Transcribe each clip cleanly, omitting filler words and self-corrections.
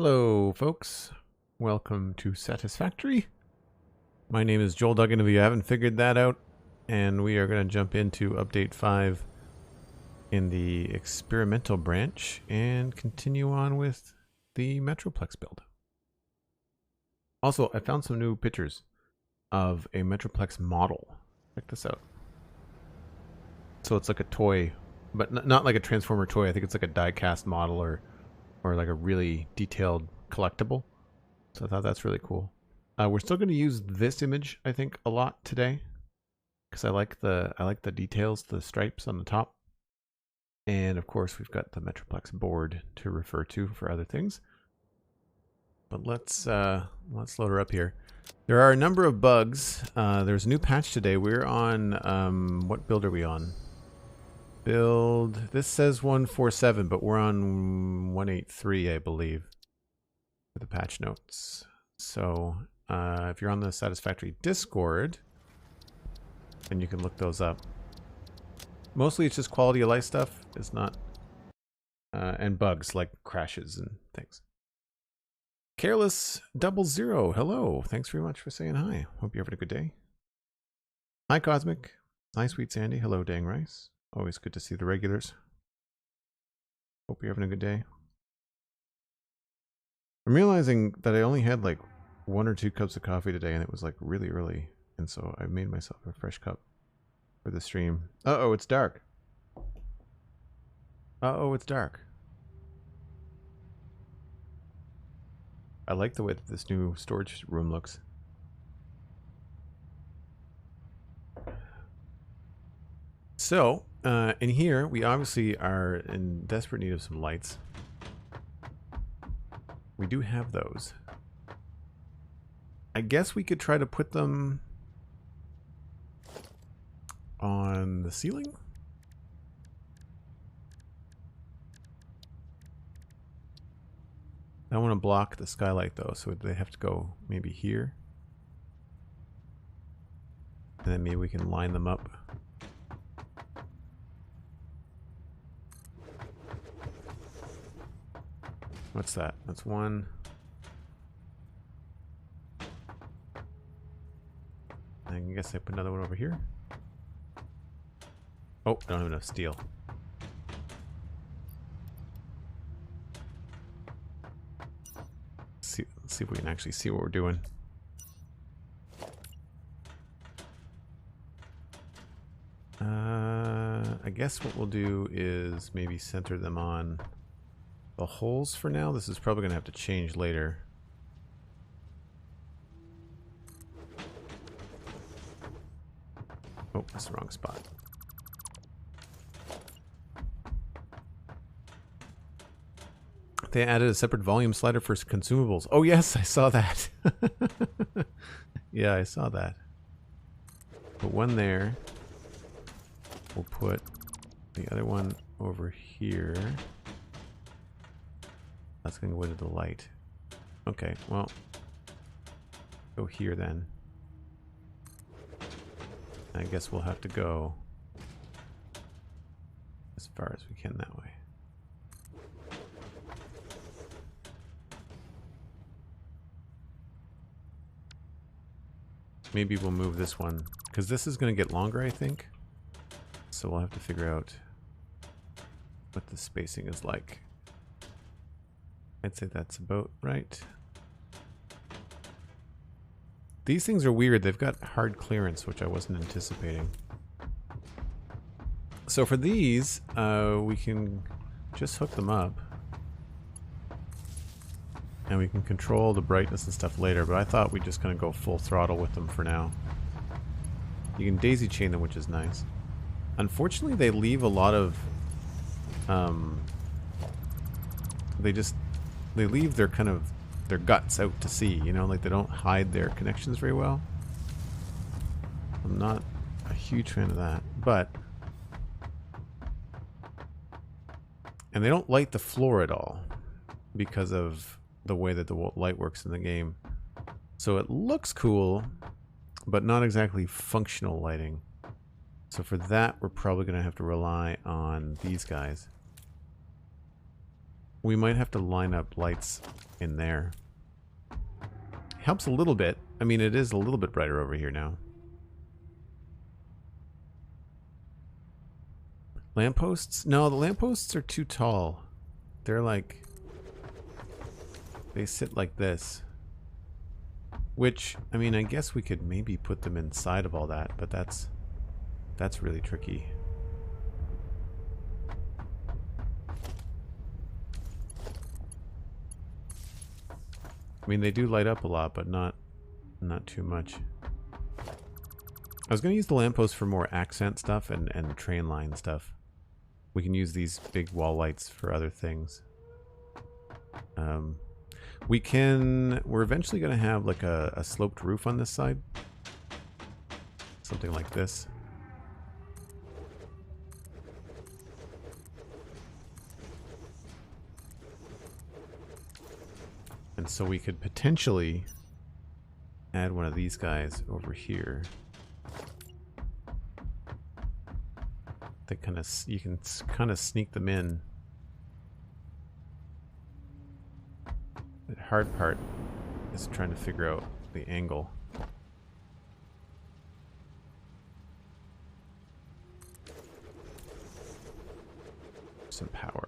Hello, folks. Welcome to Satisfactory. My name is Joel Duggan, if you haven't figured that out, and we are going to jump into Update 5 in the experimental branch and continue on with the Metroplex build. Also, I found some new pictures of a Metroplex model. Check this out. So it's like a toy, but not like a Transformer toy. I think it's like a die-cast model or like a really detailed collectible. So I thought that's really cool. We're still going to use this image, I think, a lot today, because I like the details, the stripes on the top, and of course we've got the Metroplex board to refer to for other things. But let's load her up here. There are a number of bugs. There's a new patch today. We're on what build are we on? Build, this says 147, but we're on 183, I believe, for the patch notes. So if you're on the Satisfactory Discord, then you can look those up. Mostly it's just quality of life stuff. It's not and bugs like crashes and things. Careless 00, hello. Thanks very much for saying hi. Hope you're having a good day. Hi Cosmic. Hi Sweet Sandy. Hello Dang Rice. Always good to see the regulars. Hope you're having a good day. I'm realizing that I only had like 1 or 2 cups of coffee today, and it was like really early, and so I made myself a fresh cup for the stream. Uh-oh, it's dark. Uh-oh, it's dark. I like the way that this new storage room looks. So, in here, we obviously are in desperate need of some lights. We do have those. I guess we could try to put them on the ceiling? I want to block the skylight though, so they have to go maybe here. And then maybe we can line them up. What's that? That's one. I guess I put another one over here. Oh, I don't have enough steel. Let's see if we can actually see what we're doing. I guess what we'll do is maybe center them on the holes for now. This is probably going to have to change later. Oh, that's the wrong spot. They added a separate volume slider for consumables. Oh yes, I saw that. Yeah, I saw that. Put one there. We'll put the other one over here. That's going to go into the light. Okay, well, go here then. I guess we'll have to go as far as we can that way. Maybe we'll move this one, because this is going to get longer, I think. So we'll have to figure out what the spacing is like. I'd say that's about right. These things are weird. They've got hard clearance, which I wasn't anticipating. So for these, we can just hook them up. And we can control the brightness and stuff later, but I thought we'd just kind of go full throttle with them for now. You can daisy chain them, which is nice. Unfortunately, they leave a lot of... They leave their kind of their guts out to sea, you know, like they don't hide their connections very well. I'm not a huge fan of that, but... And they don't light the floor at all because of the way that the light works in the game. So it looks cool, but not exactly functional lighting. So for that, we're probably going to have to rely on these guys. we might have to line up lights in there. Helps a little bit. I mean, it is a little bit brighter over here now. Lampposts? No, the lampposts are too tall. They're like... They sit like this. Which, I mean, I guess we could maybe put them inside of all that, but that's really tricky. I mean, they do light up a lot, but not too much. I was going to use the lamppost for more accent stuff and train line stuff. We can use these big wall lights for other things. We're eventually going to have like a sloped roof on this side. Something like this. And so we could potentially add one of these guys over here. They you can kind of sneak them in. The hard part is trying to figure out the angle. Some power.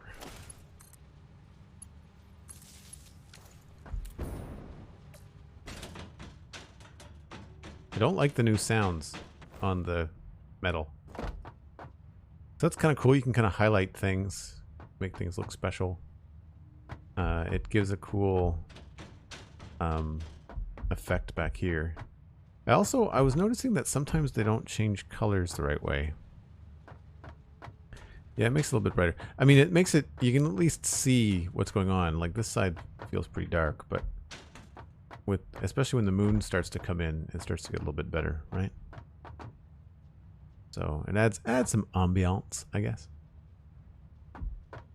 I don't like the new sounds on the metal. So that's kind of cool. You can kind of highlight things, make things look special. It gives a cool effect back here. I was noticing that sometimes they don't change colors the right way. Yeah, it makes it a little bit brighter. I mean, it makes it, you can at least see what's going on. Like this side feels pretty dark, but especially when the moon starts to come in, it starts to get a little bit better, right? So it adds some ambiance, I guess.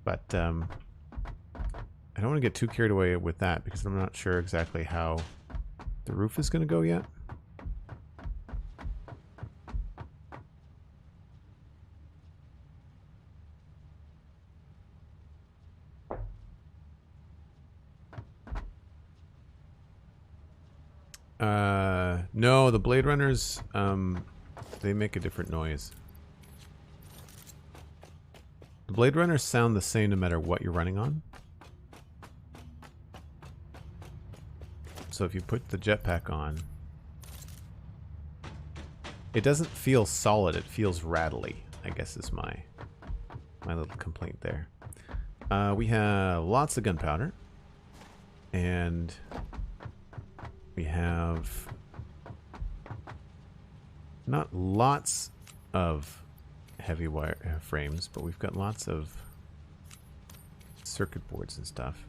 But I don't want to get too carried away with that because I'm not sure exactly how the roof is going to go yet. No, the Blade Runners, they make a different noise. The Blade Runners sound the same no matter what you're running on. So if you put the jetpack on, it doesn't feel solid, it feels rattly, I guess is my little complaint there. We have lots of gunpowder, and we have not lots of heavy wire frames, but we've got lots of circuit boards and stuff.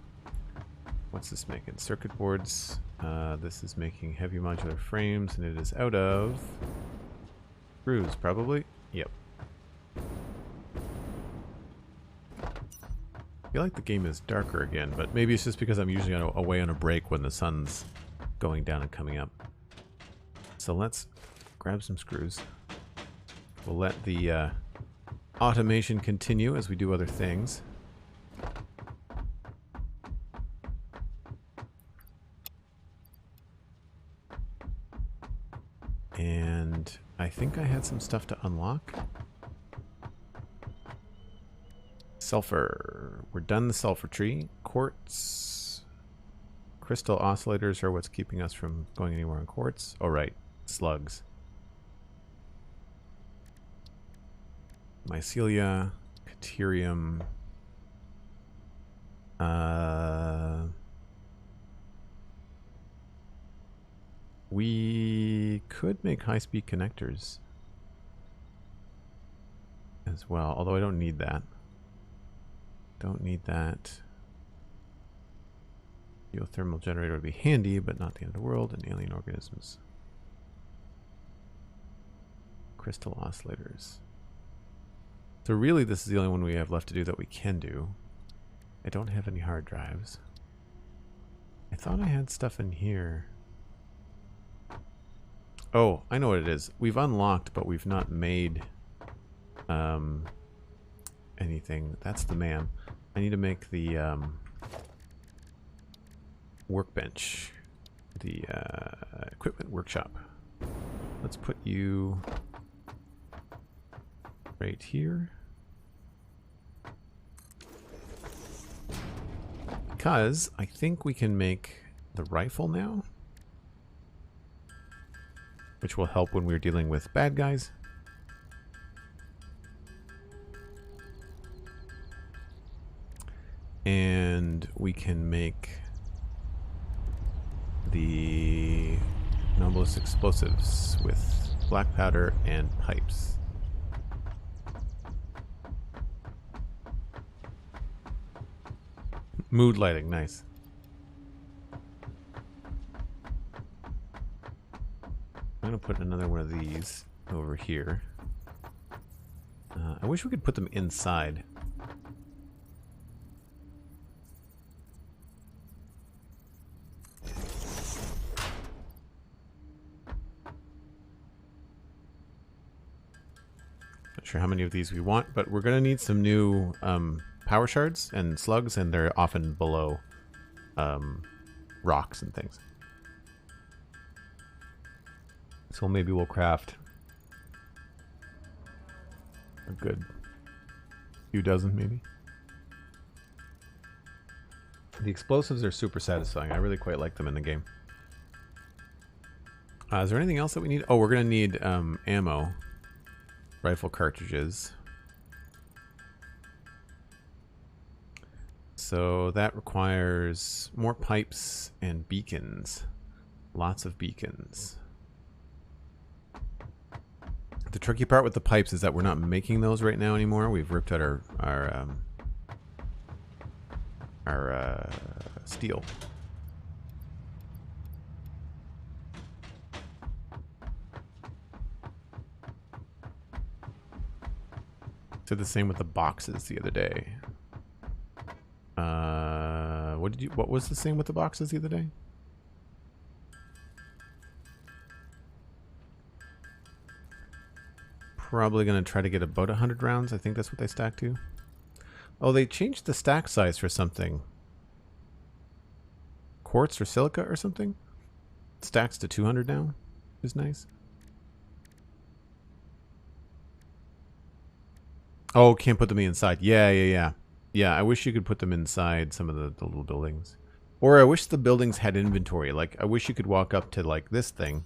What's this making? Circuit boards. This is making heavy modular frames, and it is out of screws, probably. Yep. I feel like the game is darker again, but maybe it's just because I'm usually away on a break when the sun's going down and coming up. So let's grab some screws. We'll let the automation continue as we do other things. And I think I had some stuff to unlock. Sulfur. We're done the sulfur tree. Quartz. Crystal oscillators are what's keeping us from going anywhere on quartz. Oh, right. Slugs. Mycelia. Caterium. We could make high-speed connectors as well, although I don't need that. Don't need that. Geothermal generator would be handy, but not the end of the world. And alien organisms. Crystal oscillators. So really this is the only one we have left to do that we can do. I don't have any hard drives. I thought I had stuff in here. Oh, I know what it is. We've unlocked, but we've not made anything. That's the man. I need to make the workbench, the equipment workshop. Let's put you right here. Because I think we can make the rifle now, which will help when we're dealing with bad guys. And we can make the noblest explosives with black powder and pipes. Mood lighting, nice. I'm gonna put another one of these over here. I wish we could put them inside. Not sure how many of these we want, but we're gonna need some new power shards and slugs, and they're often below rocks and things. So maybe we'll craft a good few dozen, maybe. The explosives are super satisfying. I really quite like them in the game. Is there anything else that we need? Oh, we're going to need ammo. Rifle cartridges. So that requires more pipes and beacons. Lots of beacons. The tricky part with the pipes is that we're not making those right now anymore. We've ripped out our steel. Did the same with the boxes the other day. What was the same with the boxes the other day? Probably going to try to get about 100 rounds. I think that's what they stack to. Oh, they changed the stack size for something. Quartz or silica or something? Stacks to 200 now, which is nice. Oh, can't put them inside. Yeah. Yeah, I wish you could put them inside some of the little buildings. Or I wish the buildings had inventory. Like, I wish you could walk up to, like, this thing,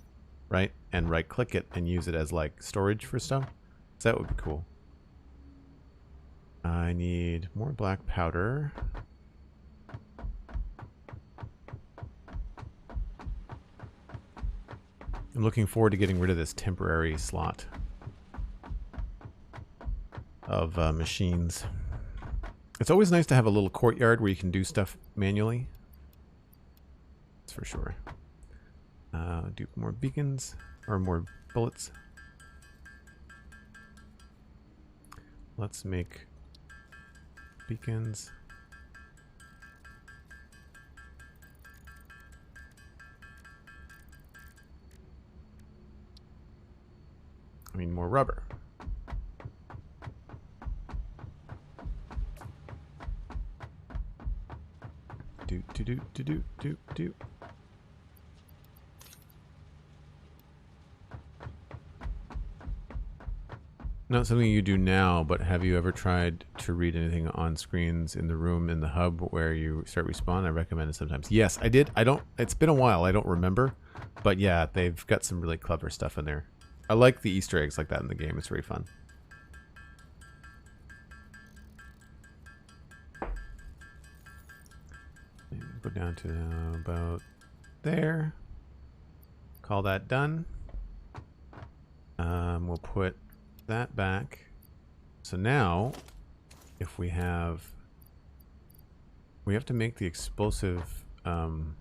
right? And right-click it and use it as, like, storage for stuff. So that would be cool. I need more black powder. I'm looking forward to getting rid of this temporary slot of machines. It's always nice to have a little courtyard where you can do stuff manually. That's for sure. Do more beacons or more bullets. Let's make beacons. I mean, more rubber. Do. Not something you do now, but have you ever tried to read anything on screens in the room in the hub where you start respawn? I recommend it sometimes. Yes, I did. It's been a while. I don't remember. But yeah, they've got some really clever stuff in there. I like the Easter eggs like that in the game. It's very fun. Go down to about there. Call that done. We'll put that back. So now, if we have to make the explosive handler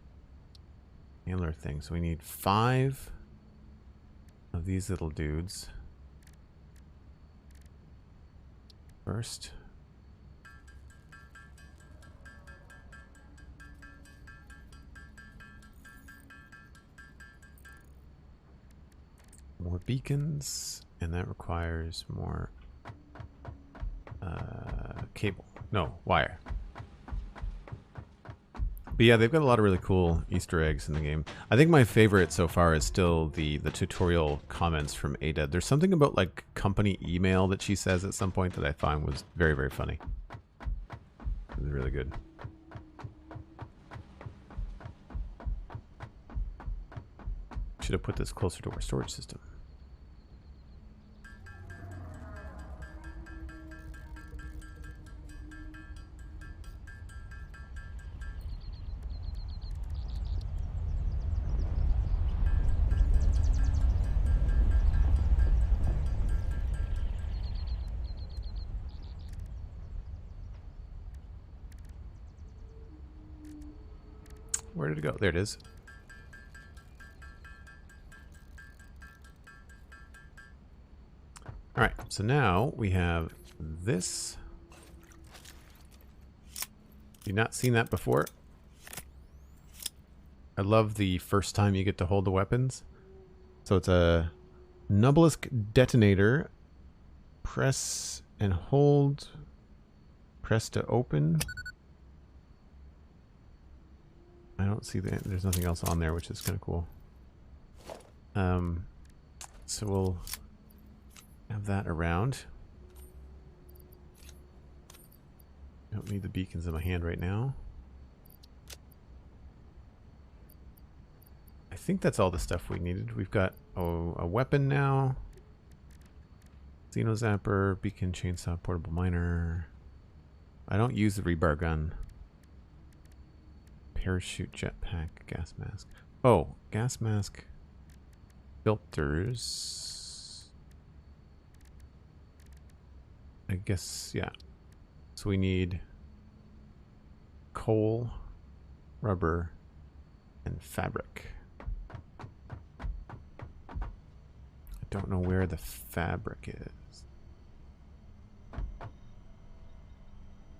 thing. So we need 5 of these little dudes. First. More beacons, and that requires more cable. No, wire. But yeah, they've got a lot of really cool Easter eggs in the game. I think my favorite so far is still the tutorial comments from Ada. There's something about like company email that she says at some point that I find was very, very funny. It was really good. Should have put this closer to our storage system. Where did it go? There it is. All right, so now we have this. You've not seen that before? I love the first time you get to hold the weapons. So it's a Nubelisk detonator. Press and hold. Press to open. I don't see that. There's nothing else on there, which is kind of cool. So we'll have that around. I don't need the beacons in my hand right now. I think that's all the stuff we needed. We've got a weapon now. Xeno Zapper, beacon, chainsaw, portable miner. I don't use the rebar gun. Parachute, jetpack, gas mask. Oh, gas mask. Filters. I guess, yeah. So we need coal, rubber, and fabric. I don't know where the fabric is.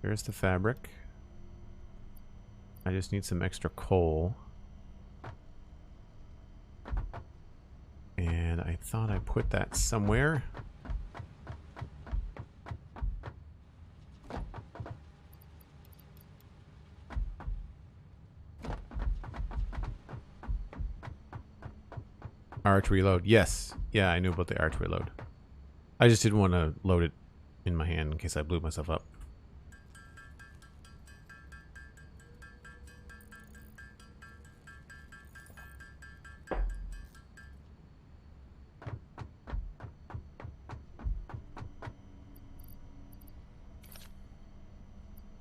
There's the fabric. I just need some extra coal. And I thought I put that somewhere. R to reload. Yes. Yeah, I knew about the R to reload. I just didn't want to load it in my hand in case I blew myself up.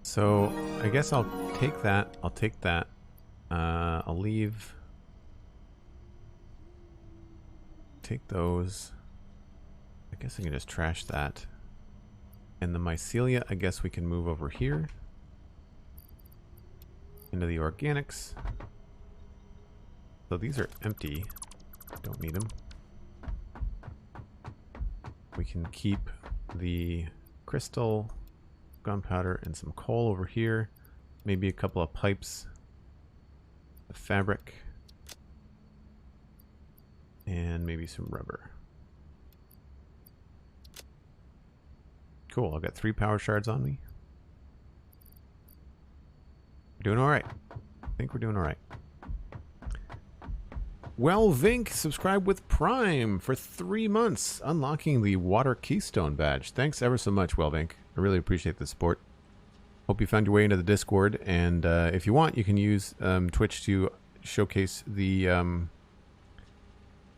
So I guess I'll take that. I'll take that. I'll leave. Take those. I guess I can just trash that. And the mycelia, I guess we can move over here. Into the organics. So these are empty. Don't need them. We can keep the crystal, gunpowder, and some coal over here. Maybe a couple of pipes. The fabric. And maybe some rubber. Cool, I've got 3 power shards on me. We're doing alright. I think we're doing alright. Well, Vink, subscribe with Prime for 3 months, unlocking the Water Keystone badge. Thanks ever so much, Well, Vink. I really appreciate the support. Hope you found your way into the Discord, and if you want, you can use Twitch to showcase the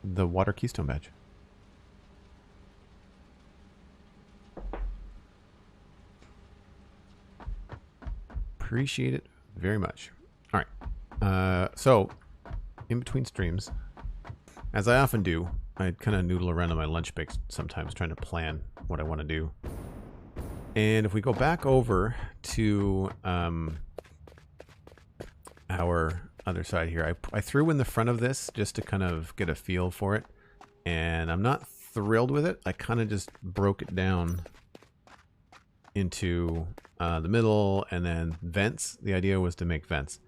Water Keystone badge. Appreciate it very much. All right. So, in between streams, as I often do, I kind of noodle around on my lunch break sometimes trying to plan what I want to do. And if we go back over to our other side here, I threw in the front of this just to kind of get a feel for it. And I'm not thrilled with it. I kind of just broke it down into the middle and then vents. The idea was to make vents,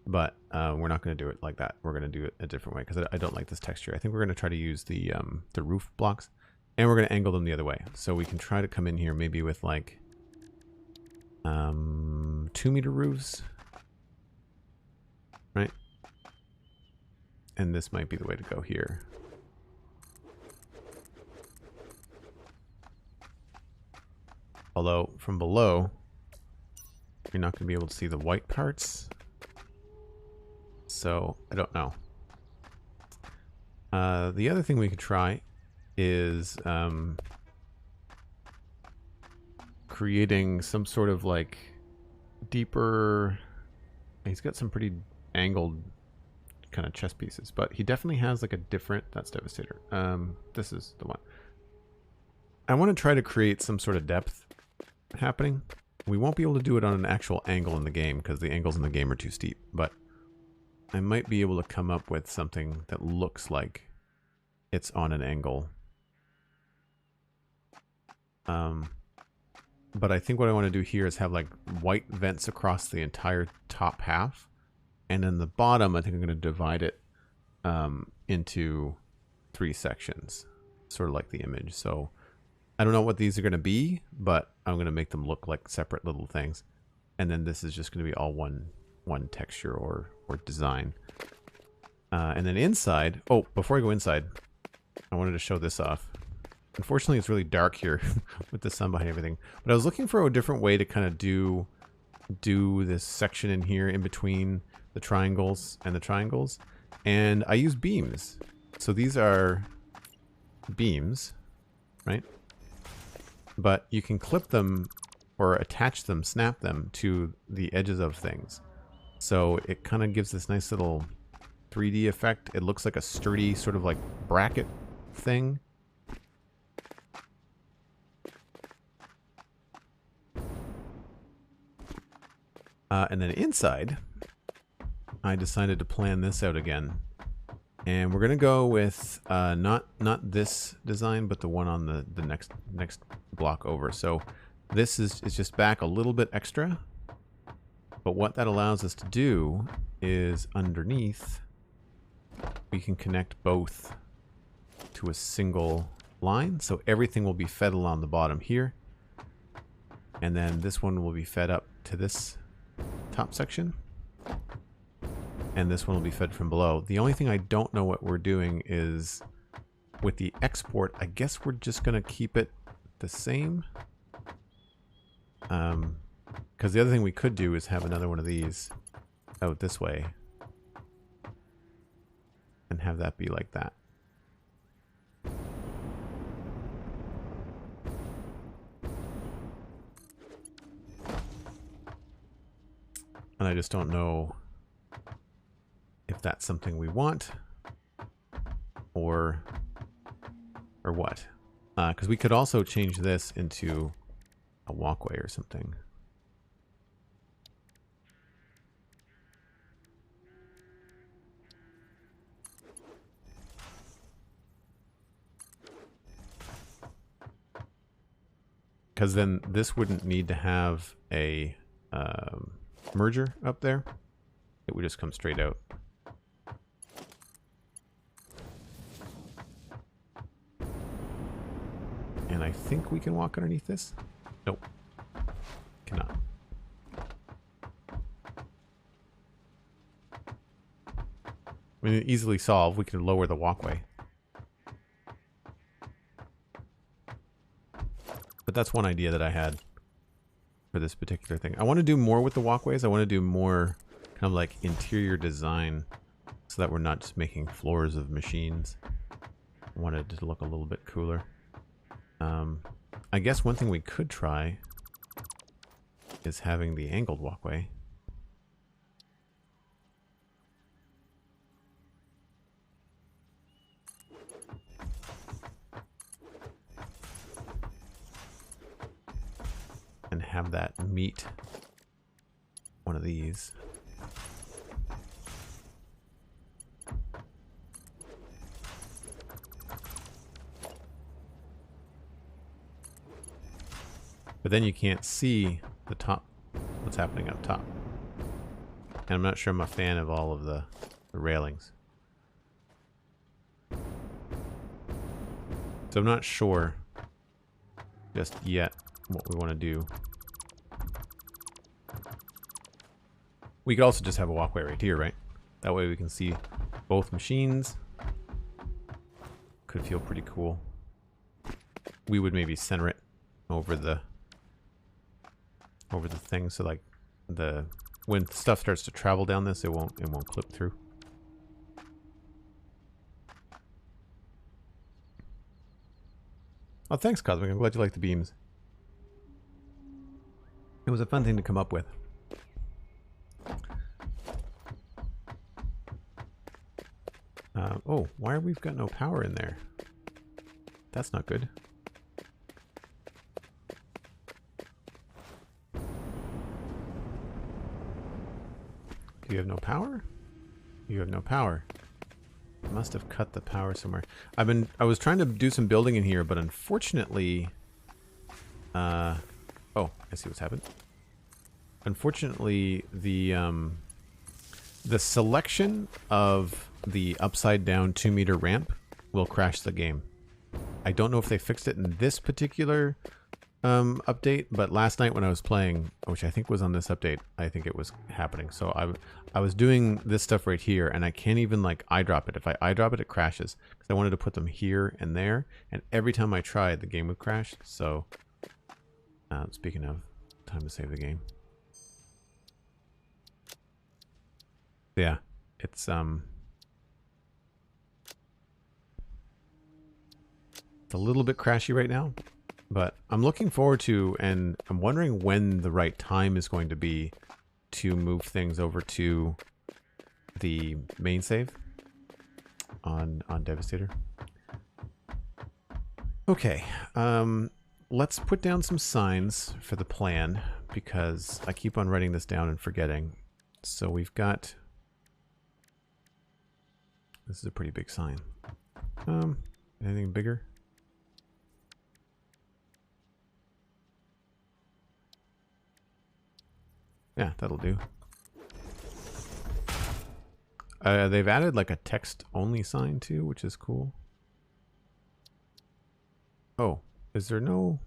but we're not going to do it like that. We're going to do it a different way because I don't like this texture. I think we're going to try to use the roof blocks, and we're going to angle them the other way. So we can try to come in here maybe with like 2-meter roofs. right? And this might be the way to go here. Although from below, you're not going to be able to see the white parts. So I don't know. The other thing we could try is creating some sort of like deeper. He's got some pretty angled kind of chess pieces, but he definitely has like a different. That's Devastator. This is the one. I want to try to create some sort of depth happening. We won't be able to do it on an actual angle in the game because the angles in the game are too steep, but I might be able to come up with something that looks like it's on an angle. But I think what I want to do here is have like white vents across the entire top half. And then the bottom, I think I'm going to divide it into 3 sections, sort of like the image. So I don't know what these are going to be, but I'm going to make them look like separate little things. And then this is just going to be all one texture or design. And then inside, oh, before I go inside, I wanted to show this off. Unfortunately, it's really dark here with the sun behind everything. But I was looking for a different way to kind of do this section in here in between the triangles and the triangles. And I use beams. So these are beams, right? But you can clip them or attach them, snap them to the edges of things. So it kind of gives this nice little 3D effect. It looks like a sturdy sort of like bracket thing. And then inside, I decided to plan this out again. And we're going to go with not this design, but the one on the next block over. So this is just back a little bit extra. But what that allows us to do is underneath, we can connect both to a single line. So everything will be fed along the bottom here. And then this one will be fed up to this top section. And this one will be fed from below. The only thing I don't know what we're doing is with the export, I guess we're just going to keep it the same. Because the other thing we could do is have another one of these out this way. And have that be like that. And I just don't know if that's something we want or what. Because we could also change this into a walkway or something. Because then this wouldn't need to have a merger up there. It would just come straight out. And I think we can walk underneath this. Nope. Cannot. I mean, easily solved. We can lower the walkway. But that's one idea that I had for this particular thing. I want to do more with the walkways. I want to do more kind of like interior design so that we're not just making floors of machines. I want it to look a little bit cooler. I guess one thing we could try is having the angled walkway. And have that meet one of these. But then you can't see the top, what's happening up top. And I'm not sure I'm a fan of all of the railings. So I'm not sure just yet what we want to do. We could also just have a walkway right here, right? That way we can see both machines. Could feel pretty cool. We would maybe center it over the thing, so like when stuff starts to travel down this, it won't clip through. Oh, thanks, Cosmic. I'm glad you like the beams. It was a fun thing to come up with. Oh, why are we've got no power in there? That's not good. Do you have no power? You have no power. Must have cut the power somewhere. I was trying to do some building in here, but unfortunately, oh, I see what's happened. Unfortunately, the selection of the upside down 2-meter ramp will crash the game. I don't know if they fixed it in this particular update, but last night when I was playing, which I think was on this update, I think it was happening. So I was doing this stuff right here, and I can't even like eyedrop it. If I eyedrop it, it crashes because I wanted to put them here and there, and every time I tried, the game would crash. So speaking of, time to save the game. Yeah, it's a little bit crashy right now, but I'm looking forward to, and I'm wondering when the right time is going to be to move things over to the main save on Devastator. Okay, let's put down some signs for the plan, because I keep on writing this down and forgetting. So we've got... This is a pretty big sign. Anything bigger? Yeah, that'll do. They've added like a text-only sign too, which is cool. Oh, is there no...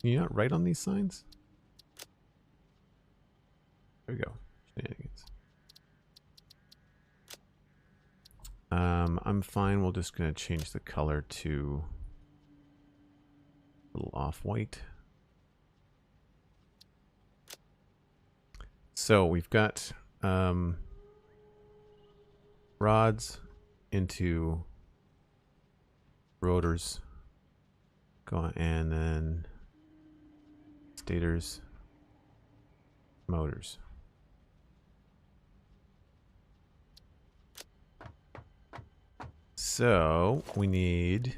Can you not write on these signs? There we go. Shenanigans. I'm fine. We're just going to change the color to a little off-white. So we've got rods into rotors, and then stators, motors. So we need,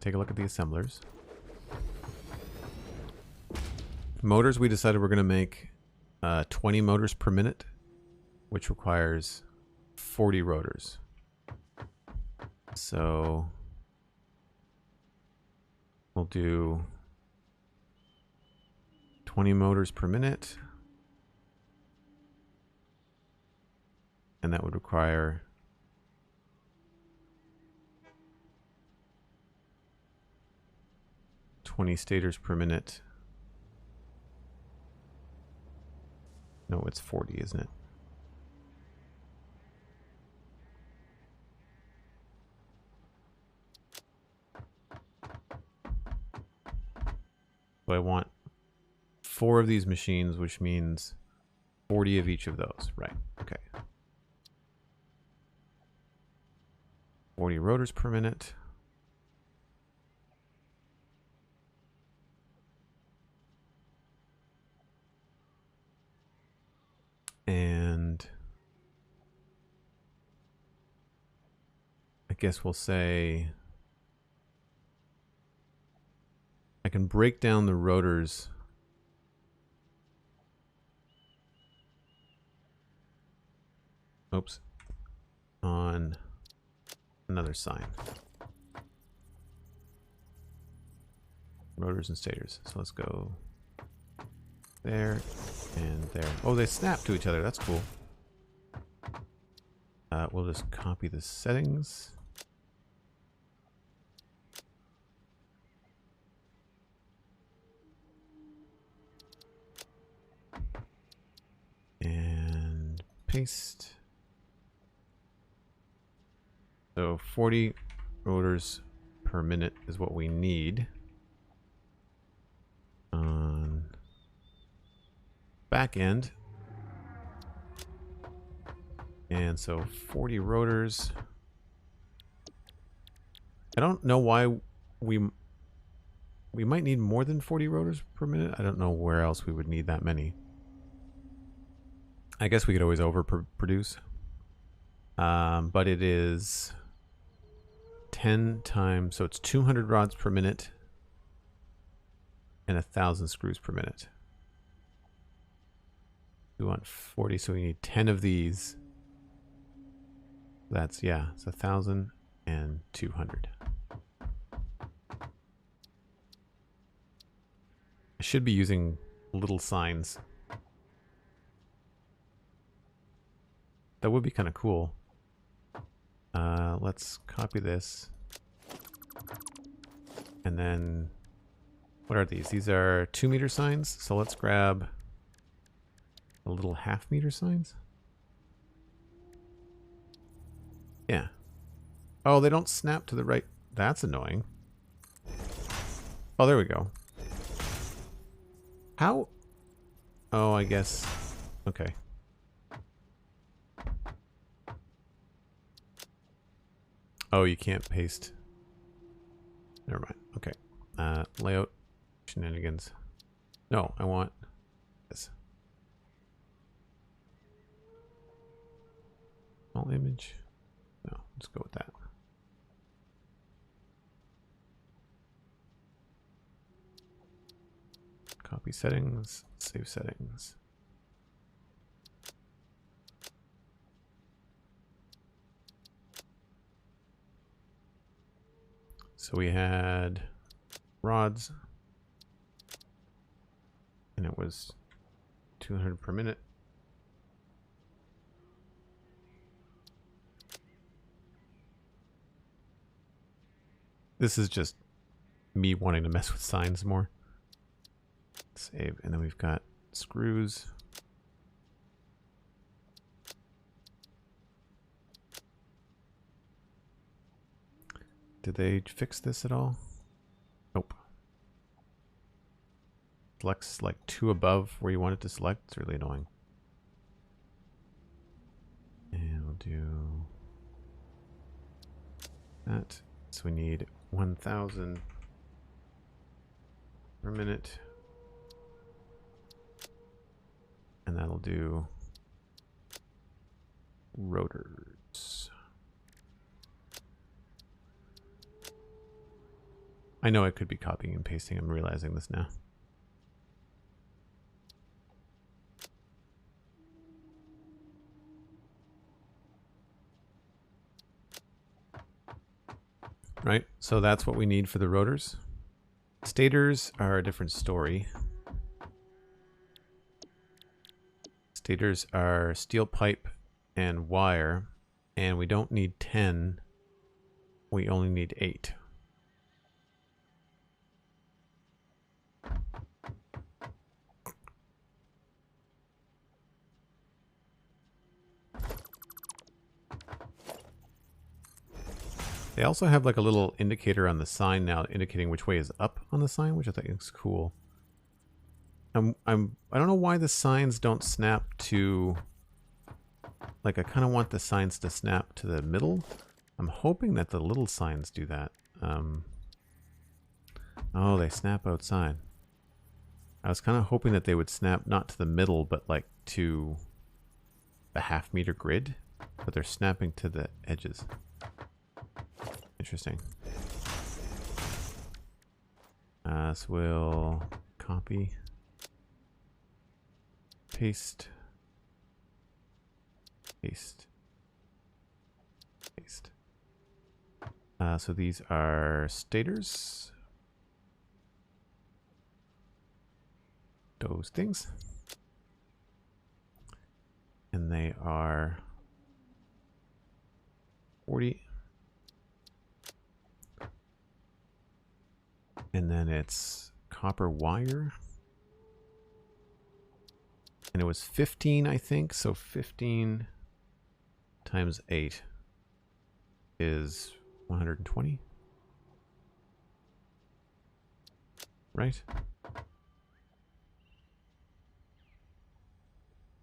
take a look at the assemblers. Motors, we decided we're going to make 20 motors per minute, which requires 40 rotors. So we'll do 20 motors per minute, and that would require 20 stators per minute. No, it's 40, isn't it? So I want 4 of these machines, which means 40 of each of those. Right, okay. 40 rotors per minute. And I guess we'll say I can break down the rotors on another sign. Rotors and stators. So let's go there and there. Oh, they snap to each other. That's cool. We'll just copy the settings. And paste. So 40 rotors per minute is what we need. On back end. And so 40 rotors. I don't know why we might need more than 40 rotors per minute. I don't know where else we would need that many. I guess we could always overproduce. But it is 10 times, so it's 200 rods per minute and 1,000 screws per minute. We want 40, so we need 10 of these. That's, yeah, it's 1,000 and 200. I should be using little signs. That would be kind of cool. Let's copy this. And then, what are these? These are 2-meter signs. So let's grab a little half-meter signs. Yeah. Oh, they don't snap to the right. That's annoying. Oh, there we go. How? Oh, I guess. Okay. Oh, you can't paste. Never mind. Okay. Layout shenanigans. No, I want this. All image. No, let's go with that. Copy settings, save settings. So we had rods, and it was 200 per minute. This is just me wanting to mess with signs more. Save, and then we've got screws. Did they fix this at all? Nope. Selects like 2 above where you want it to select. It's really annoying. And we'll do that. So we need 1,000 per minute. And that'll do rotors. I know I could be copying and pasting. I'm realizing this now. Right, so that's what we need for the rotors. Stators are a different story. Stators are steel pipe and wire, and we don't need 10. We only need 8. They also have like a little indicator on the sign now indicating which way is up on the sign, which I think is cool. I don't know why the signs don't snap to, like I kind of want the signs to snap to the middle. I'm hoping that the little signs do that. Oh, they snap outside. I was kind of hoping that they would snap not to the middle, but like to the half-meter grid, but they're snapping to the edges. Interesting. So we'll copy, paste, paste, paste. So these are stators. Those things. And they are 40. And then it's copper wire. And it was 15, I think. So 15 times 8. is 120. Right?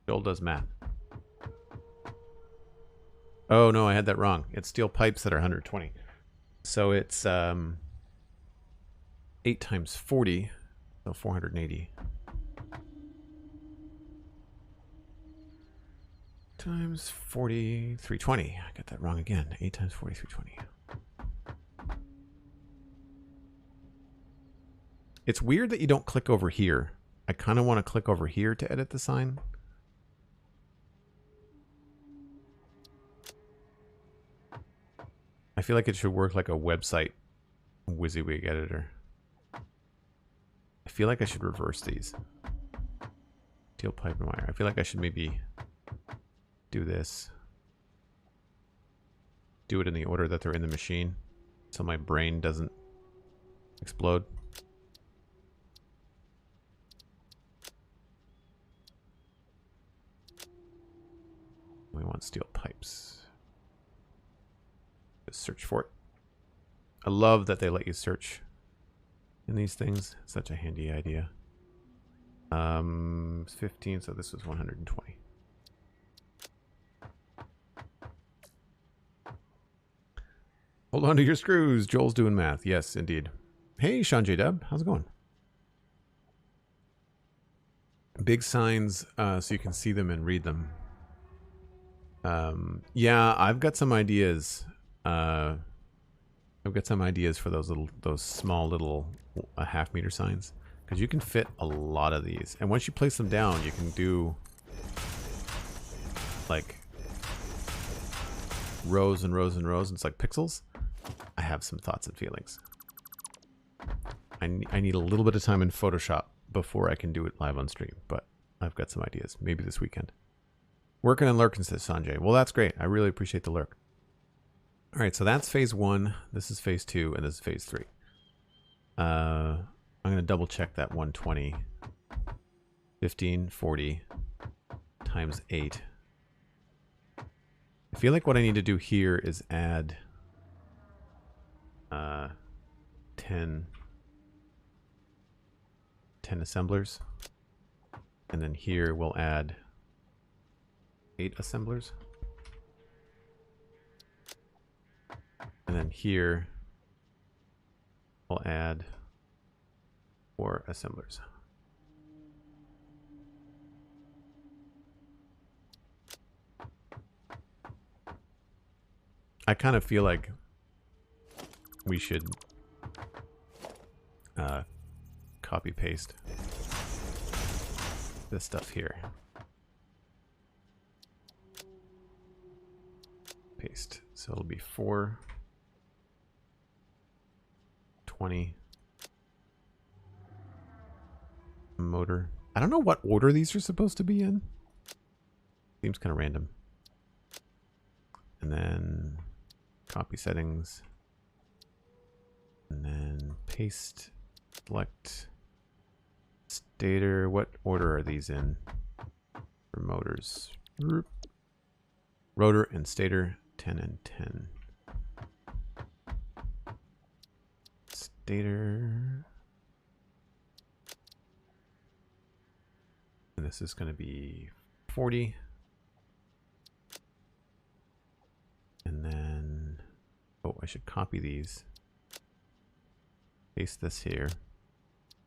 Joel does math. Oh no, I had that wrong. It's steel pipes that are 120. So it's 8 times 40, so 480. Times 40, 320. I got that wrong again. 8 times 40, 320. It's weird that you don't click over here. I kind of want to click over here to edit the sign. I feel like it should work like a website WYSIWYG editor. I feel like I should reverse these. Steel pipe and wire. I feel like I should maybe do this. Do it in the order that they're in the machine so my brain doesn't explode. We want steel pipes. Just search for it. I love that they let you search in these things. It's such a handy idea. 15, so this was 120. Hold on to your screws. Joel's doing math. Yes, indeed. Hey, Sean J. Dub. How's it going? Big signs so you can see them and read them. Yeah, I've got some ideas. I've got some ideas for those small little half-meter signs. Because you can fit a lot of these. And once you place them down, you can do like rows and rows and rows. It's like pixels. I have some thoughts and feelings. I need a little bit of time in Photoshop before I can do it live on stream. But I've got some ideas. Maybe this weekend. Working and lurking, says Sanjay. Well, that's great. I really appreciate the lurk. All right, so that's phase 1. This is phase 2, and this is phase 3. I'm going to double check that 120. 15, 40 times 8. I feel like what I need to do here is add 10 assemblers. And then here we'll add 8 assemblers. And then here we'll add 4 assemblers. I kind of feel like we should copy paste this stuff here. Paste. So it'll be 4, 20, motor. I don't know what order these are supposed to be in. Seems kind of random. And then copy settings. And then paste, select, stator. What order are these in? For motors. Rotor and stator, 10 and 10. Stator. And this is going to be 40. And then, oh, I should copy these. Paste this here.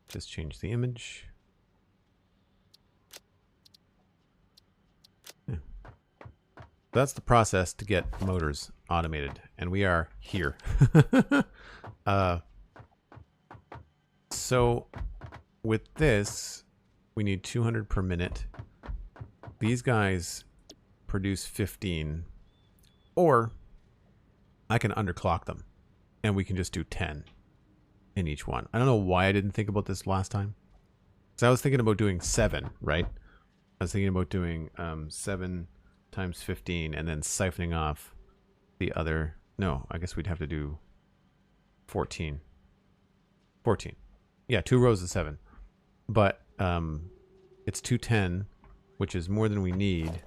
Just change the image. Yeah. That's the process to get motors automated. And we are here. So with this, we need 200 per minute. These guys produce 15. Or I can underclock them. And we can just do 10 in each one. I don't know why I didn't think about this last time. Because I was thinking about doing 7, right? I was thinking about doing 7 times 15 and then siphoning off the other. No, I guess we'd have to do 14. 14. Yeah, 2 rows of 7. But it's 210, which is more than we need.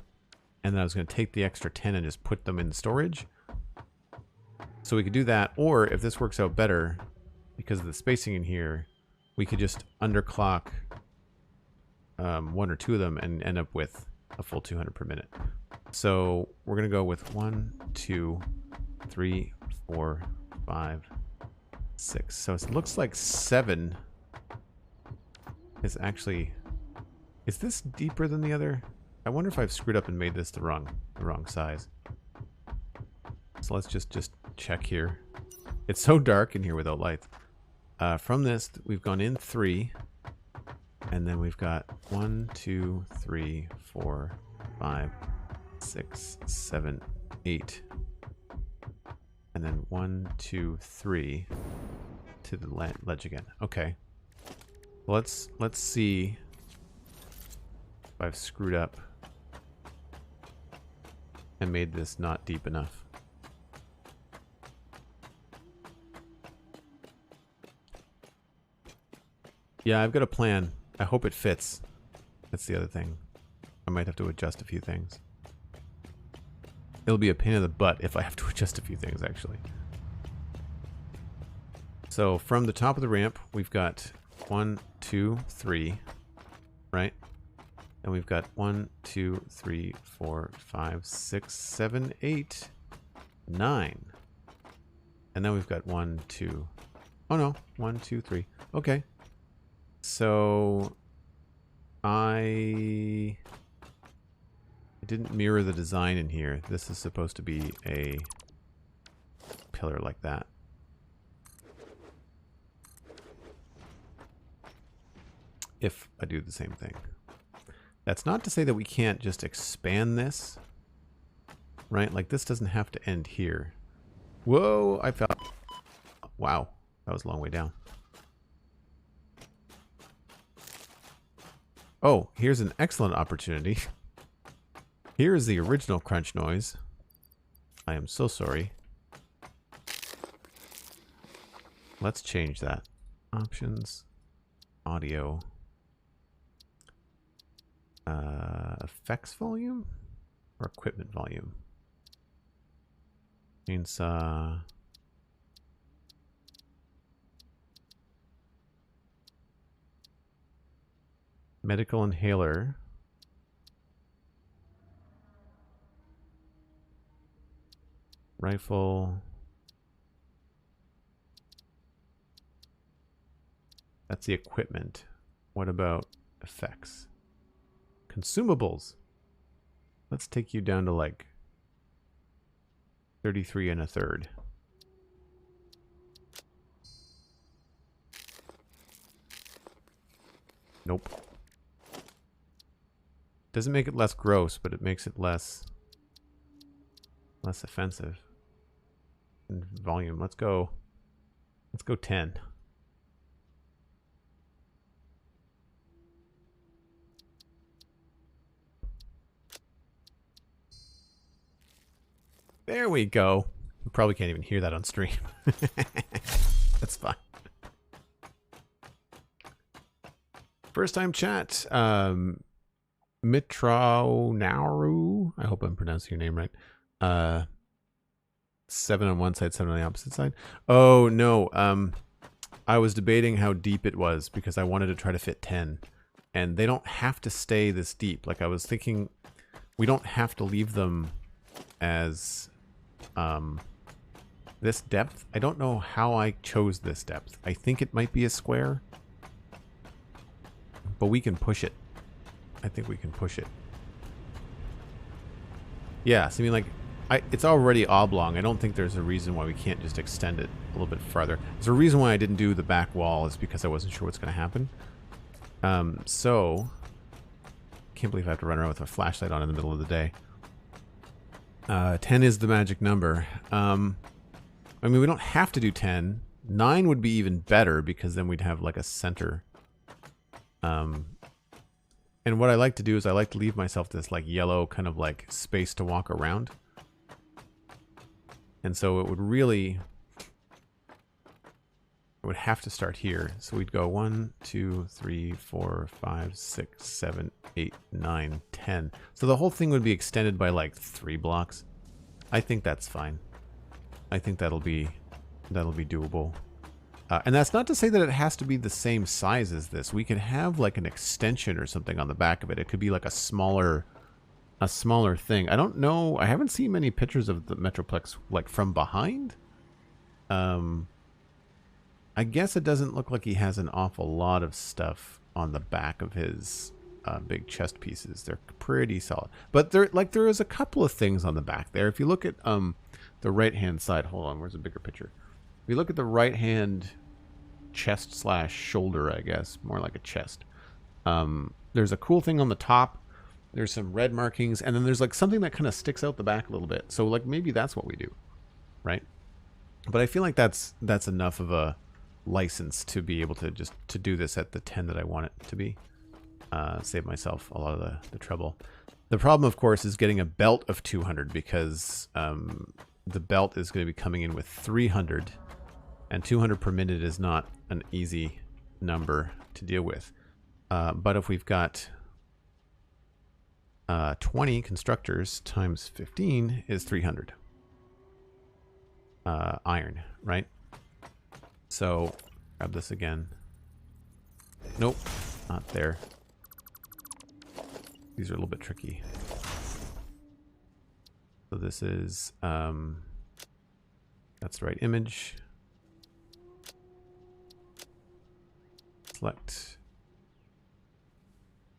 And then I was going to take the extra 10 and just put them in storage. So we could do that, or if this works out better, because of the spacing in here, we could just underclock one or two of them and end up with a full 200 per minute. So we're going to go with 1, 2, 3, 4, 5, 6. So it looks like 7 is actually... Is this deeper than the other? I wonder if I've screwed up and made this the wrong size. So let's just check here. It's so dark in here without lights. From this, we've gone in 3. And then we've got 1, 2, 3, 4, 5, 6, 7, 8. And then 1, 2, 3 to the ledge again. Okay. Let's see if I've screwed up and made this not deep enough. Yeah, I've got a plan. I hope it fits. That's the other thing. I might have to adjust a few things. It'll be a pain in the butt if I have to adjust a few things, actually. So from the top of the ramp, we've got 1, 2, 3, right? And we've got 1, 2, 3, 4, 5, 6, 7, 8, 9. And then we've got 1, 2. Oh no, 1, 2, 3. Okay. So I didn't mirror the design in here. This is supposed to be a pillar like that. If I do the same thing. That's not to say that we can't just expand this, right? Like this doesn't have to end here. Whoa, I fell. Wow, that was a long way down. Oh, here's an excellent opportunity. Here is the original crunch noise. I am so sorry. Let's change that. Options, audio, effects volume, or equipment volume. Chainsaw. Medical inhaler. Rifle. That's the equipment. What about effects? Consumables. Let's take you down to like 33 1/3. Nope. Doesn't make it less gross, but it makes it less offensive. And volume. Let's go 10. There we go. You probably can't even hear that on stream. That's fine. First time chat. Mitronaru. I hope I'm pronouncing your name right. 7 on one side, 7 on the opposite side. Oh no. I was debating how deep it was because I wanted to try to fit 10. And they don't have to stay this deep. Like I was thinking, we don't have to leave them as this depth. I don't know how I chose this depth. I think it might be a square, but we can push it. I think we can push it. Yeah, so I mean, like, it's already oblong. I don't think there's a reason why we can't just extend it a little bit farther. There's a reason why I didn't do the back wall is because I wasn't sure what's going to happen. So, can't believe I have to run around with a flashlight on in the middle of the day. 10 is the magic number. I mean, we don't have to do 10. 9 would be even better because then we'd have like a center. And what I like to do is I like to leave myself this like yellow kind of like space to walk around. And so it would have to start here. So we'd go 1, 2, 3, 4, 5, 6, 7, 8, 9, 10. So the whole thing would be extended by like 3 blocks. I think that's fine. I think that'll be doable. And that's not to say that it has to be the same size as this. We could have like an extension or something on the back of it. It could be like a smaller thing. I don't know. I haven't seen many pictures of the Metroplex like from behind. I guess it doesn't look like he has an awful lot of stuff on the back of his big chest pieces. They're pretty solid. But there is a couple of things on the back there. If you look at the right-hand side, hold on, where's a bigger picture? If you look at the right-hand chest / shoulder, I guess, more like a chest. There's a cool thing on the top. There's some red markings, and then there's like something that kind of sticks out the back a little bit. So like maybe that's what we do, right? But I feel like that's enough of a license to be able to just to do this at the 10 that I want it to be. Save myself a lot of the trouble. The problem, of course, is getting a belt of 200 because the belt is going to be coming in with 300, and 200 per minute is not an easy number to deal with. But if we've got 20 constructors times 15 is 300 iron, right? So grab this again. Nope, not there. These are a little bit tricky. So this is that's the right image. Select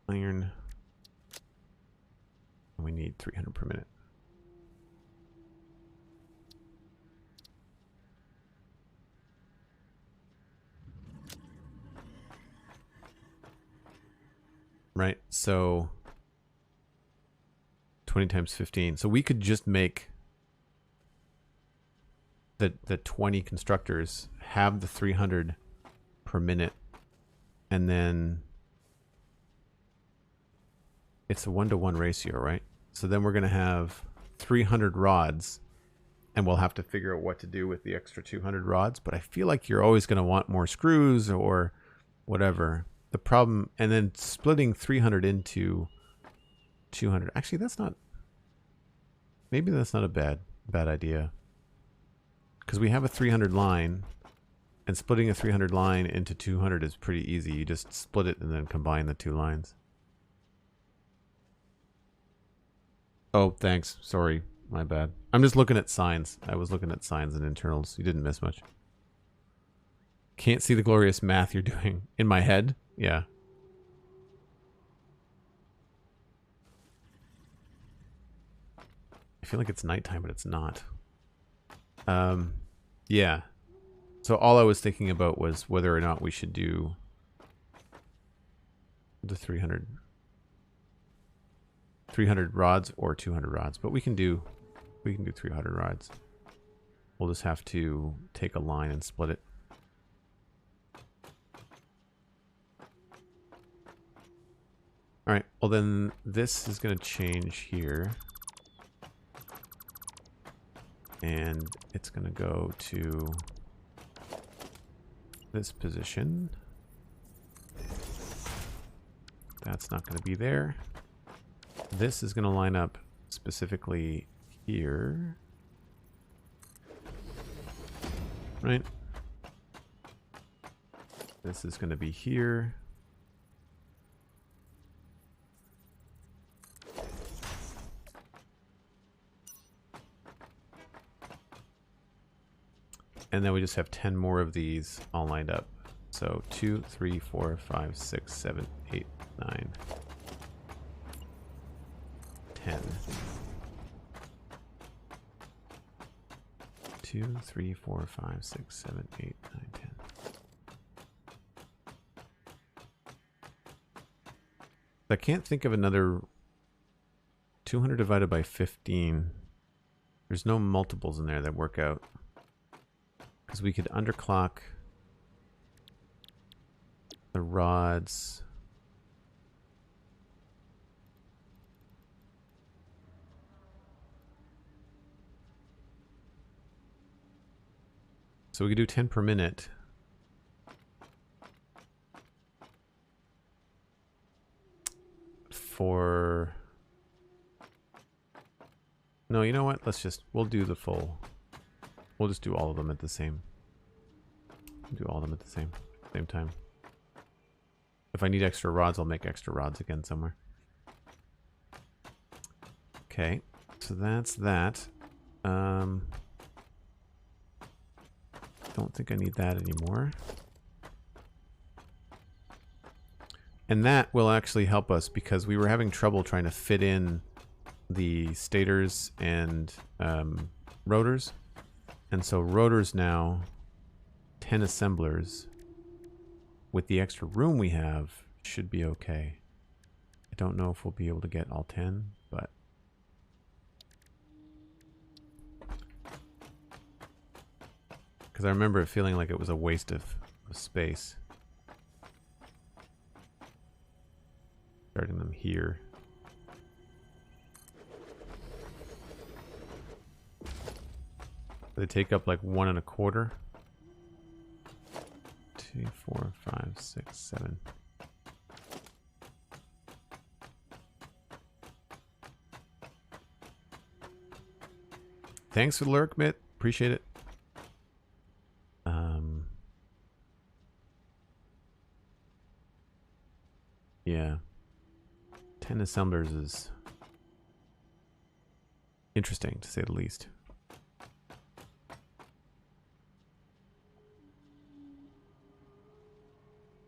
iron. And we need 300 per minute. Right, so 20 times 15. So we could just make the 20 constructors have the 300 per minute, and then it's a 1-to-1 ratio, right? So then we're going to have 300 rods, and we'll have to figure out what to do with the extra 200 rods. But I feel like you're always going to want more screws or whatever. The problem, and then splitting 300 into 200. Actually, that's not, maybe that's not a bad idea. Because we have a 300 line, and splitting a 300 line into 200 is pretty easy. You just split it and then combine the two lines. Oh, thanks. Sorry. My bad. I'm just looking at signs. I was looking at signs and internals. You didn't miss much. Can't see the glorious math you're doing. In my head? Yeah. I feel like it's nighttime, but it's not. Yeah. So all I was thinking about was whether or not we should do the 300 rods or 200 rods, but we can do 300 rods. We'll just have to take a line and split it. All right, well then this is going to change here. And it's going to go to this position. That's not going to be there. This is going to line up specifically here. Right? This is going to be here. And then we just have 10 more of these all lined up. So 2, 3, 4, 5, 6, 7, 8, 9, 10. 2, 3, 4, 5, 6, 7, 8, 9, 10. I can't think of another 200 divided by 15. There's no multiples in there that work out. Because we could underclock the rods. So we could do 10 per minute. For... No, you know what? We'll do the full. We'll just do all of them at the same. Do all of them at the same time. If I need extra rods, I'll make extra rods again somewhere. Okay, so that's that. Don't think I need that anymore. And that will actually help us because we were having trouble trying to fit in the stators and rotors. And so rotors now, 10 assemblers with the extra room we have should be okay. I don't know if we'll be able to get all 10, but because I remember it feeling like it was a waste of space. Starting them here. They take up like 1 1/4. 2, 4, 5, 6, 7. Thanks for the lurk, Mitt. Appreciate it. Yeah. 10 assemblers is interesting, to say the least.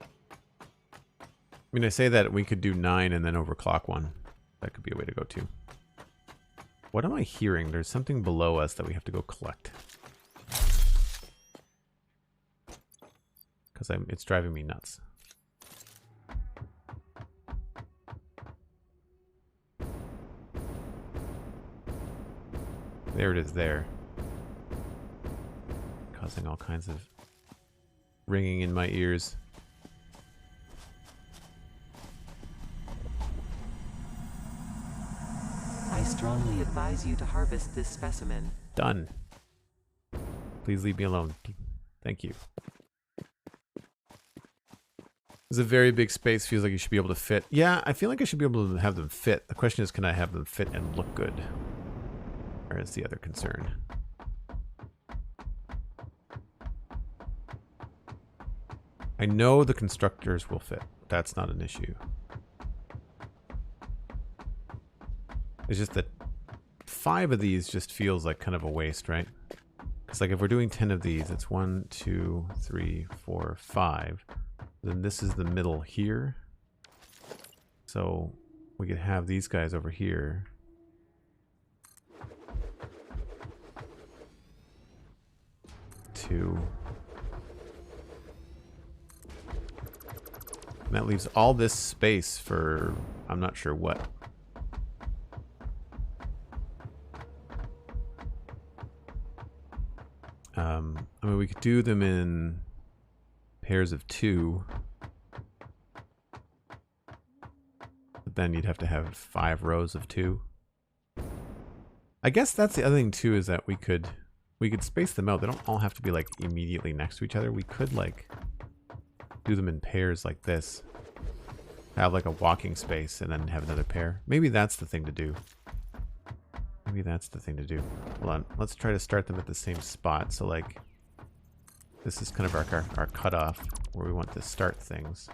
I mean, I say that we could do 9 and then overclock 1. That could be a way to go too. What am I hearing? There's something below us that we have to go collect. Because it's driving me nuts. There it is there. Causing all kinds of ringing in my ears. I strongly advise you to harvest this specimen. Done. Please leave me alone. Thank you. It's a very big space. Feels like you should be able to fit. Yeah, I feel like I should be able to have them fit. The question is, can I have them fit and look good? Or is the other concern? I know the constructors will fit. That's not an issue. It's just that 5 of these just feels like kind of a waste, right? Because like if we're doing 10 of these, it's 1, 2, 3, 4, 5. Then this is the middle here. So we could have these guys over here. And that leaves all this space for I'm not sure what. I mean, we could do them in pairs of 2. But then you'd have to have 5 rows of 2. I guess that's the other thing too, is that we could space them out. They don't all have to be like immediately next to each other. We could like do them in pairs like this. Have like a walking space and then have another pair. Maybe that's the thing to do. Maybe that's the thing to do. Hold on. Let's try to start them at the same spot. So like this is kind of our cutoff where we want to start things.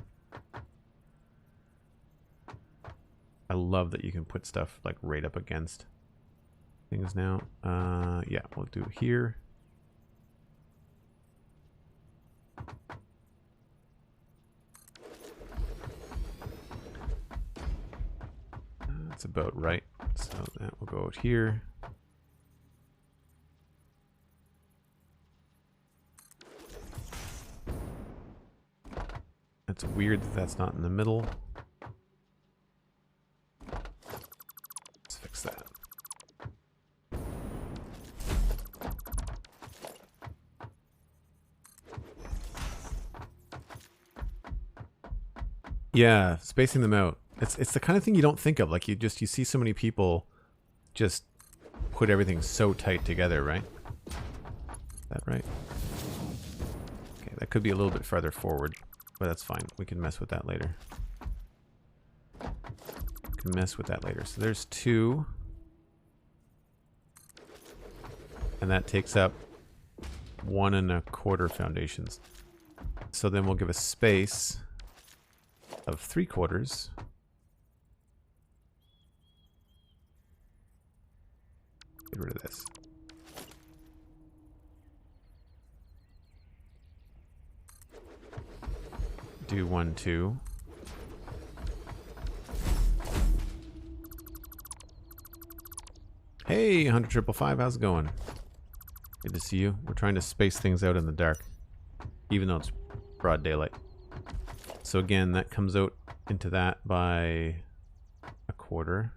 I love that you can put stuff like right up against things now. Yeah, we'll do it here. That's about right. So that will go out here. That's weird that that's not in the middle. Let's fix that. Yeah, spacing them out. It's the kind of thing you don't think of. Like you see so many people just put everything so tight together, right? Is that right? Okay, that could be a little bit farther forward, but that's fine. We can mess with that later. So there's 2. And that takes up 1¼ foundations. So then we'll give a space of 3/4. Get rid of this. Do 1, 2. Hey, 100,555, how's it going? Good to see you. We're trying to space things out in the dark, even though it's broad daylight. So again, that comes out into that by 1/4.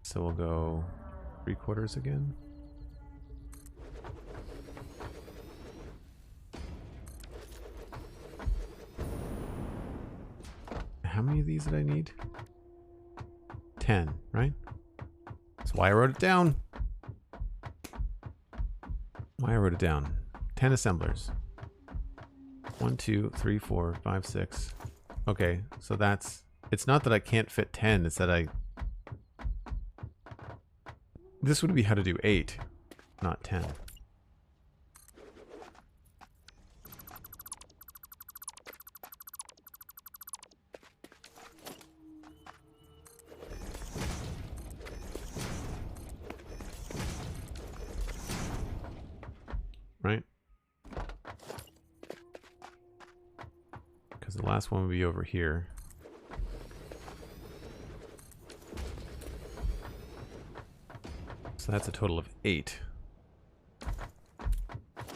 So we'll go 3/4 again. How many of these did I need? 10, right? That's why I wrote it down. 10 assemblers. 1, 2, 3, 4, 5, 6. Okay, so that's... It's not that I can't fit 10, it's that I... This would be how to do 8, not 10. Right? Because the last one would be over here. So that's a total of 8.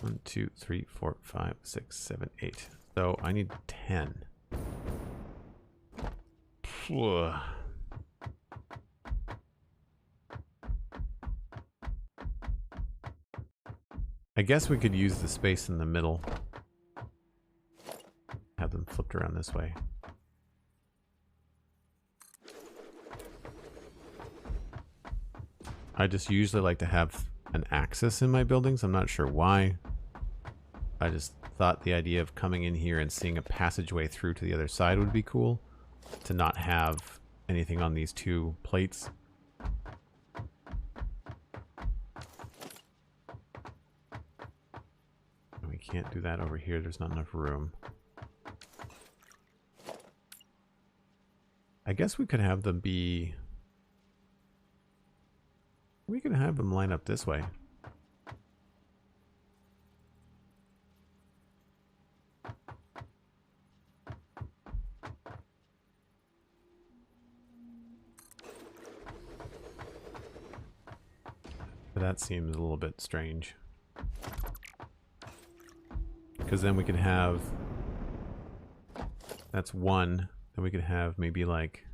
1, 2, 3, 4, 5, 6, 7, 8. So I need 10. Ugh. I guess we could use the space in the middle. Have them flipped around this way. I just usually like to have an axis in my buildings. I'm not sure why. I just thought the idea of coming in here and seeing a passageway through to the other side would be cool. To not have anything on these two plates. We can't do that over here. There's not enough room. I guess we could have them be... We could have them line up this way. But that seems a little bit strange. Because then we could have... That's 1. Then we could have maybe like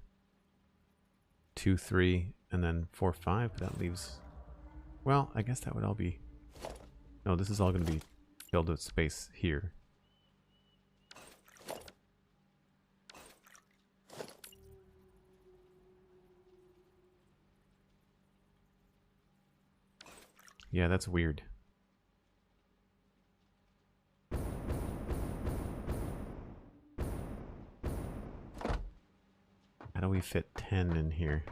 2, 3, and then 4, 5. But that leaves... Well, I guess that would all be... No, this is all going to be filled with space here. Yeah, that's weird. How do we fit 10 in here?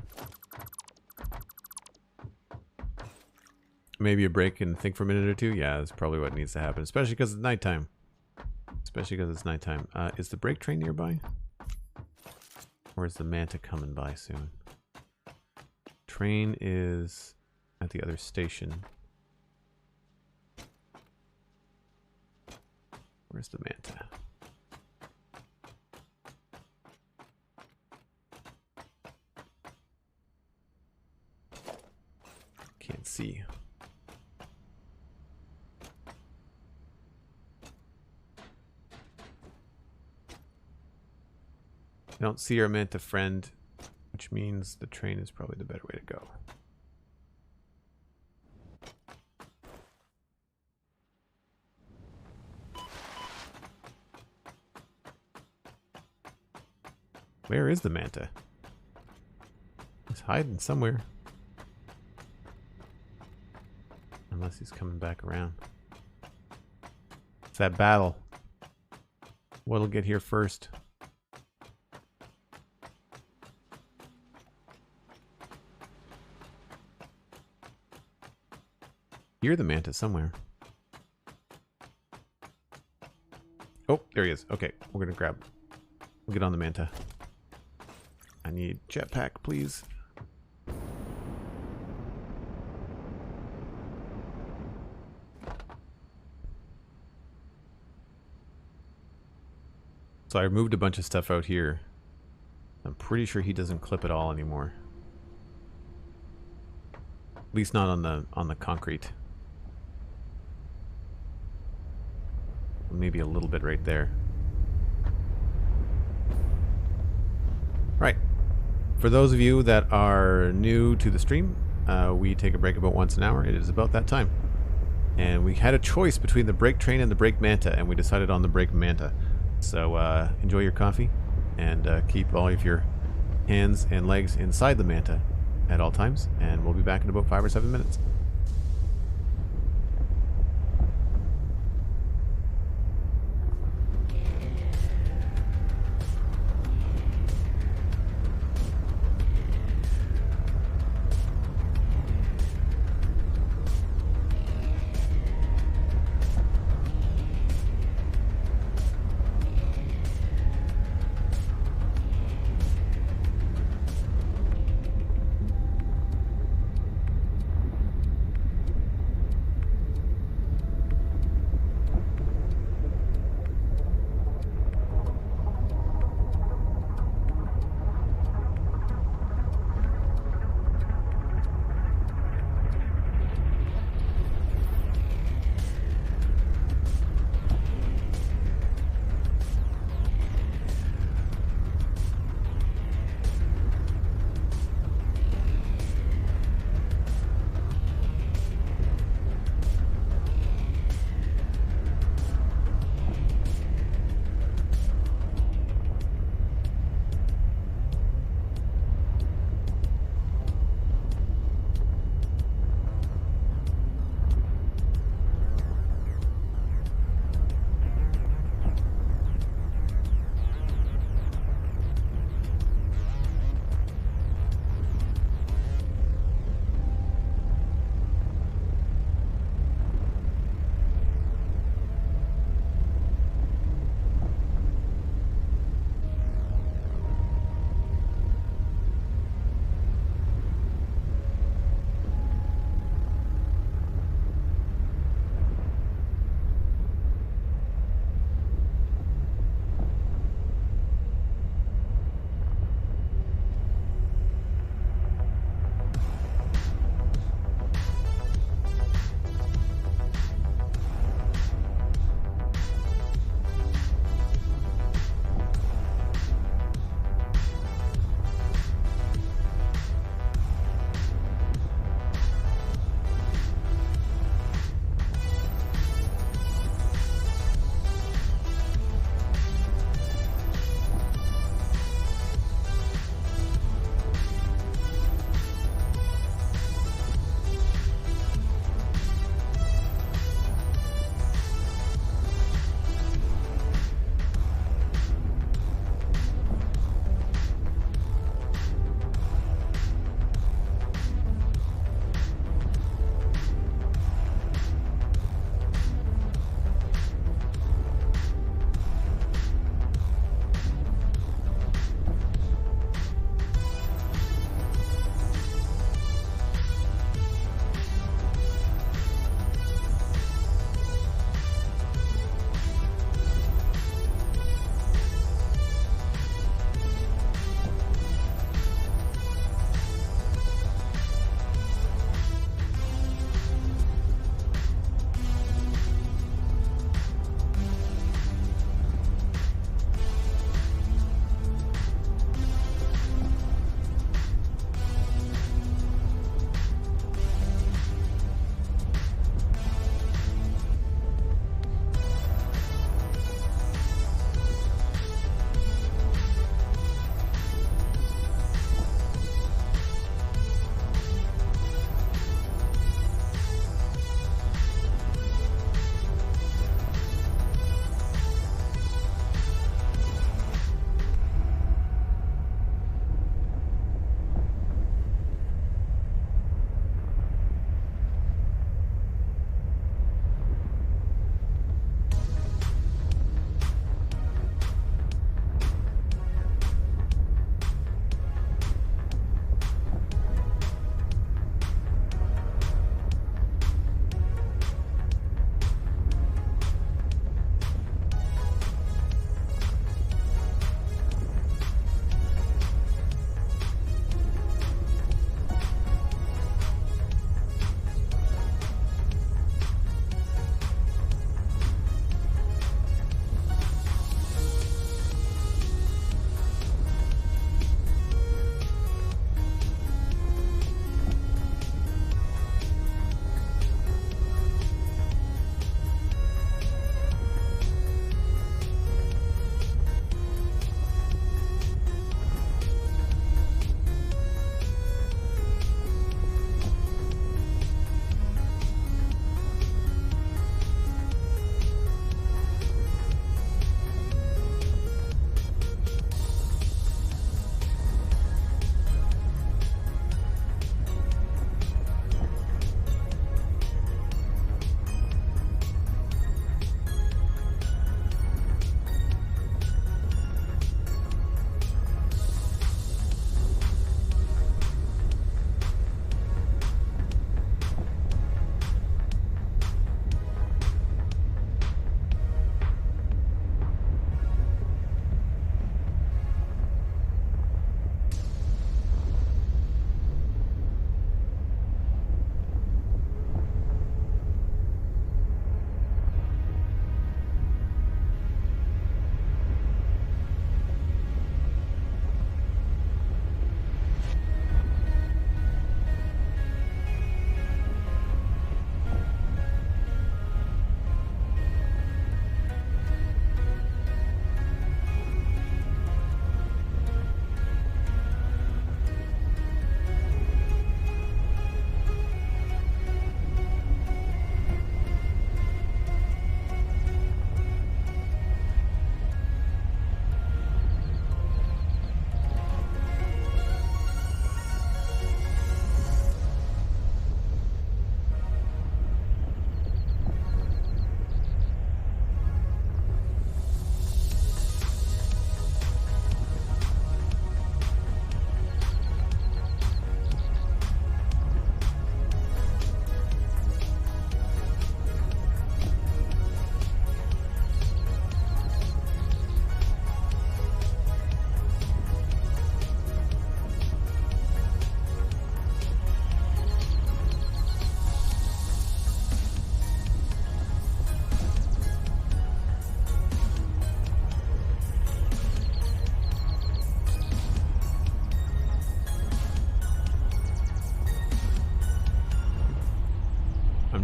Maybe a break and think for a minute or two? Yeah, that's probably what needs to happen. Especially because it's nighttime. Is the break train nearby? Or is the Manta coming by soon? Train is at the other station. Where's the Manta? Can't see. I don't see our Manta friend, which means the train is probably the better way to go. Where is the Manta? He's hiding somewhere. Unless he's coming back around. It's that battle. What'll get here first? Hear the Manta somewhere. Oh, there he is. Okay, we're gonna grab. We'll get on the Manta. I need jetpack, please. So I removed a bunch of stuff out here. I'm pretty sure he doesn't clip at all anymore. At least not on the concrete. Maybe a little bit right there. Right. For those of you that are new to the stream, we take a break about once an hour. It is about that time. And we had a choice between the brake train and the brake manta, and we decided on the brake manta. So enjoy your coffee and keep all of your hands and legs inside the manta at all times, and we'll be back in about 5 or 7 minutes.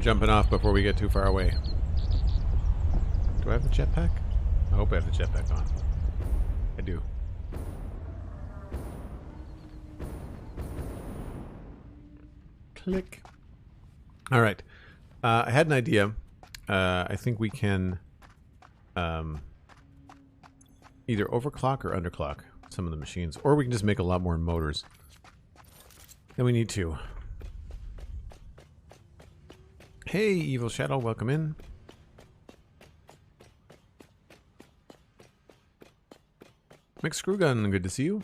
jumping off before we get too far away. Do I have the jetpack? I hope I have the jetpack on. I do. Click. All right. I had an idea. I think we can either overclock or underclock some of the machines, or we can just make a lot more motors than we need to. Hey, Evil Shadow, welcome in. McScrewgun, good to see you.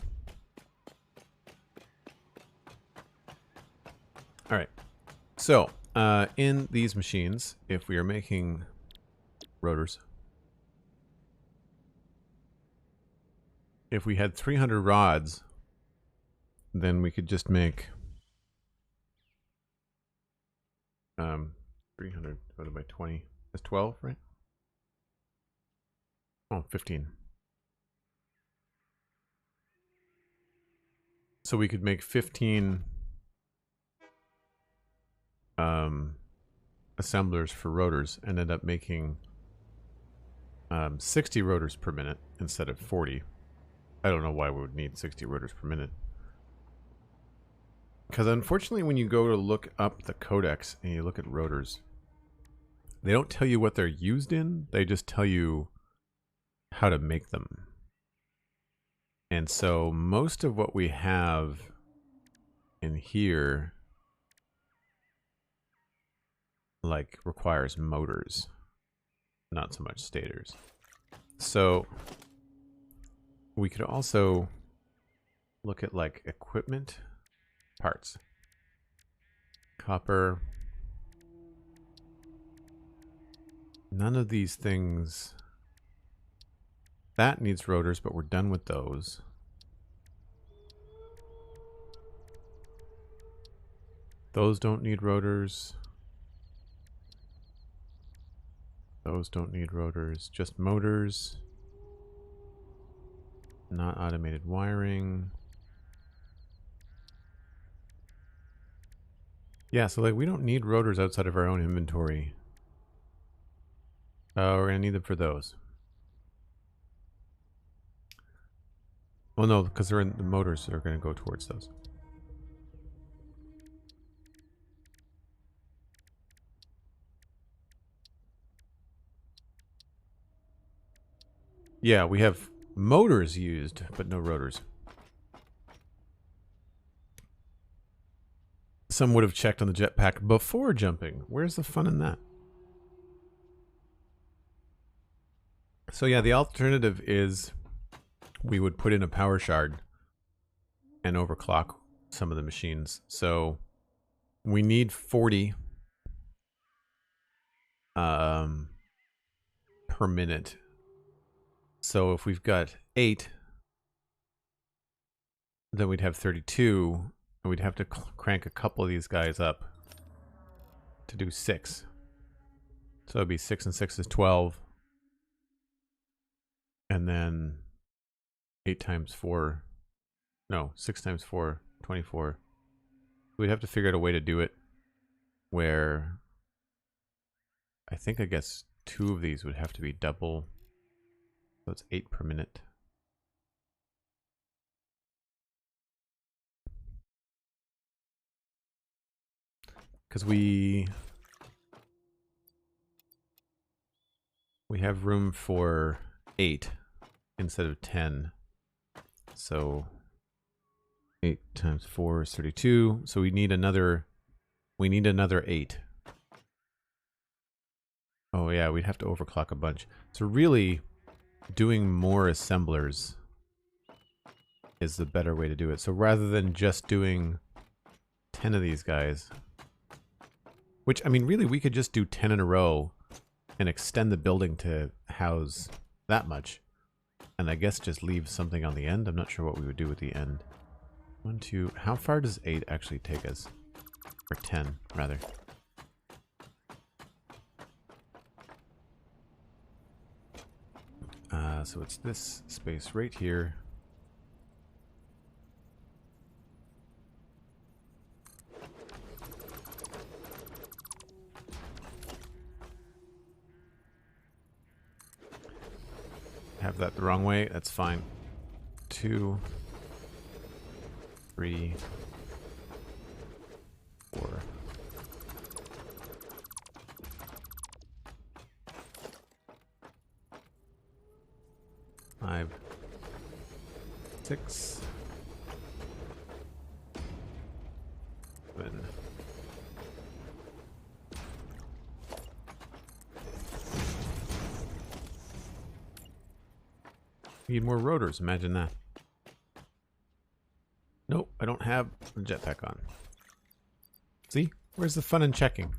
All right. So, in these machines, if we are making rotors, if we had 300 rods, then we could just make 300 divided by 20. That's 12, right? Oh, 15. So we could make 15 assemblers for rotors and end up making 60 rotors per minute instead of 40. I don't know why we would need 60 rotors per minute. Because unfortunately, when you go to look up the codex and you look at rotors, they don't tell you what they're used in. They just tell you how to make them. And so most of what we have in here like requires motors, not so much stators. So we could also look at like equipment parts. Copper. None of these things. That needs rotors, but we're done with those. Those don't need rotors. Those don't need rotors, just motors. Not automated wiring. Yeah, so like we don't need rotors outside of our own inventory. We're gonna need them for those. Well, no, because they're in the motors are gonna go towards those. Yeah, we have motors used, but no rotors. Some would have checked on the jetpack before jumping. Where's the fun in that? So yeah, the alternative is we would put in a power shard and overclock some of the machines. So we need 40 per minute. So if we've got 8, then we'd have 32, and we'd have to crank a couple of these guys up to do 6. So it'd be 6 and 6 is 12. And then 8 times 4, no, 6 times 4, 24. We'd have to figure out a way to do it where I guess 2 of these would have to be double. So it's 8 per minute. Because we have room for 8 instead of 10. So 8 times 4 is 32. So we need another 8. Oh yeah, we'd have to overclock a bunch. So really doing more assemblers is the better way to do it. So rather than just doing 10 of these guys, which I mean really we could just do 10 in a row and extend the building to house that much. And I guess just leave something on the end. I'm not sure what we would do with the end. 1, 2, how far does 8 actually take us? Or 10, rather. So it's this space right here. have that the wrong way. That's fine. 2, 3, 4. 5, 6, 7. Need more rotors, imagine that. Nope, I don't have a jetpack on. See? Where's the fun in checking?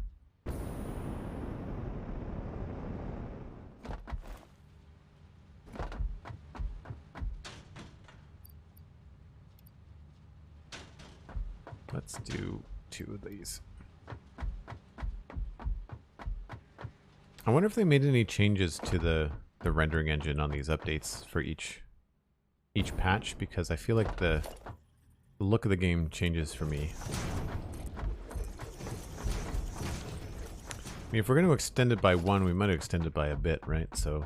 Let's do 2 of these. I wonder if they made any changes to the rendering engine on these updates for each patch, because I feel like the look of the game changes for me. I mean, if we're going to extend it by 1, we might extend it by a bit, right? So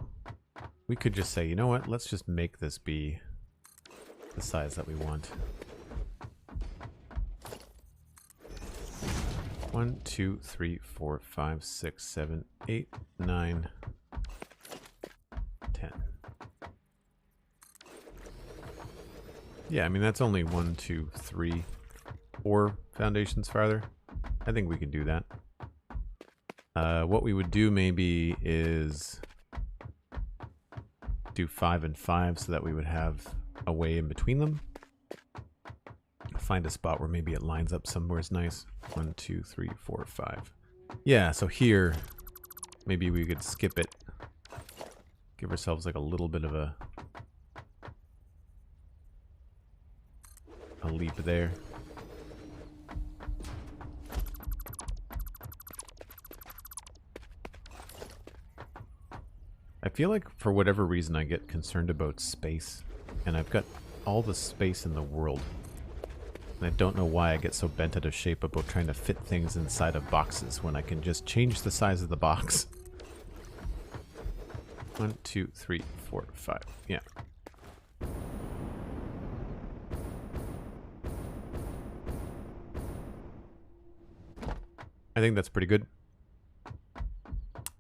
we could just say, you know what, let's just make this be the size that we want. 1, 2, 3, 4, 5, 6, 7, 8, 9, 10. Yeah, I mean, that's only 1, 2, 3, 4 foundations farther. I think we could do that. What we would do maybe is do 5 and 5 so that we would have a way in between them. Find a spot where maybe it lines up somewhere is nice. 1, 2, 3, 4, 5. Yeah, so here, maybe we could skip it. Give ourselves like a little bit of a leap there. I feel like for whatever reason I get concerned about space, and I've got all the space in the world. And I don't know why I get so bent out of shape about trying to fit things inside of boxes when I can just change the size of the box. 1, 2, 3, 4, 5. Yeah. I think that's pretty good.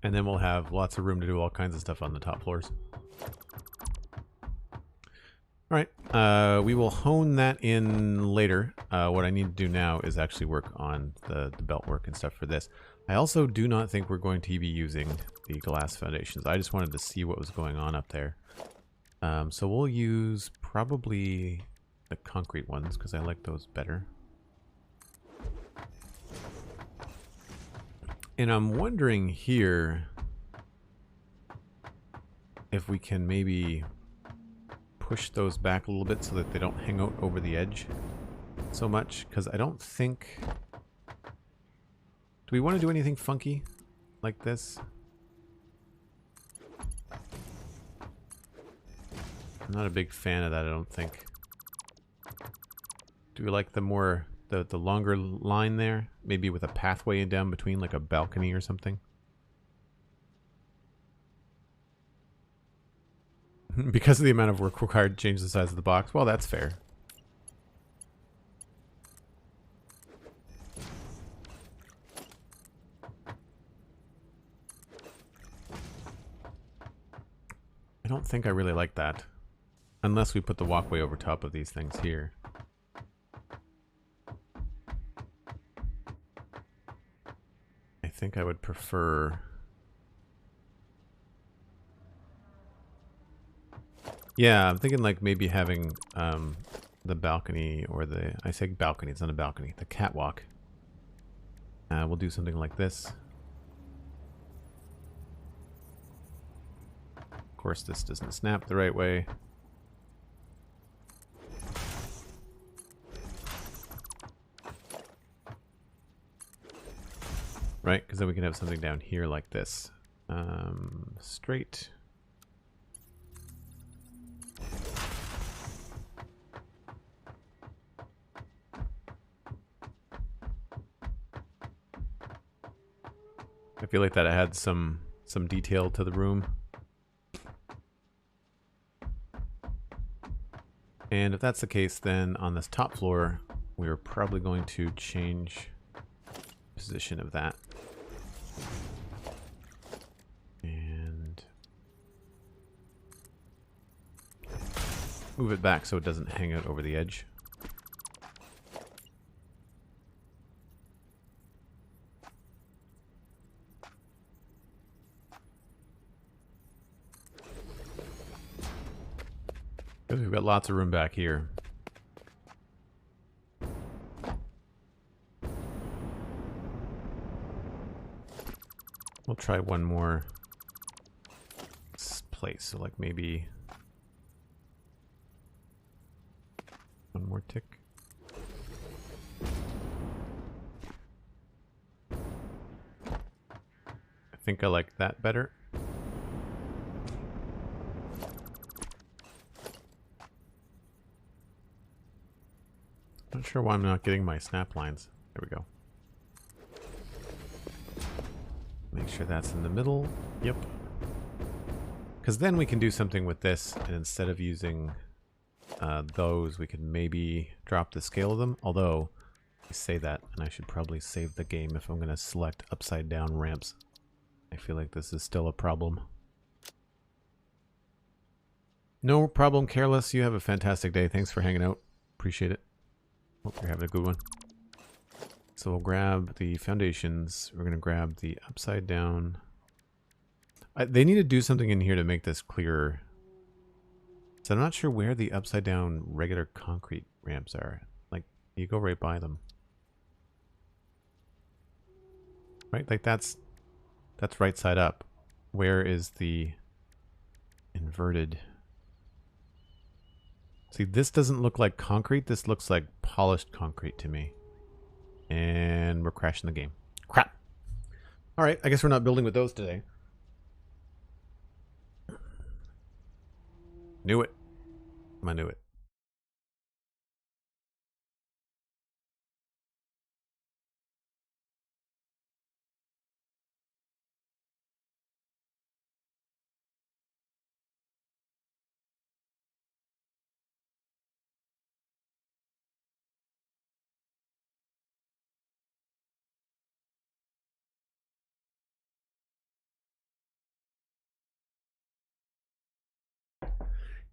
And then we'll have lots of room to do all kinds of stuff on the top floors. Alright, we will hone that in later. What I need to do now is actually work on the belt work and stuff for this. I also do not think we're going to be using the glass foundations. I just wanted to see what was going on up there. So we'll use probably the concrete ones because I like those better. And I'm wondering here if we can maybe push those back a little bit so that they don't hang out over the edge so much, because I don't think... Do we want to do anything funky like this? I'm not a big fan of that, I don't think. Do we like the more... the longer line there? Maybe with a pathway down between, like a balcony or something? Because of the amount of work required to change the size of the box. Well, that's fair. I don't think I really like that. Unless we put the walkway over top of these things here. I think I would prefer... Yeah, I'm thinking like maybe having the balcony or the... I say balcony, it's not a balcony. The catwalk. We'll do something like this. Of course, this doesn't snap the right way. Right, because then we can have something down here like this. Straight. I feel like that adds some detail to the room. And if that's the case, then on this top floor, we're probably going to change position of that. And move it back so it doesn't hang out over the edge. Because we've got lots of room back here. We'll try one more place. So like maybe one more tick. I think I like that better. Not sure why I'm not getting my snap lines. There we go. Make sure that's in the middle. Yep. Because then we can do something with this, and instead of using those, we could maybe drop the scale of them. Although, I say that, and I should probably save the game if I'm going to select upside down ramps. I feel like this is still a problem. No problem, Careless. You have a fantastic day. Thanks for hanging out. Appreciate it. Hope you're having a good one. So we'll grab the foundations. We're going to grab the upside down. They need to do something in here to make this clearer. So I'm not sure where the upside down regular concrete ramps are. Like, you go right by them. Right? Like that's right side up. Where is the inverted? See, this doesn't look like concrete. This looks like polished concrete to me. And we're crashing the game. Crap. All right, I guess we're not building with those today. Knew it. I knew it.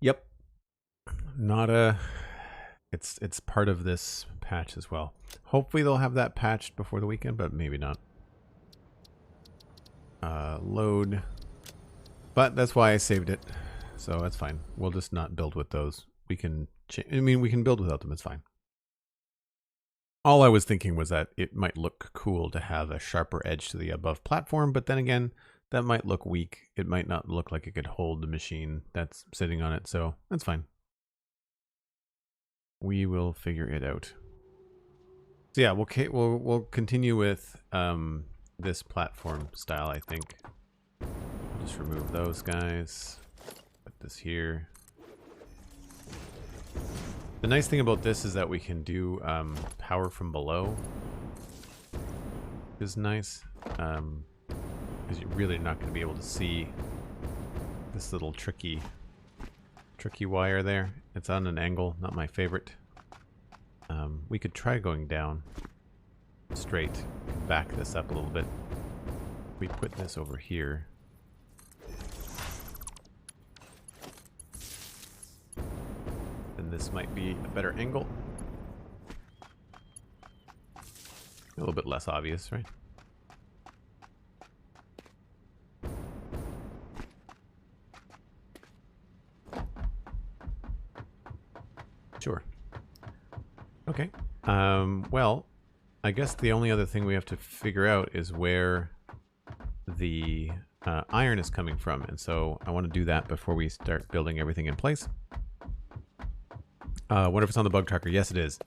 Yep. Not a... It's part of this patch as well. Hopefully they'll have that patched before the weekend, but maybe not. Load. But that's why I saved it. So that's fine. We'll just not build with those. We can... I mean, we can build without them. It's fine. All I was thinking was that it might look cool to have a sharper edge to the above platform, but then again, that might look weak. It might not look like it could hold the machine that's sitting on it, so that's fine. We will figure it out. So yeah, we'll continue with this platform style, I think. Just remove those guys. Put this here. The nice thing about this is that we can do power from below. Is nice. Because you're really not going to be able to see this little tricky wire there. It's on an angle, not my favorite. We could try going down straight, back this up a little bit. We put this over here. Then this might be a better angle. A little bit less obvious, right? Sure. Okay. Well, I guess the only other thing we have to figure out is where the iron is coming from. And so I want to do that before we start building everything in place. Wonder if it's on the bug tracker. Yes, it is.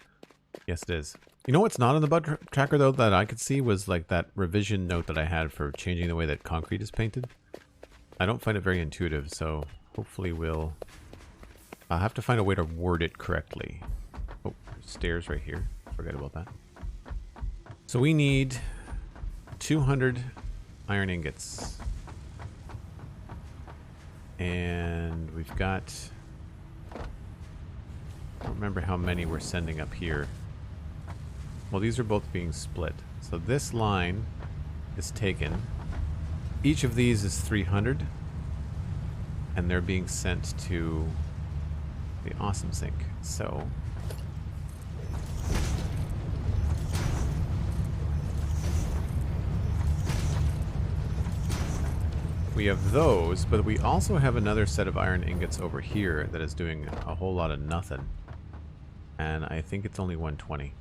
Yes, it is. You know what's not on the bug tracker, though, that I could see was like that revision note that I had for changing the way that concrete is painted. I don't find it very intuitive, so hopefully I'll have to find a way to word it correctly. Oh, stairs right here. Forget about that. So we need 200 iron ingots. And we've got I don't remember how many we're sending up here. Well, these are both being split. So this line is taken. Each of these is 300. And they're being sent to the Awesome Sink. So we have those, but we also have another set of iron ingots over here that is doing a whole lot of nothing. And I think it's only 120.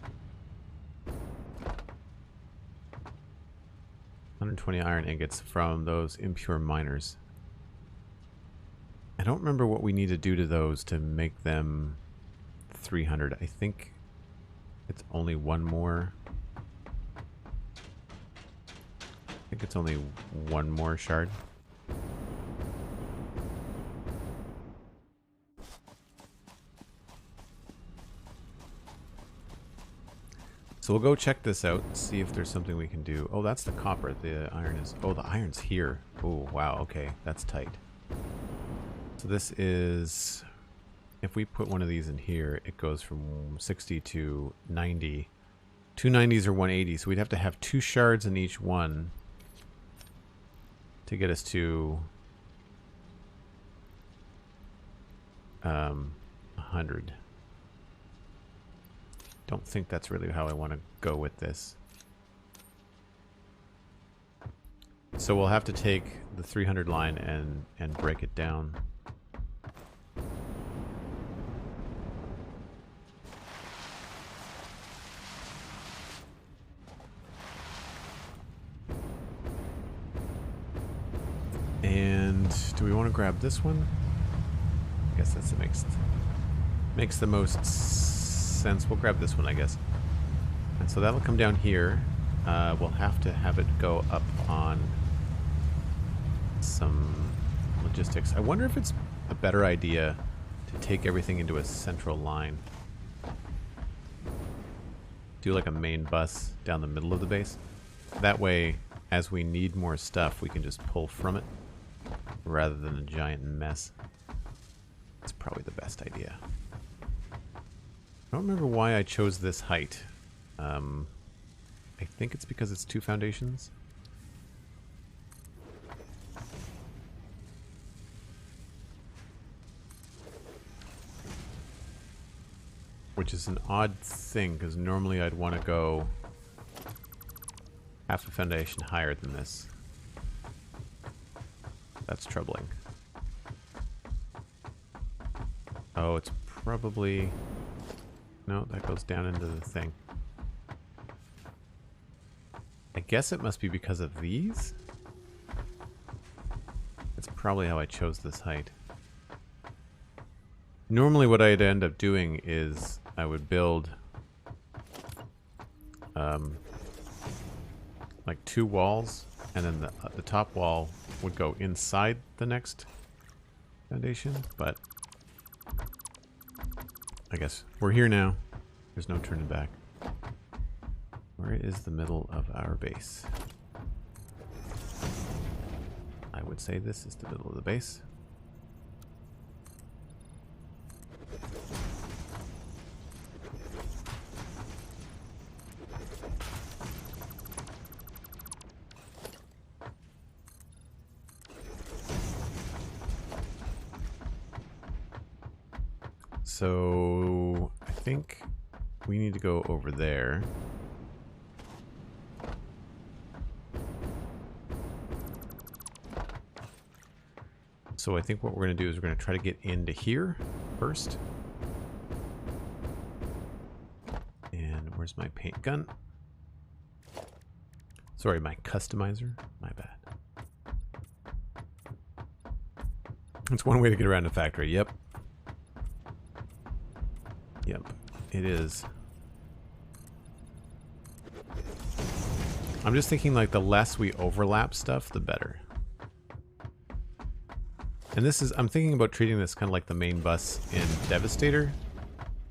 120 iron ingots from those impure miners. I don't remember what we need to do to those to make them 300. I think it's only one more. I think it's only one more shard. So we'll go check this out, see if there's something we can do. Oh, that's the copper. The iron is... Oh, the iron's here. Oh, wow. Okay, that's tight. So this is... If we put one of these in here, it goes from 60 to 90. 2 90s or 180. So we'd have to have 2 shards in each one to get us to 100. Don't think that's really how I want to go with this. So we'll have to take the 300 line and break it down. And do we want to grab this one? I guess that's makes the most sense. We'll grab this one, I guess. And so that'll come down here. We'll have to have it go up on some logistics. I wonder if it's a better idea to take everything into a central line. Do like a main bus down the middle of the base. That way, as we need more stuff, we can just pull from it rather than a giant mess. It's probably the best idea. I don't remember why I chose this height. I think it's because it's 2 foundations. Which is an odd thing, because normally I'd want to go half a foundation higher than this. That's troubling. Oh, it's probably... No, that goes down into the thing. I guess it must be because of these? That's probably how I chose this height. Normally what I'd end up doing is I would build like 2 walls, and then the top wall would go inside the next foundation, but I guess we're here now. There's no turning back. Where is the middle of our base? I would say this is the middle of the base. So I think we need to go over there. So I think what we're going to do is we're going to try to get into here first. And where's my paint gun? Sorry, my customizer. My bad. It's one way to get around the factory. Yep. Yep, it is. I'm just thinking like the less we overlap stuff, the better. And this is, I'm thinking about treating this kind of like the main bus in Devastator,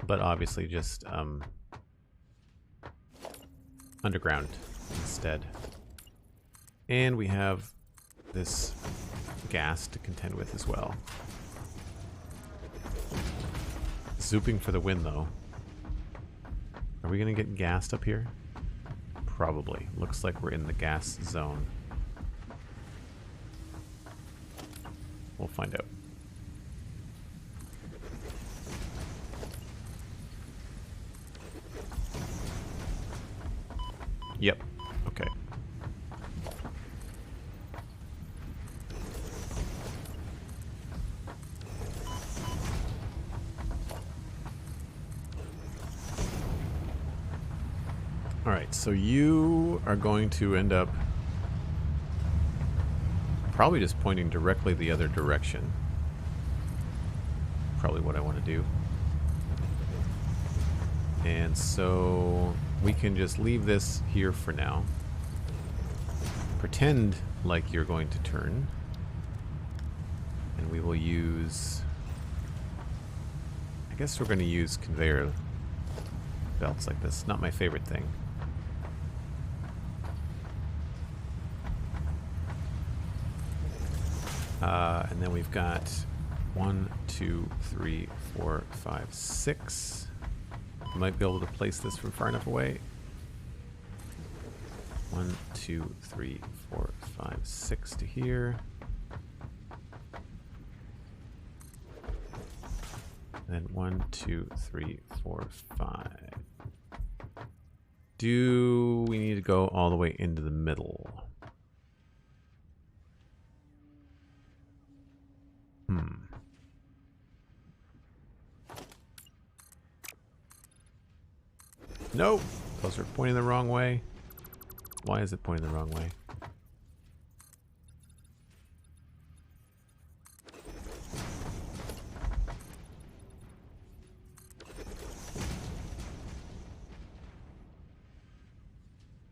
but obviously just underground instead. And we have this gas to contend with as well. Zooping for the win, though. Are we going to get gassed up here? Probably. Looks like we're in the gas zone. We'll find out. Yep. Okay. Alright, so you are going to end up probably just pointing directly the other direction. Probably what I want to do. And so we can just leave this here for now. Pretend like you're going to turn. And we will use... I guess we're going to use conveyor belts like this. Not my favorite thing. And then we've got 1, 2, 3, 4, 5, 6. Might be able to place this from far enough away. 1, 2, 3, 4, 5, 6 to here. Then 1, 2, 3, 4, 5. Do we need to go all the way into the middle? Nope. Those are pointing the wrong way. Why is it pointing the wrong way?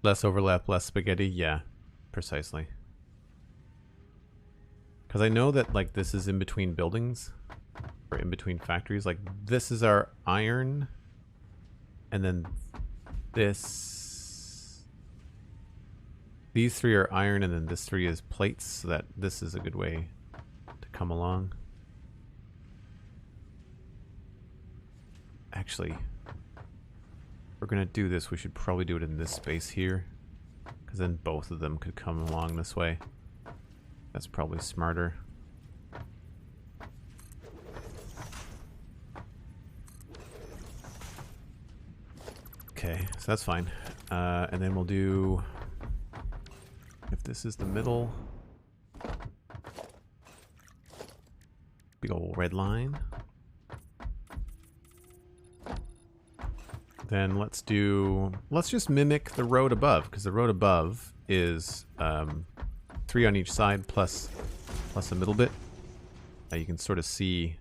Less overlap, less spaghetti? Yeah, precisely. Because I know that, like, this is in between buildings. Or in between factories. Like, this is our iron. And then this... These three are iron, and then this three is plates, so that this is a good way to come along. Actually, if we're going to do this, we should probably do it in this space here. Because then both of them could come along this way. That's probably smarter. Okay, so that's fine. And then we'll do... If this is the middle... Big old red line. Then let's do... Let's just mimic the road above, because the road above is 3 on each side plus a middle bit. You can sort of see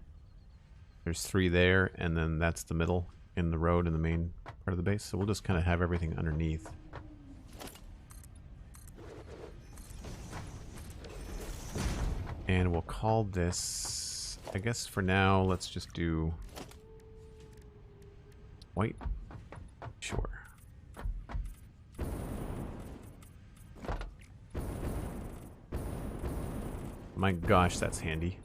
there's 3 there, and then that's the middle in the road in the main part of the base. So we'll just kind of have everything underneath. And we'll call this, I guess for now, let's just do white. Sure. My gosh, that's handy.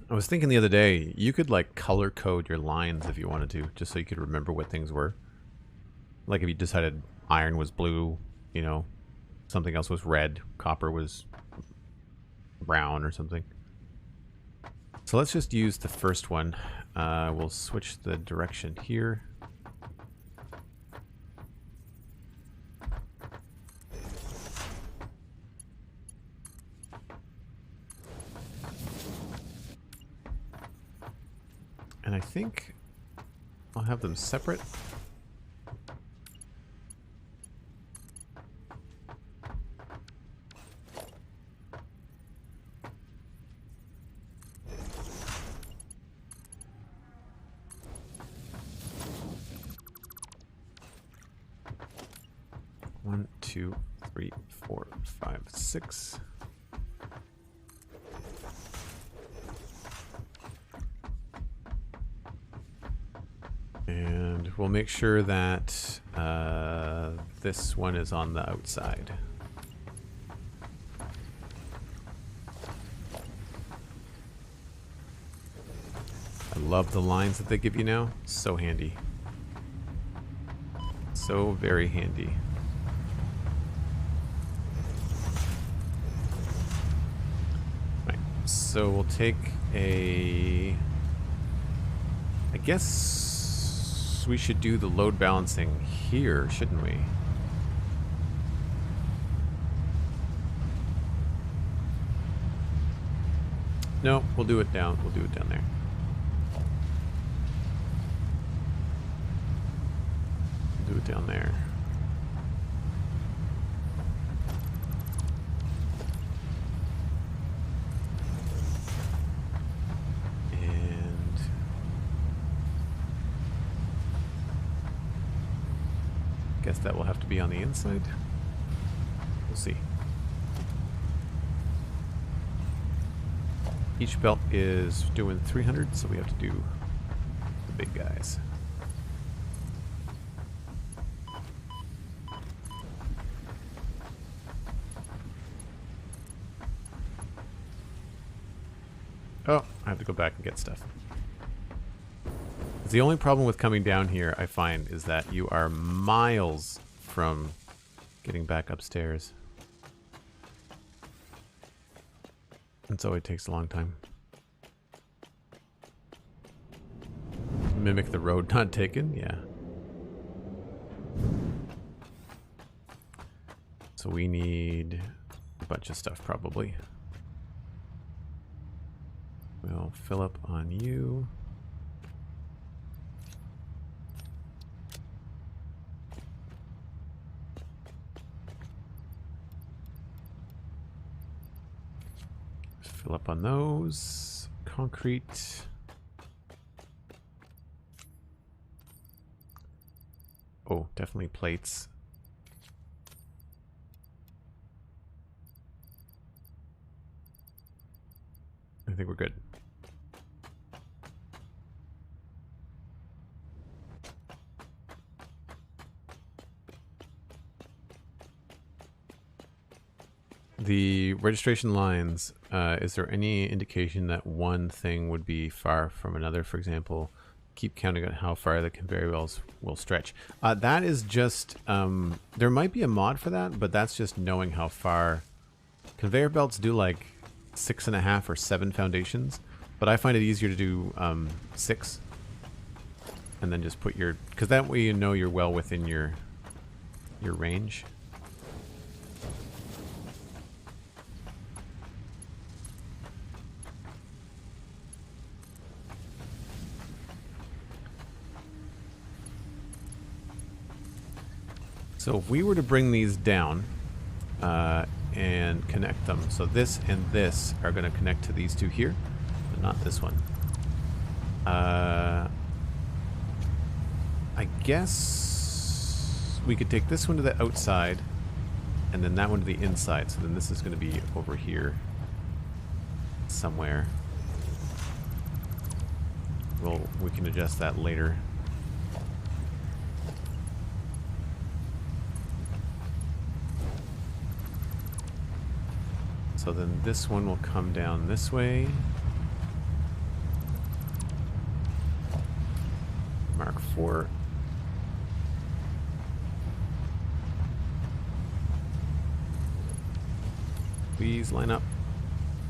I was thinking the other day, you could like color code your lines if you wanted to, just so you could remember what things were. Like if you decided iron was blue, you know, something else was red, copper was brown or something. So let's just use the first one. We'll switch the direction here. And I think I'll have them separate. One, 2, 3, 4, 5, 6. we'll make sure that this one is on the outside. I love the lines that they give you now. So handy. So very handy. Right, so we'll take a... I guess we should do the load balancing here, shouldn't we? No, we'll do it down. We'll do it down there. We'll do it down there. Guess that will have to be on the inside. We'll see. Each belt is doing 300, so we have to do the big guys. Oh, I have to go back and get stuff. The only problem with coming down here, I find, is that you are miles from getting back upstairs. And so it takes a long time. Mimic the road not taken, yeah. So we need a bunch of stuff, probably. We'll fill up on you. Fill up on those. Concrete. Oh, definitely plates. I think we're good. The registration lines, is there any indication that one thing would be far from another? For example, keep counting on how far the conveyor belts will stretch. That is just, there might be a mod for that, but that's just knowing how far. Conveyor belts do like 6.5 or 7 foundations, but I find it easier to do 6. And then just put your, because that way you know you're well within your range. So if we were to bring these down and connect them, so this and this are going to connect to these two here, but not this one. I guess we could take this one to the outside and then that one to the inside. So then this is going to be over here somewhere. Well, we can adjust that later. So then this one will come down this way. Mark 4. Please line up.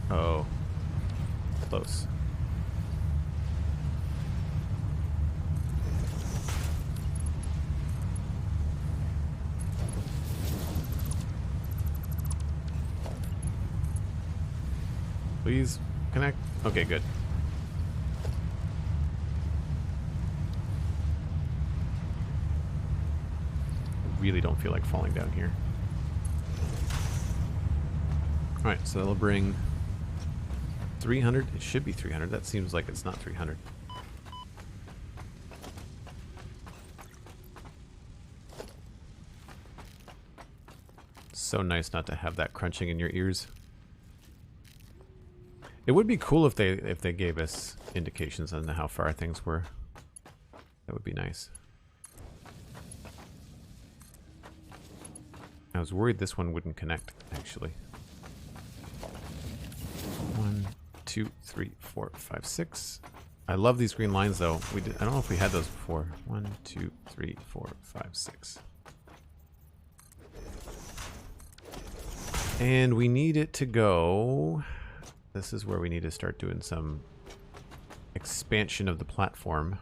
Oh, close. Please connect. Okay, good. I really don't feel like falling down here. Alright, so that'll bring 300. It should be 300. That seems like it's not 300. So nice not to have that crunching in your ears. It would be cool if they gave us indications on how far things were. That would be nice. I was worried this one wouldn't connect, actually. 1, 2, 3, 4, 5, 6. I love these green lines, though. I don't know if we had those before. 1, 2, 3, 4, 5, 6. And we need it to go... This is where we need to start doing some expansion of the platform.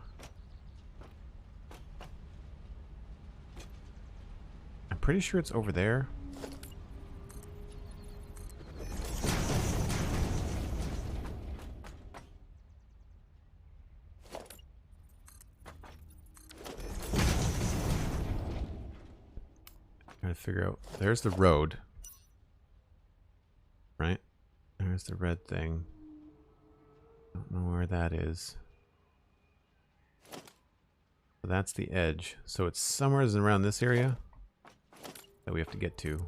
I'm pretty sure it's over there. Trying to figure out. There's the road. Right? There's the red thing. Don't know where that is. So that's the edge. So it's somewhere around this area that we have to get to.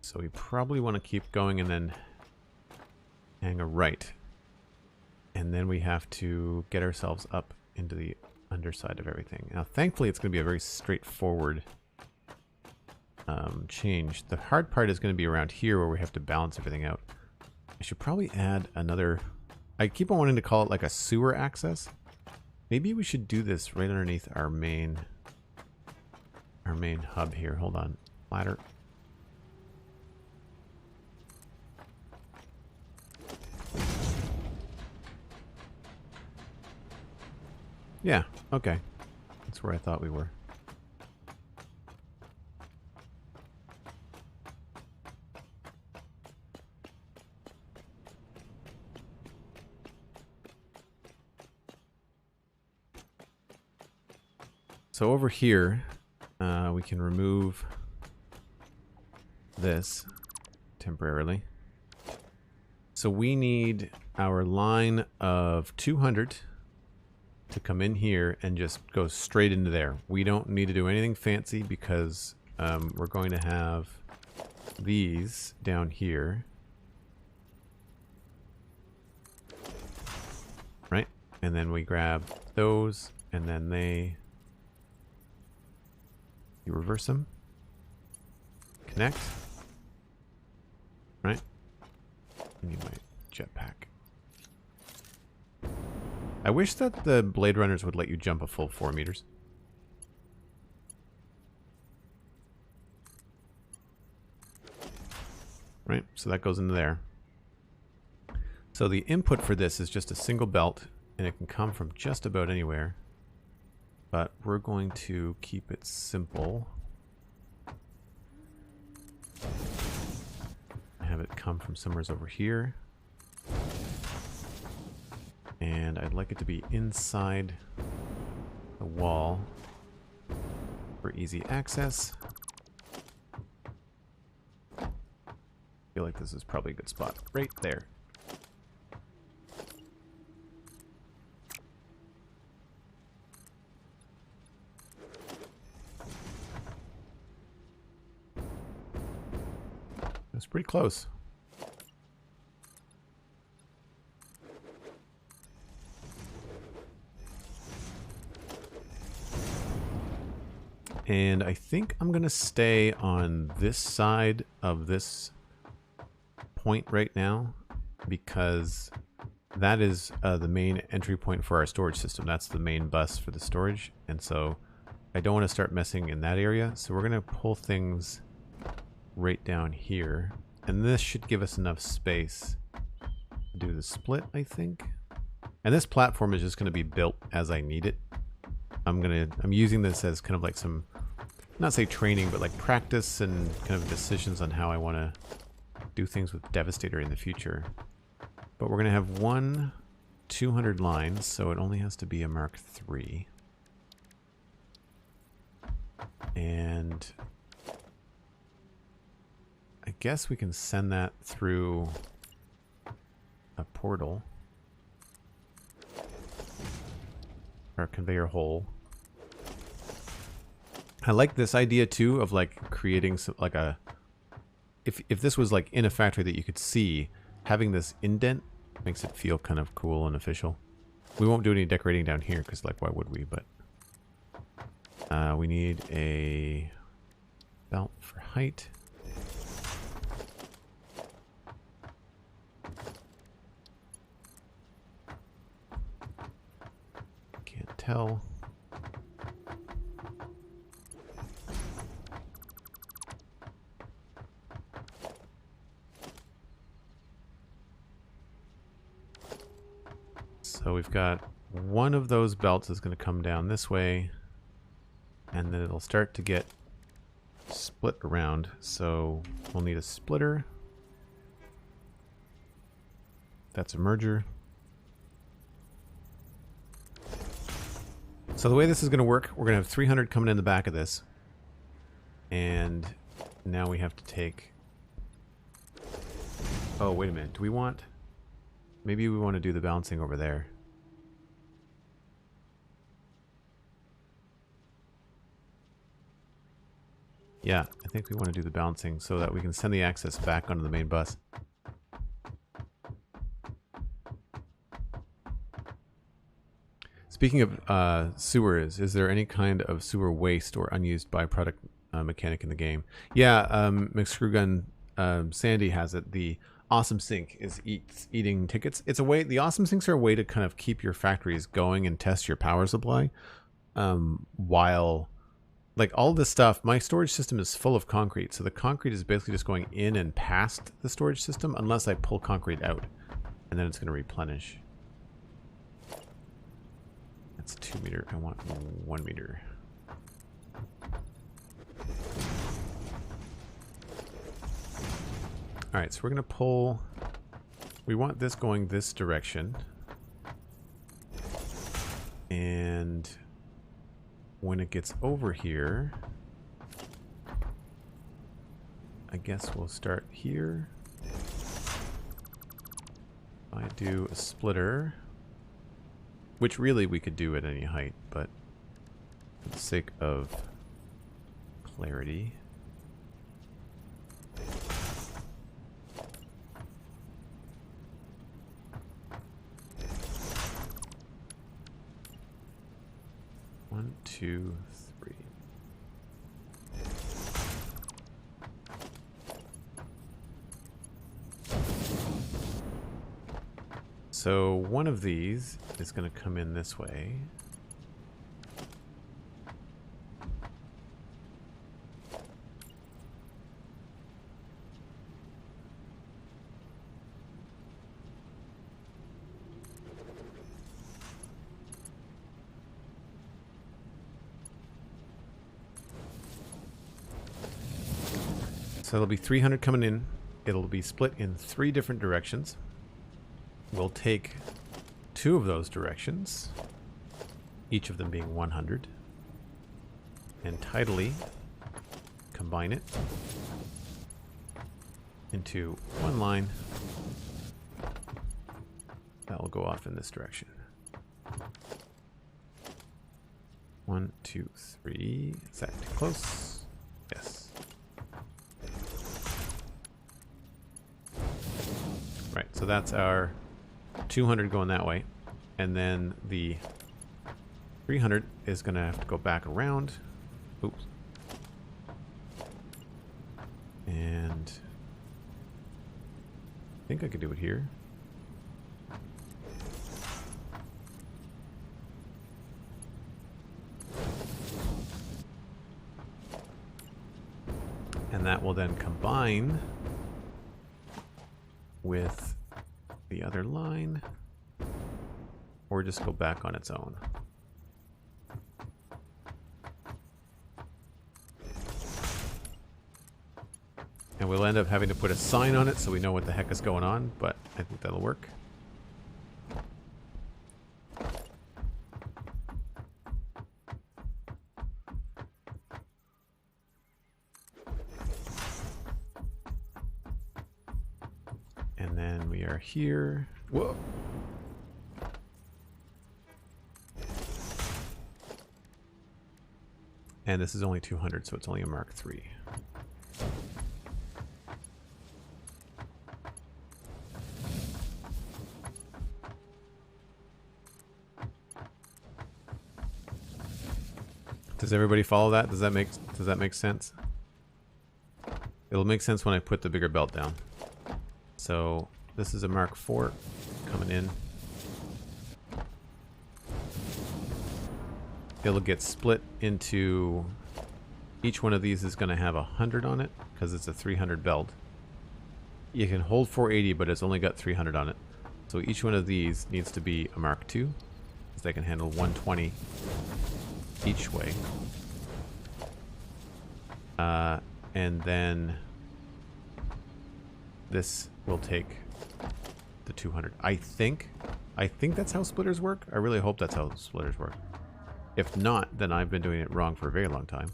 So we probably want to keep going and then hang a right. And then we have to get ourselves up into the underside of everything. Now, thankfully, it's going to be a very straightforward change. The hard part is going to be around here where we have to balance everything out. I should probably add another... I keep on wanting to call it like a sewer access. Maybe we should do this right underneath our main hub here. Hold on. Ladder. Yeah, okay. That's where I thought we were. So over here, we can remove this temporarily. So we need our line of 200 to come in here and just go straight into there. We don't need to do anything fancy because we're going to have these down here. Right? And then we grab those and then you reverse them. Connect. Right? I need my jetpack. I wish that the Blade Runners would let you jump a full 4 meters. Right, so that goes into there. So the input for this is just a single belt, and it can come from just about anywhere. But we're going to keep it simple. Have it come from somewhere over here. And I'd like it to be inside the wall for easy access. I feel like this is probably a good spot right there. That's pretty close. And I think I'm going to stay on this side of this point right now because that is the main entry point for our storage system. That's the main bus for the storage. And so I don't want to start messing in that area. So we're going to pull things right down here. And this should give us enough space to do the split, I think. And this platform is just going to be built as I need it. I'm using this as kind of like some, not say training, but like practice and kind of decisions on how I want to do things with Devastator in the future. But we're going to have one 200 lines, so it only has to be a Mark III. And I guess we can send that through a portal. Or a conveyor hole. I like this idea too of like creating some, like a, if this was like in a factory that you could see, having this indent Makes it feel kind of cool and official. We won't do any decorating down here because, like, why would we? But we need a belt for height. Can't tell. So we've got one of those belts is going to come down this way, and then it'll start to get split around. So we'll need a splitter. That's a merger. So the way this is going to work, we're going to have 300 coming in the back of this. And now we have to take... Oh, wait a minute. Do we want... Maybe we want to do the balancing over there. Yeah, I think we want to do the balancing so that we can send the access back onto the main bus. Speaking of sewers, is there any kind of sewer waste or unused byproduct mechanic in the game? Yeah, McScrewgun Sandy has it. The Awesome Sink is eating tickets. It's a way. The Awesome Sinks are a way to kind of keep your factories going and test your power supply, while, like, all this stuff. My storage system is full of concrete, so the concrete is basically just going in and past the storage system, unless I pull concrete out, and then it's going to replenish. That's 2 meter. I want 1 meter. All right, so we're going to pull... We want this going this direction. And when it gets over here, I guess we'll start here. I do a splitter, which really we could do at any height, but for the sake of clarity... One, two, three. So one of these is going to come in this way. So there'll be 300 coming in. It'll be split in 3 different directions. We'll take 2 of those directions, each of them being 100, and tidily combine it into one line that will go off in this direction. 1, 2, 3. Is that too close? Yes. Right, so that's our 200 going that way, and then the 300 is going to have to go back around. Oops. And I think I could do it here. And that will then combine with the other line, or just go back on its own. And we'll end up having to put a sign on it so we know what the heck is going on, but I think that'll work. And then we are here. Whoa. And this is only 200, so it's only a Mark III. Does everybody follow that? Does that make sense? It'll make sense when I put the bigger belt down. So this is a Mark IV coming in. It'll get split into, each one of these is going to have 100 on it because it's a 300 belt. You can hold 480, but it's only got 300 on it. So each one of these needs to be a Mark II, because they can handle 120 each way. And then this will take the 200. I think that's how splitters work. I really hope that's how splitters work. If not, then I've been doing it wrong for a very long time.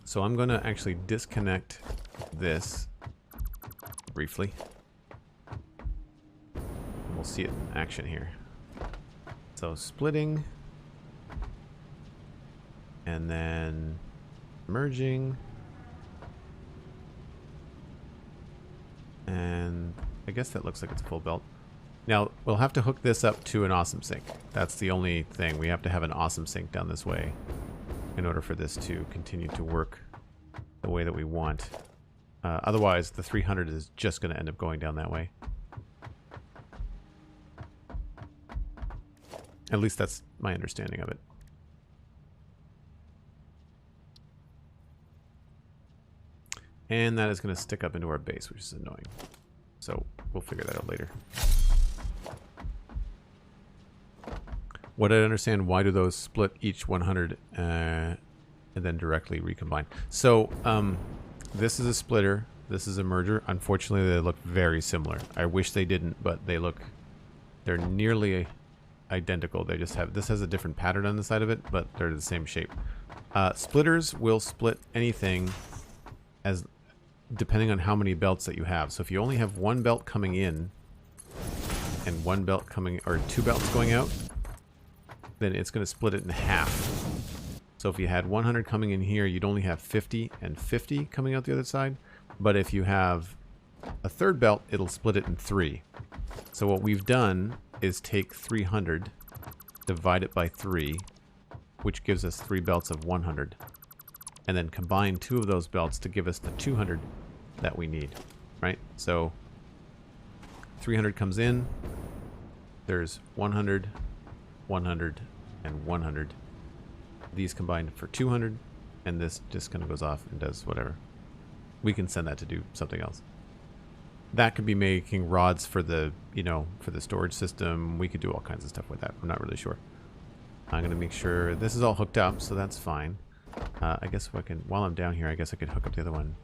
So I'm going to actually disconnect this briefly. We'll see it in action here. So splitting, and then merging, and I guess that looks like it's a full belt. Now we'll have to hook this up to an awesome sync. That's the only thing. We have to have an awesome sync down this way in order for this to continue to work the way that we want. Otherwise, the 300 is just going to end up going down that way. At least that's my understanding of it. And that is going to stick up into our base, which is annoying. So we'll figure that out later. What I understand, why do those split each 100 and then directly recombine? So this is a splitter. This is a merger. Unfortunately, they look very similar. I wish they didn't, but they're nearly identical. They just have, this has a different pattern on the side of it, but they're the same shape. Splitters will split anything as depending on how many belts that you have. So if you only have one belt coming in and one belt coming, or two belts going out, then it's going to split it in half. So if you had 100 coming in here, you'd only have 50 and 50 coming out the other side. But if you have a third belt, it'll split it in 3. So what we've done is take 300, divide it by 3, which gives us 3 belts of 100. And then combine 2 of those belts to give us the 200 that we need, right? So 300 comes in, there's 100, 100, and 100. These combined for 200, and this just kind of goes off and does whatever. We can send that to do something else. That could be making rods for the, for the storage system. We could do all kinds of stuff with that. I'm not really sure. I'm going to make sure this is all hooked up, so that's fine. I guess if I can, while I'm down here, I guess I could hook up the other one.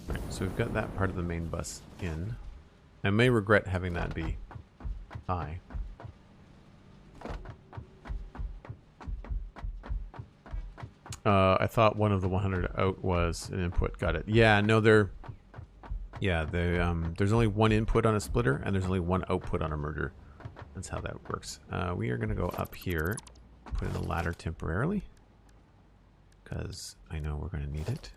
Right, so we've got that part of the main bus in. I may regret having that be high. I thought one of the 100 out was an input. Got it. Yeah, no, there's only one input on a splitter, and there's only one output on a merger. That's how that works. We are going to go up here, put in a ladder temporarily, because I know we're going to need it.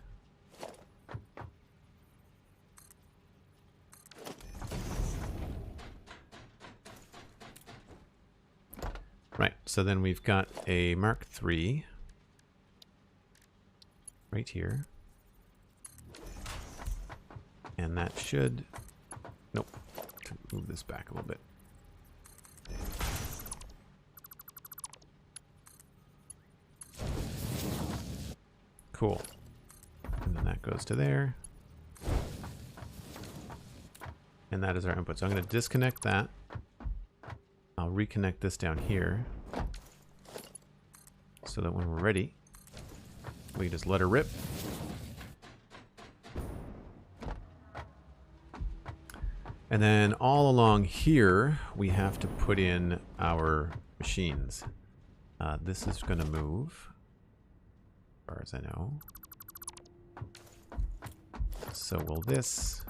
Right, so then we've got a Mark III right here. And that should... Nope. Move this back a little bit. Cool. And then that goes to there. And that is our input. So I'm going to disconnect that. I'll reconnect this down here so that when we're ready, we can just let her rip. And then all along here, we have to put in our machines. This is going to move, as far as I know. So will this,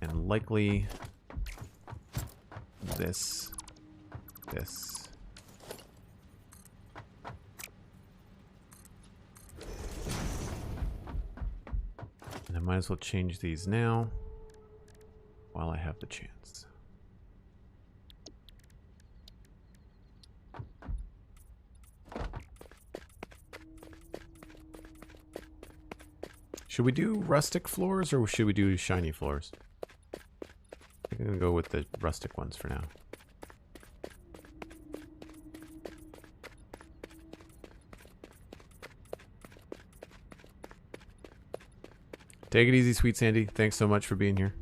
and likely this. And I might as well change these now while I have the chance. Should we do rustic floors or should we do shiny floors? I think I'm going to go with the rustic ones for now. Take it easy, Sweet Sandy. Thanks so much for being here.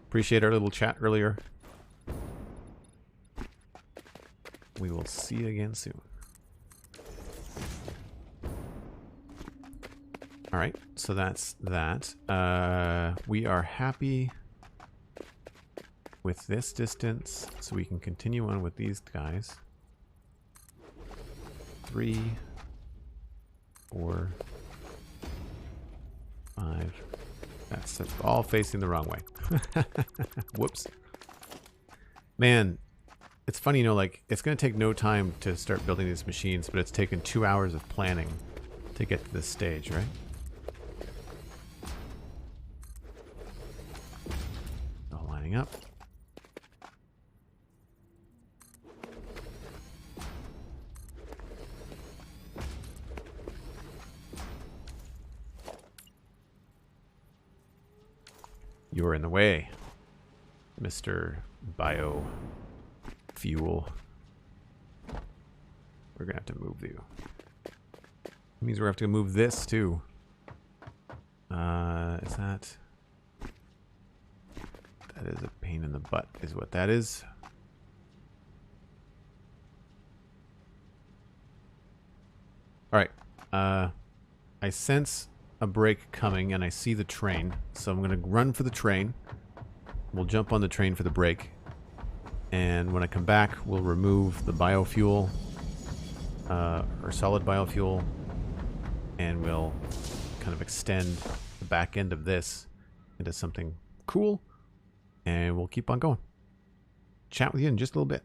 Appreciate our little chat earlier. We will see you again soon. Alright, so that's that. We are happy with this distance, so we can continue on with these guys. 3, 4, 5. That's all facing the wrong way. Whoops. Man, it's funny, you know, like, it's going to take no time to start building these machines, but it's taken 2 hours of planning to get to this stage, right? All lining up. You're in the way, Mr. Biofuel. We're gonna have to move you. That means we're gonna have to move this too. Is that? That is a pain in the butt, is what that is. All right. I sense a break coming and I see the train, so I'm gonna run for the train. We'll jump on the train for the break, and when I come back we'll remove the biofuel or solid biofuel, and we'll kind of extend the back end of this into something cool, and we'll keep on going. Chat with you in just a little bit.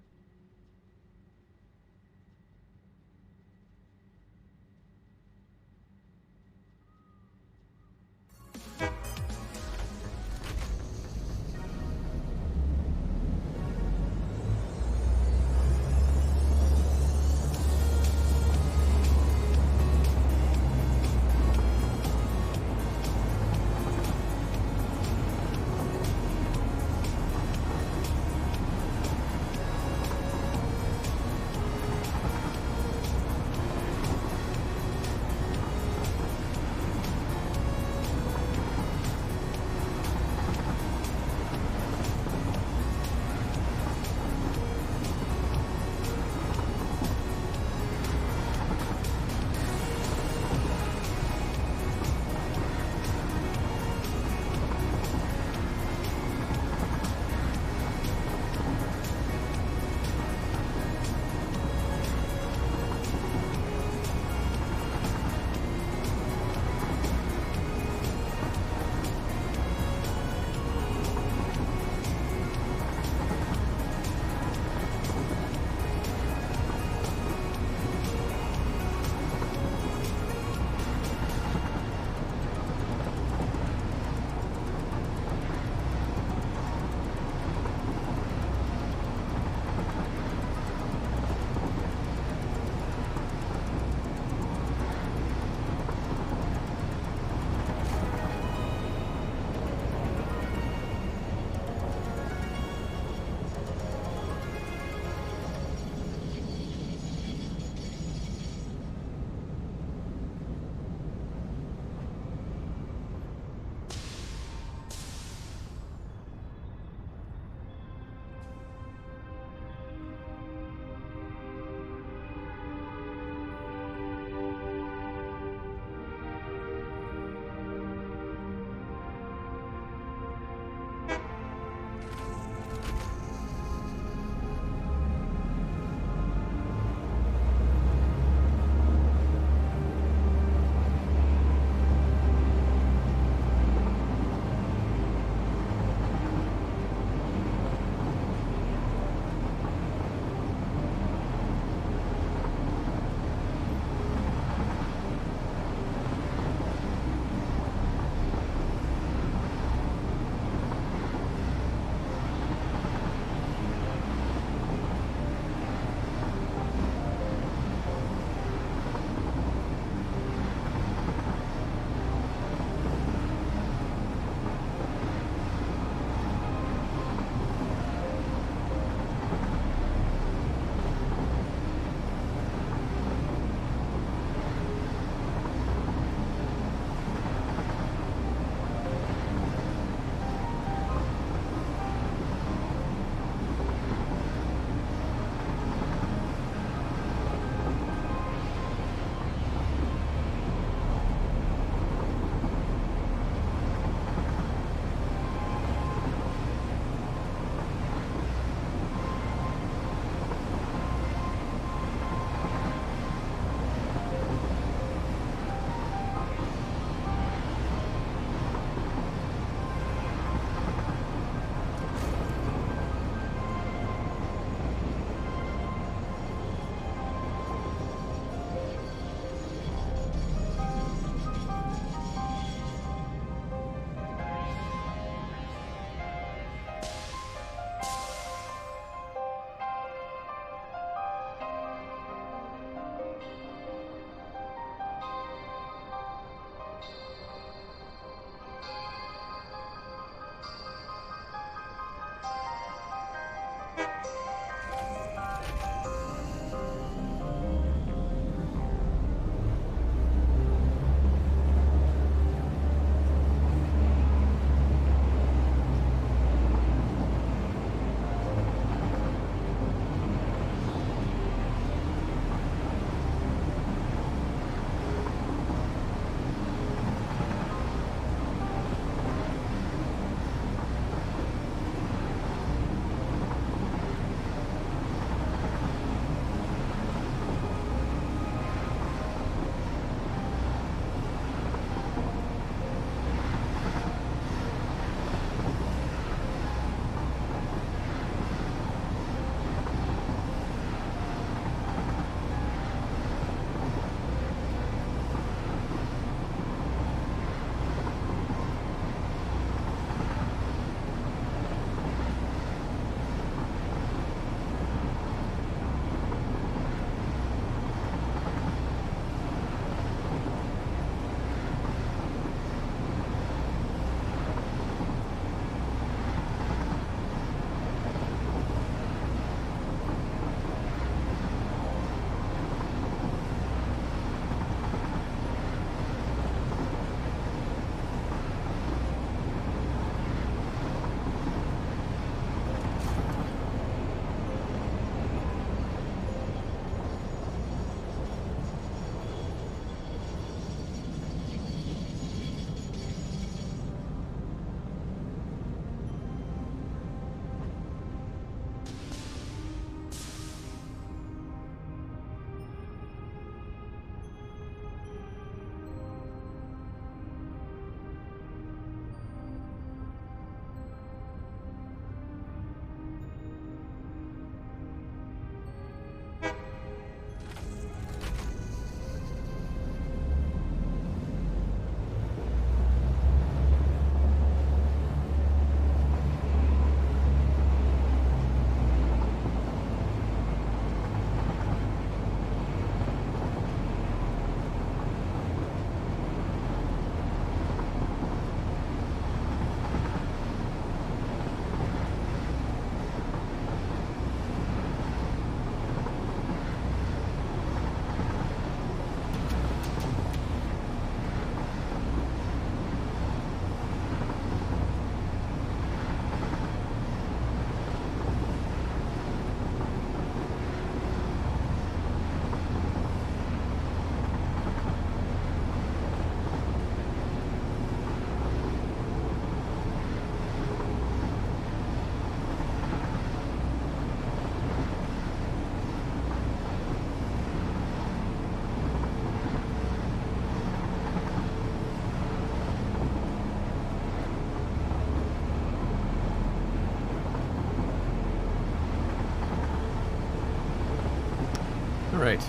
Alright.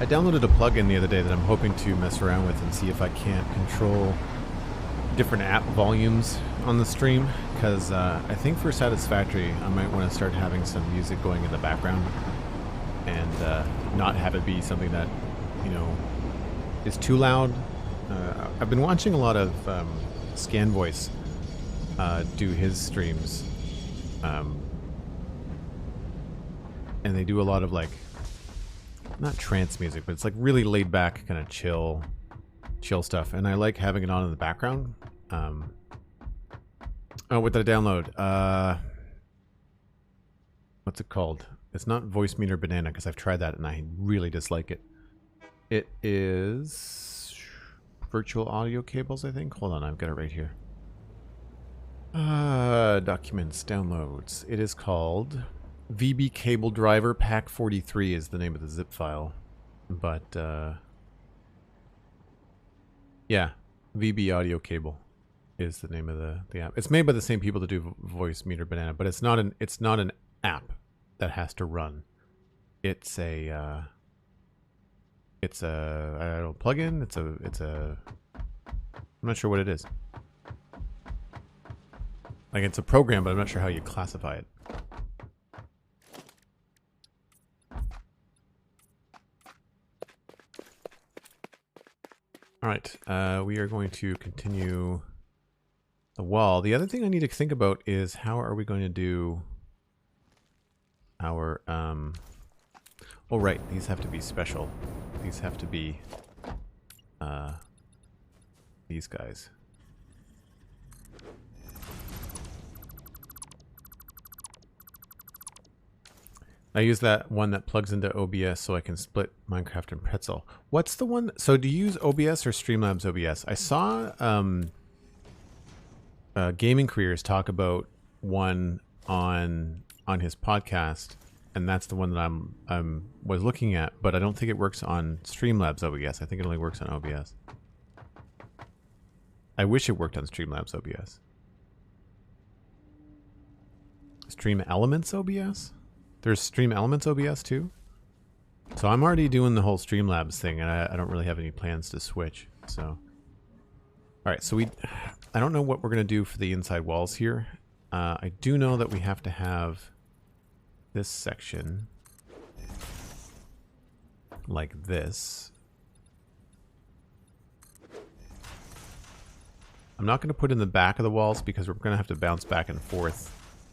I downloaded a plugin the other day that I'm hoping to mess around with and see if I can't control different app volumes on the stream, because I think for Satisfactory I might want to start having some music going in the background and not have it be something that, you know, is too loud. I've been watching a lot of Scan Voice do his streams, and they do a lot of like, not trance music, but it's like really laid back, kind of chill stuff, and I like having it on in the background. Oh, what did I download? What's it called? It's not Voice Meter Banana, because I've tried that and I really dislike it. It is virtual audio cables, I think. Hold on, I've got it right here. Documents, downloads. It is called VB Cable Driver Pack 43 is the name of the zip file. But yeah, VB Audio Cable is the name of the app. It's made by the same people that do Voice Meter Banana, but it's not an app that has to run. It's a I don't know, plugin. It's a I'm not sure what it is. Like, it's a program, but I'm not sure how you classify it. All right, we are going to continue the wall. The other thing I need to think about is how are we going to do our oh right, these have to be special. These have to be these guys. I use that one that plugs into OBS so I can split Minecraft and Pretzel. What's the one? So do you use OBS or Streamlabs OBS? I saw Gaming Careers talk about one on his podcast, and that's the one that I'm was looking at, but I don't think it works on Streamlabs OBS. I think it only works on OBS. I wish it worked on Streamlabs OBS. Stream Elements OBS? There's Stream Elements OBS too? So I'm already doing the whole Streamlabs thing, and I don't really have any plans to switch, so. Alright, so I don't know what we're going to do for the inside walls here. I do know that we have to have this section like this. I'm not going to put in the back of the walls because we're going to have to bounce back and forth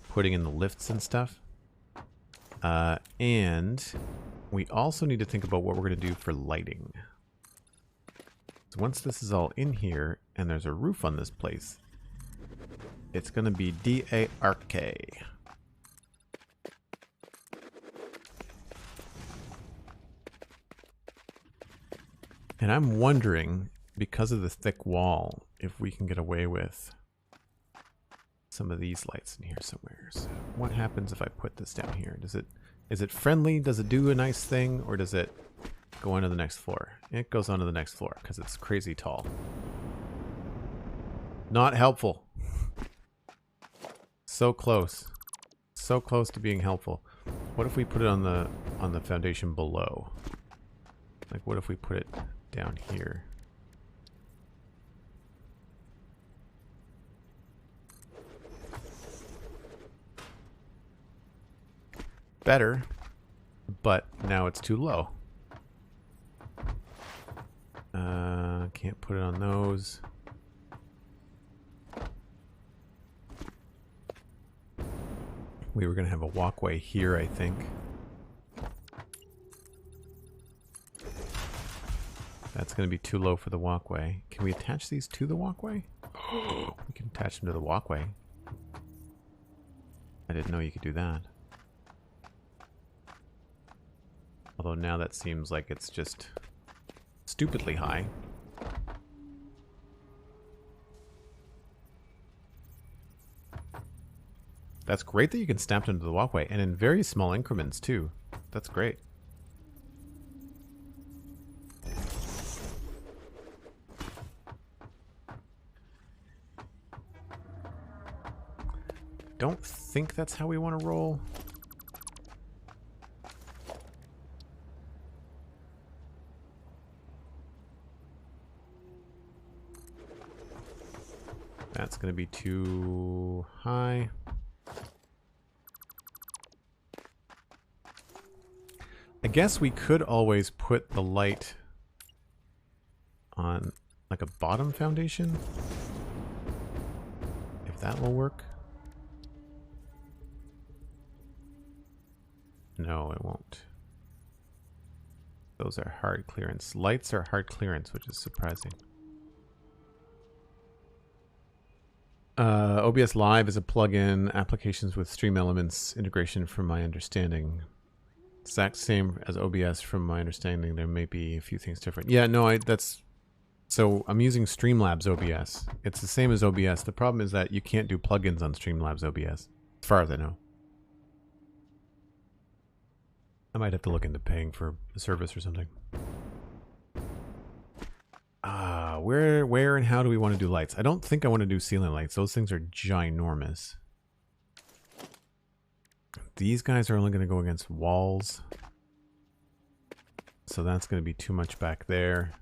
putting in the lifts and stuff. And we also need to think about what we're going to do for lighting. So once this is all in here and there's a roof on this place, it's going to be D-A-R-K. And I'm wondering, because of the thick wall, if we can get away with some of these lights in here somewhere. So what happens if I put this down here? Is it friendly? Does it do a nice thing? Or does it go onto the next floor? It goes onto the next floor because it's crazy tall. Not helpful. So close. So close to being helpful. What if we put it on the foundation below? Like, what if we put it down here? Better, but now it's too low. Can't put it on those. We were going to have a walkway here, I think. That's going to be too low for the walkway. Can we attach these to the walkway? We can attach them to the walkway. I didn't know you could do that. Although now that seems like it's just stupidly high. That's great that you can snap them to the walkway, and in very small increments too. That's great. Don't think that's how we want to roll. going to be too high. I guess we could always put the light on like a bottom foundation. If that will work. No, it won't. Those are hard clearance. Lights are hard clearance, which is surprising. OBS Live is a plugin, applications with stream elements, integration from my understanding. Exact same as OBS from my understanding. There may be a few things different. Yeah, no, so I'm using Streamlabs OBS. It's the same as OBS. The problem is that you can't do plugins on Streamlabs OBS, as far as I know. I might have to look into paying for a service or something. Where and how do we want to do lights? I don't think I want to do ceiling lights. Those things are ginormous. These guys are only going to go against walls. So that's going to be too much back there.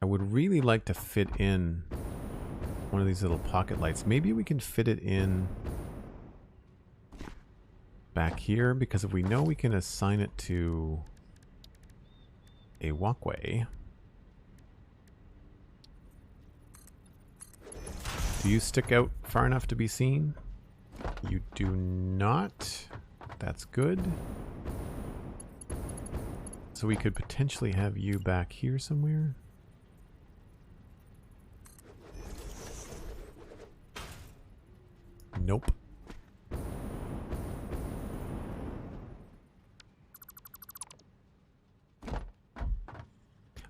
I would really like to fit in one of these little pocket lights. Maybe we can fit it in back here, because if we know we can assign it to a walkway. Do you stick out far enough to be seen? You do not. That's good. So we could potentially have you back here somewhere. Nope.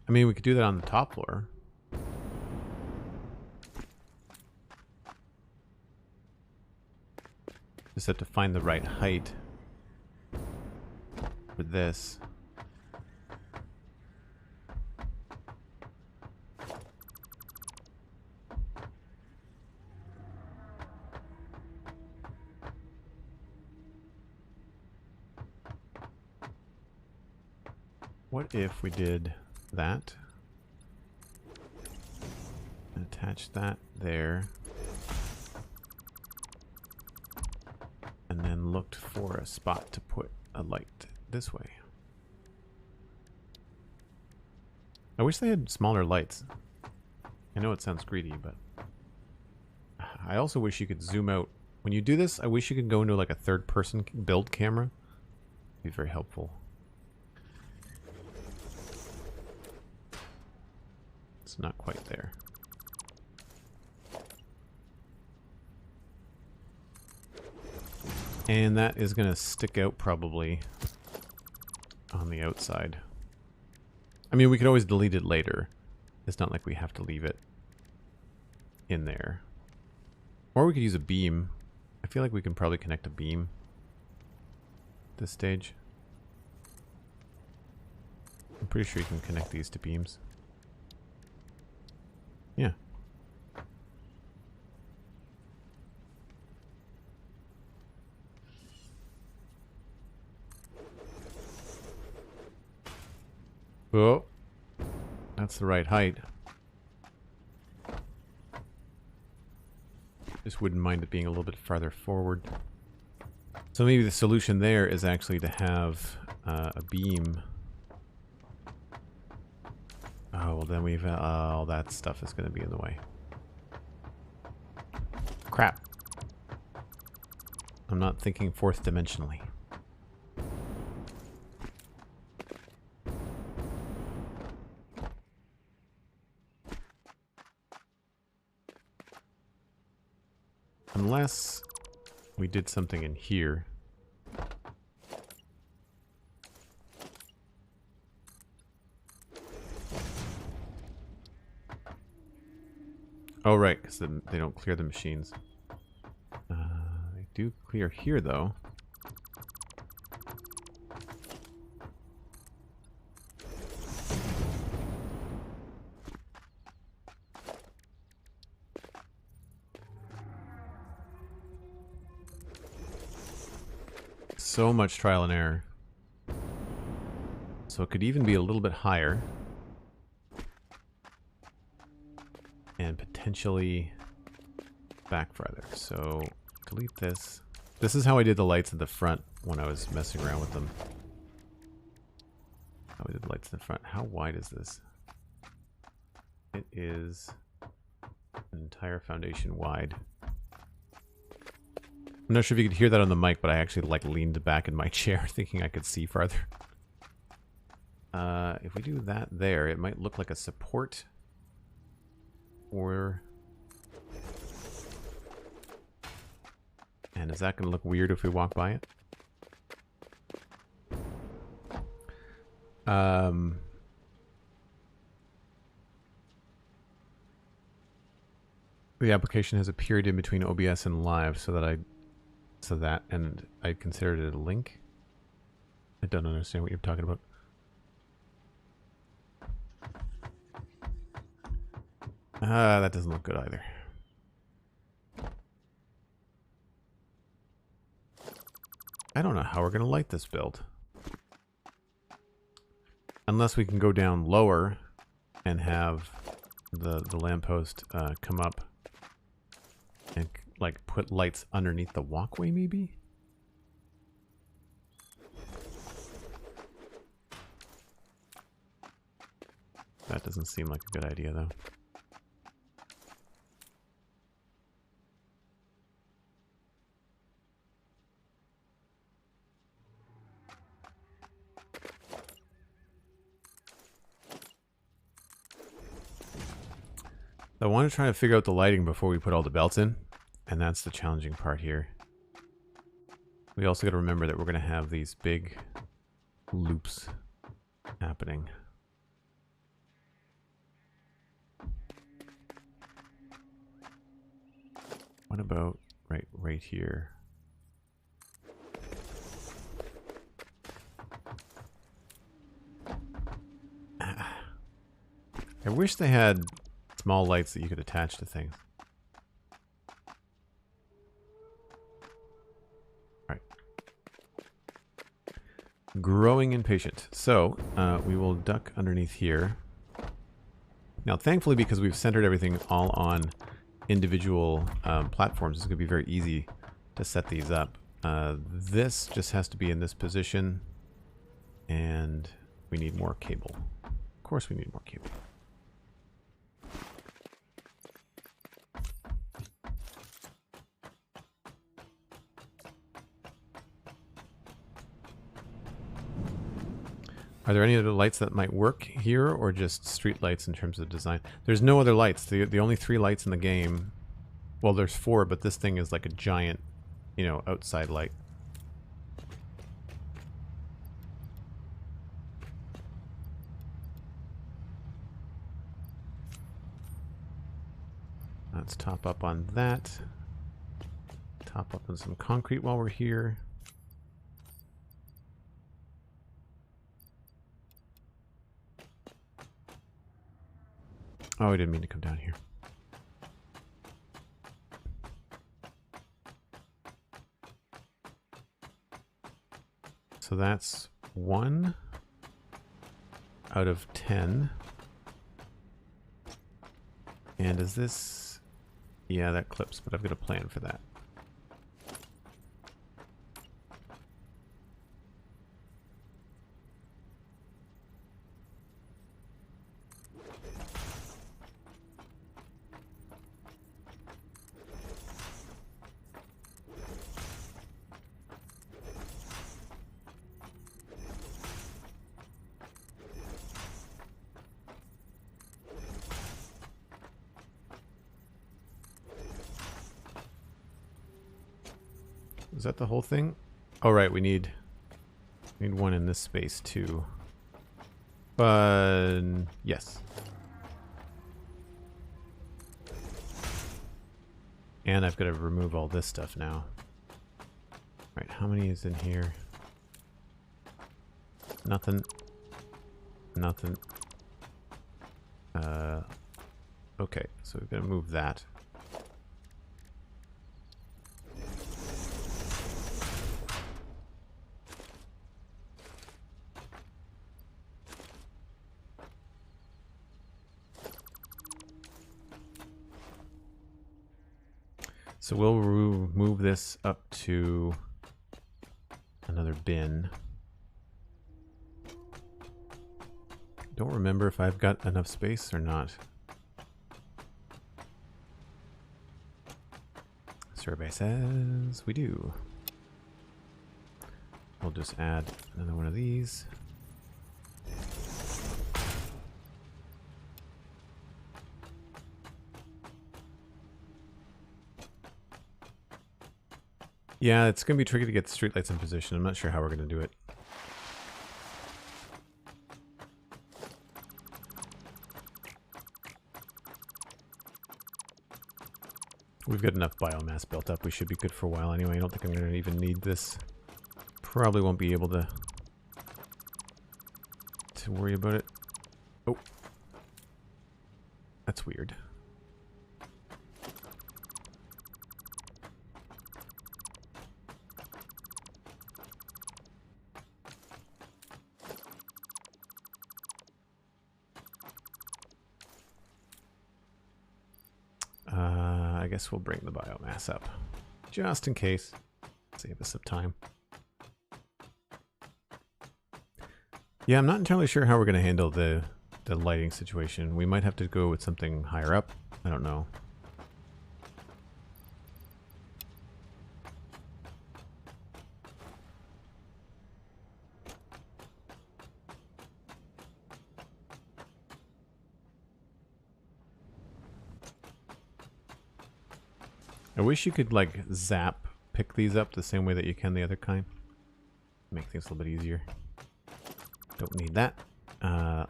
I mean, we could do that on the top floor. Just have to find the right height for this. What if we did that? And attach that there. And then looked for a spot to put a light this way. I wish they had smaller lights. I know it sounds greedy, but I also wish you could zoom out. When you do this, I wish you could go into like a third-person build camera. It'd be very helpful. It's not quite there. And that is going to stick out probably on the outside. I mean, we could always delete it later. It's not like we have to leave it in there. Or we could use a beam. I feel like we can probably connect a beam at this stage. I'm pretty sure you can connect these to beams. Yeah. Oh, that's the right height. Just wouldn't mind it being a little bit farther forward. So maybe the solution there is actually to have a beam. Oh, well then we've... all that stuff is going to be in the way. Crap. I'm not thinking fourth dimensionally. Unless we did something in here. Oh, right, because they don't clear the machines. They do clear here, though. So much trial and error. So it could even be a little bit higher. And potentially back farther. So delete this. This is how I did the lights at the front when I was messing around with them. How we did the lights in the front. How wide is this? It is an entire foundation wide. I'm not sure if you could hear that on the mic, but I actually like leaned back in my chair thinking I could see farther. If we do that there, it might look like a support. Or... And is that going to look weird if we walk by it? The application has a period in between OBS and live, and I considered it a link. I don't understand what you're talking about. That doesn't look good either. I don't know how we're going to light this build. Unless we can go down lower and have the lamppost come up and like put lights underneath the walkway maybe? That doesn't seem like a good idea though. I want to try to figure out the lighting before we put all the belts in, and that's the challenging part here. We also got to remember that we're going to have these big loops happening. What about right here? I wish they had small lights that you could attach to things. Alright. Growing impatient. So, we will duck underneath here. Now, thankfully, because we've centered everything all on individual platforms, it's going to be very easy to set these up. This just has to be in this position, and we need more cable. Of course we need more cable. Are there any other lights that might work here, or just street lights in terms of design? There's no other lights. The only 3 lights in the game... Well, there's 4, but this thing is like a giant, you know, outside light. Let's top up on that. Top up on some concrete while we're here. Oh, I didn't mean to come down here. So that's 1 out of 10. And is this... Yeah, that clips, but I've got a plan for that. Is that the whole thing? Oh, right, we need one in this space too. But yes. And I've got to remove all this stuff now. Right, how many is in here? Nothing. Nothing. Okay, so we've got to move that. So we'll move this up to another bin. Don't remember if I've got enough space or not. Survey says we do. We'll just add another one of these. Yeah, it's going to be tricky to get the streetlights in position. I'm not sure how we're going to do it. We've got enough biomass built up. We should be good for a while anyway. I don't think I'm going to even need this. Probably won't be able to worry about it. Oh. That's weird. I guess we'll bring the biomass up just in case. Save us some time. Yeah, I'm not entirely sure how we're going to handle the lighting situation. We might have to go with something higher up. I don't know. I wish you could, like, pick these up the same way that you can the other kind. Make things a little bit easier. Don't need that.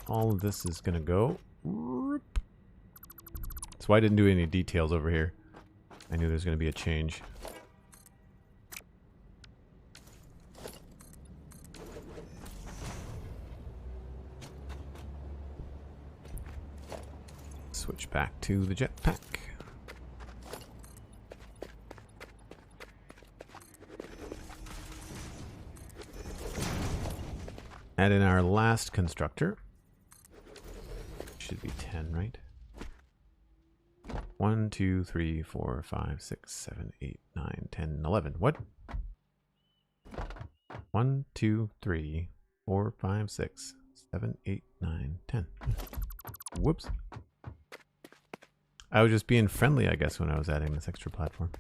All of this is going to go. That's why I didn't do any details over here. I knew there was going to be a change. Switch back to the jetpack. Add in our last constructor. Should be 10, right? 1, 2, 3, 4, 5, 6, 7, 8, 9, 10, 11. What? 1, 2, 3, 4, 5, 6, 7, 8, 9, 10. Whoops. I was just being friendly, I guess, when I was adding this extra platform.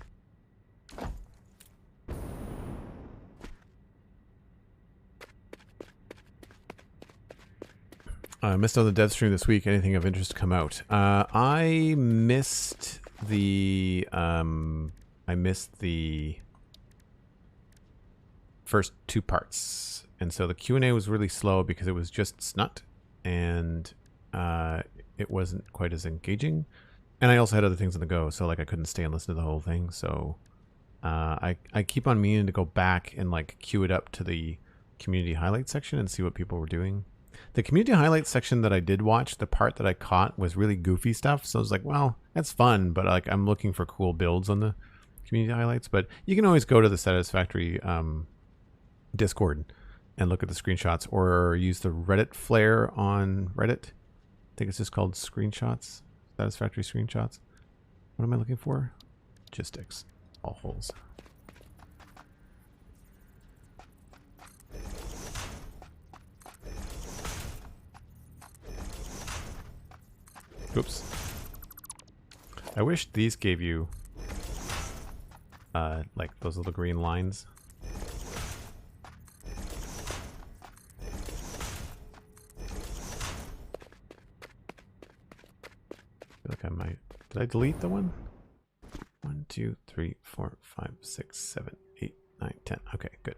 I missed on the dev stream this week. Anything of interest come out? I missed the first two parts, and so the Q&A was really slow because it was just snut, and it wasn't quite as engaging. And I also had other things on the go, so like I couldn't stay and listen to the whole thing. So I keep on meaning to go back and like queue it up to the community highlights section and see what people were doing. The community highlights section that I did watch, the part that I caught was really goofy stuff. So I was like, well, that's fun, but like I'm looking for cool builds on the community highlights. But you can always go to the Satisfactory Discord and look at the screenshots, or use the Reddit flare on Reddit. I think it's just called screenshots, Satisfactory screenshots. What am I looking for? Logistics, all holes. Oops. I wish these gave you like those little green lines. I feel like I might. Did I delete the one? 1, 2, 3, 4, 5, 6, 7, 8, 9, 10. Okay, good.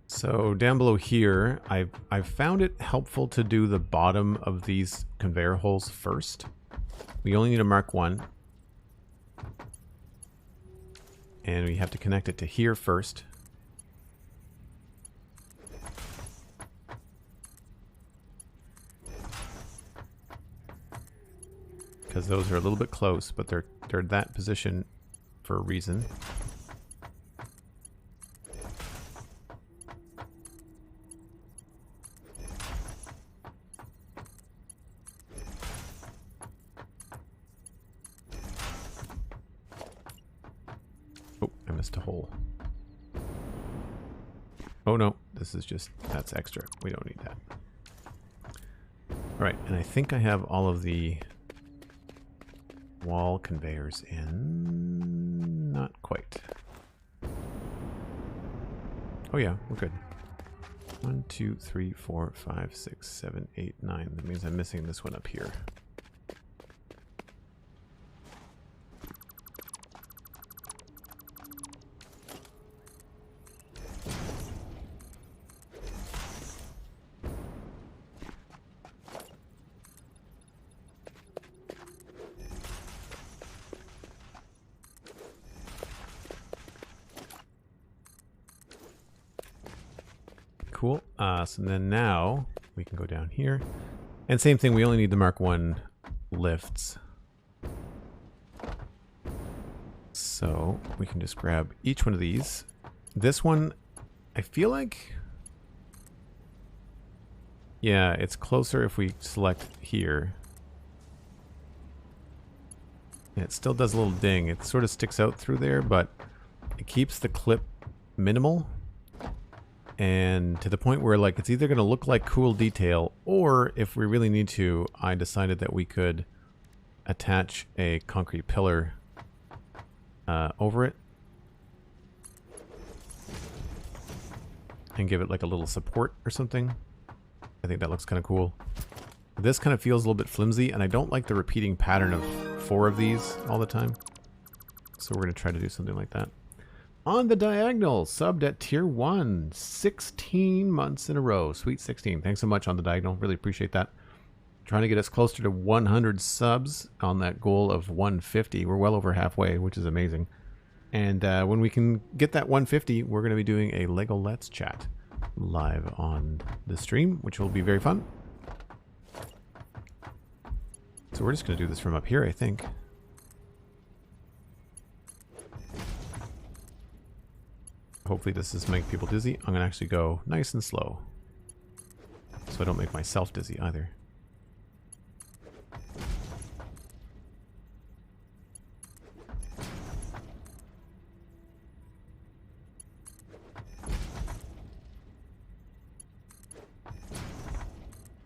So down below here, I've found it helpful to do the bottom of these conveyor holes first. We only need to mark one. And we have to connect it to here first. Because those are a little bit close, but they're that position for a reason. chance to hole. Oh no, this is just, that's extra. We don't need that. Alright, and I think I have all of the wall conveyors in. Not quite. Oh yeah, we're good. 1, 2, 3, 4, 5, 6, 7, 8, 9. That means I'm missing this one up here. Cool. So then now we can go down here. And same thing, we only need the Mark 1 lifts. So we can just grab each one of these. This one, I feel like... Yeah, it's closer if we select here. Yeah, it still does a little ding. It sort of sticks out through there, but it keeps the clip minimal. And to the point where, like, it's either going to look like cool detail, or if we really need to, I decided that we could attach a concrete pillar over it and give it like a little support or something. I think that looks kind of cool. This kind of feels a little bit flimsy, and I don't like the repeating pattern of 4 of these all the time. So we're going to try to do something like that. On the diagonal, subbed at tier 1, 16 months in a row. Sweet 16. Thanks so much on the diagonal. Really appreciate that. Trying to get us closer to 100 subs on that goal of 150. We're well over halfway, which is amazing. And when we can get that 150, we're going to be doing a Lego Let's Chat live on the stream, which will be very fun. So we're just going to do this from up here, I think. Hopefully this doesn't make people dizzy. I'm going to actually go nice and slow, so I don't make myself dizzy either.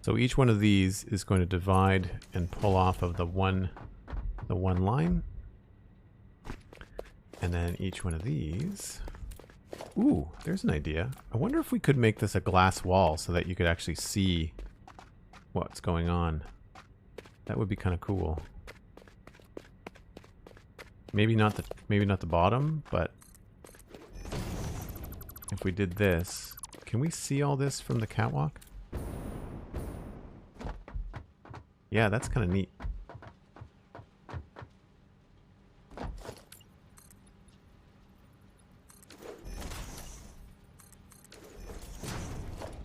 So each one of these is going to divide and pull off of the one line. And then each one of these... Ooh, there's an idea. I wonder if we could make this a glass wall so that you could actually see what's going on. That would be kind of cool. Maybe not the bottom, but if we did this, can we see all this from the catwalk? Yeah, that's kind of neat.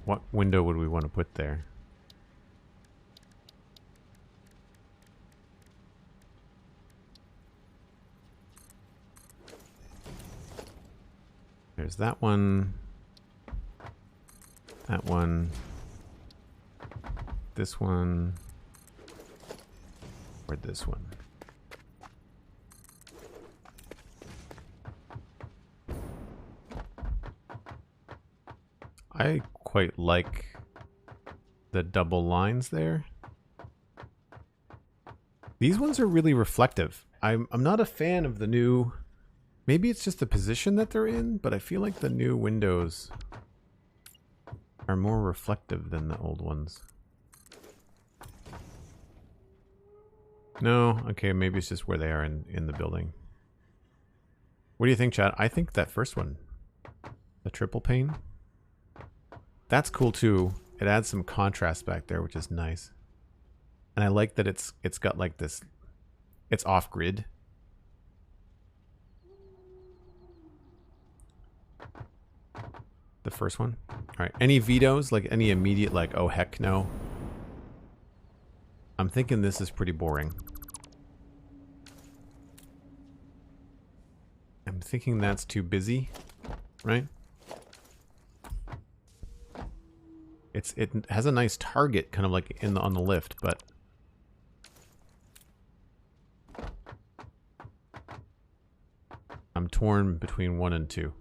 What window would we want to put there? There's that one. That one. This one. Or this one. I quite like the double lines there. These ones are really reflective. I'm not a fan of the new... Maybe it's just the position that they're in, but I feel like the new windows are more reflective than the old ones. No? Okay, maybe it's just where they are in the building. What do you think, Chad? I think that first one, the triple pane, that's cool too. It adds some contrast back there, which is nice. And I like that it's got like this, it's off-grid. The first one. Alright, any vetoes? Like any immediate like, oh heck no? I'm thinking this is pretty boring. I'm thinking that's too busy, right? It has a nice target kind of like on the lift, but I'm torn between 1 and 2.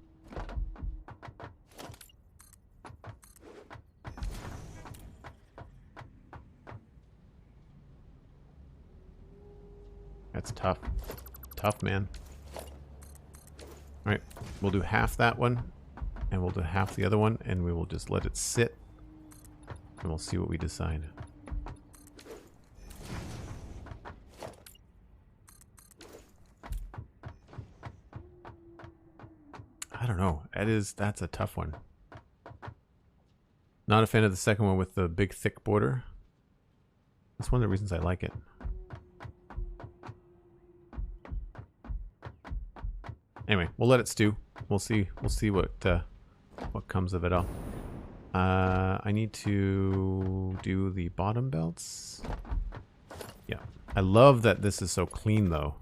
That's tough. Tough, man. Alright, we'll do half that one, and we'll do half the other one, and we will just let it sit, and we'll see what we decide. I don't know. That's a tough one. Not a fan of the second one with the big thick border. That's one of the reasons I like it. Anyway, we'll let it stew. We'll see what comes of it all. I need to do the bottom belts. Yeah. I love that this is so clean though.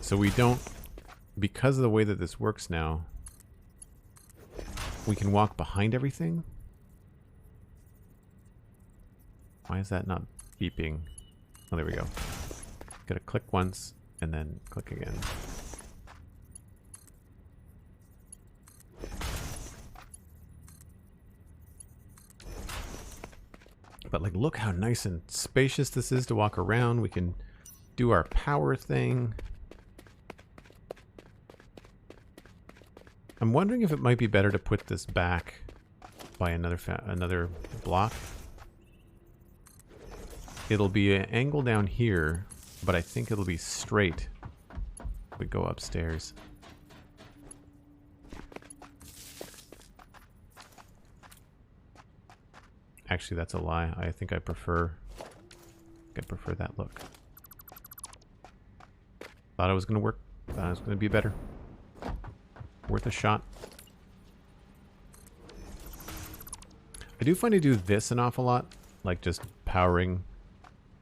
So we don't, because of the way that this works now, we can walk behind everything. Why is that not beeping? Oh, there we go. Gotta click once and then click again. But like, look how nice and spacious this is to walk around. We can do our power thing. I'm wondering if it might be better to put this back by another block. It'll be an angle down here, but I think it'll be straight if we go upstairs. Actually, that's a lie. I think I prefer that look. Thought it was going to work. Thought it was going to be better. Worth a shot. I do find I do this an awful lot, like just powering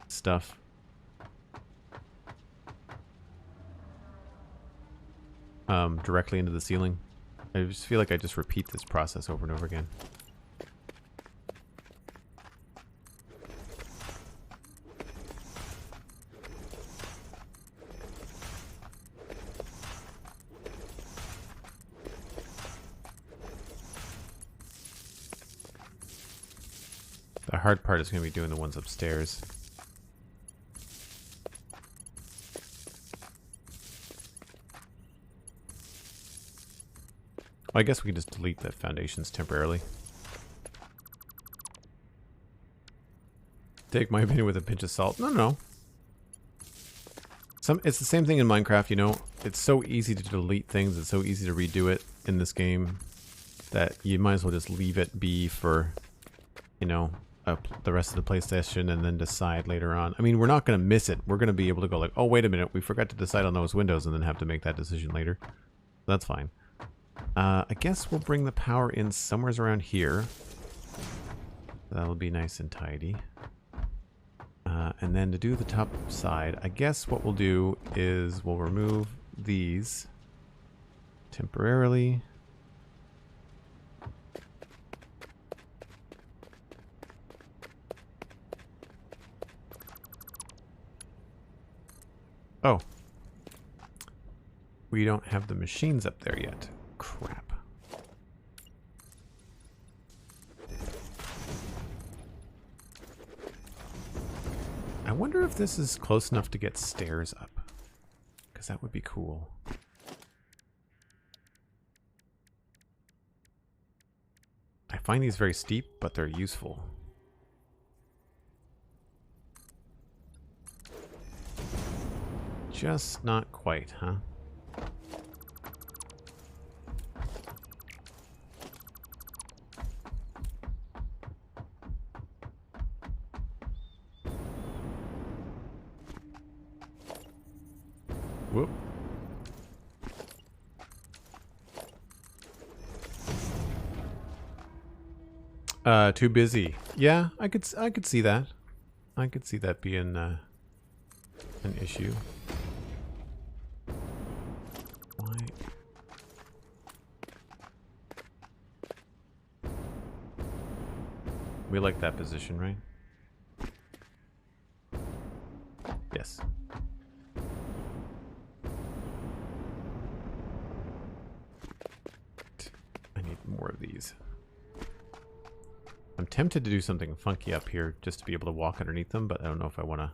stuff. Directly into the ceiling. I just feel like I just repeat this process over and over again. The hard part is going to be doing the ones upstairs. Well, I guess we can just delete the foundations temporarily. Take my opinion with a pinch of salt. No. It's the same thing in Minecraft, you know. It's so easy to delete things. It's so easy to redo it in this game that you might as well just leave it be for, you know, the rest of the PlayStation and then decide later on. I mean, we're not going to miss it. We're going to be able to go like, oh, wait a minute. We forgot to decide on those windows and then have to make that decision later. That's fine. I guess we'll bring the power in somewhere around here. That'll be nice and tidy. And then to do the top side, I guess what we'll do is we'll remove these temporarily. Oh. We don't have the machines up there yet. Crap. I wonder if this is close enough to get stairs up. Because that would be cool. I find these very steep, but they're useful. Just not quite, huh? Whoop. Too busy. Yeah, I could see that. I could see that being an issue. Why? We like that position, right? Need more of these. I'm tempted to do something funky up here just to be able to walk underneath them, but I don't know if I want to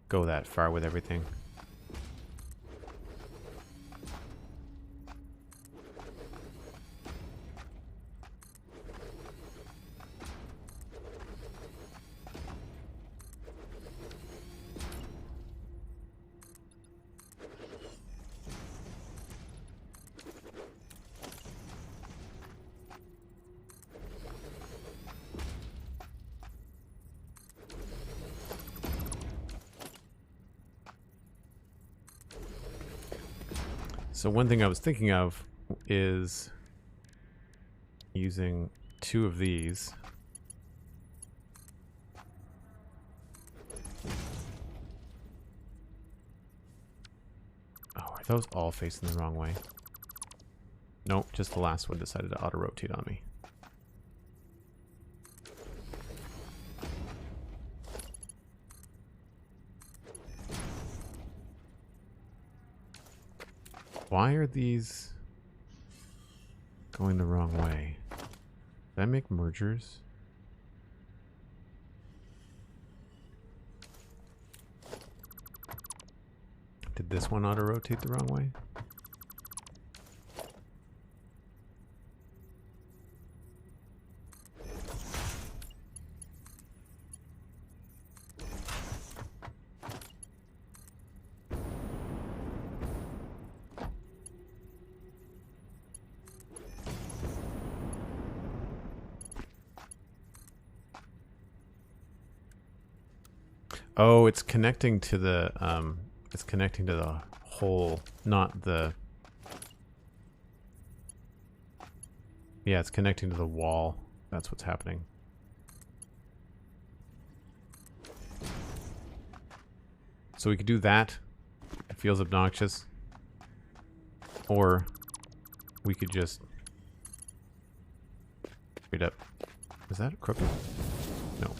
go that far with everything. So one thing I was thinking of is using 2 of these. Oh, are those all facing the wrong way? Nope, just the last one decided to auto-rotate on me. Why are these going the wrong way? Did I make mergers? Did this one auto-rotate the wrong way? Oh, it's connecting to the hole, not the... Yeah, it's connecting to the wall. That's what's happening. So we could do that. It feels obnoxious. Or we could just straight up. Is that crooked? No.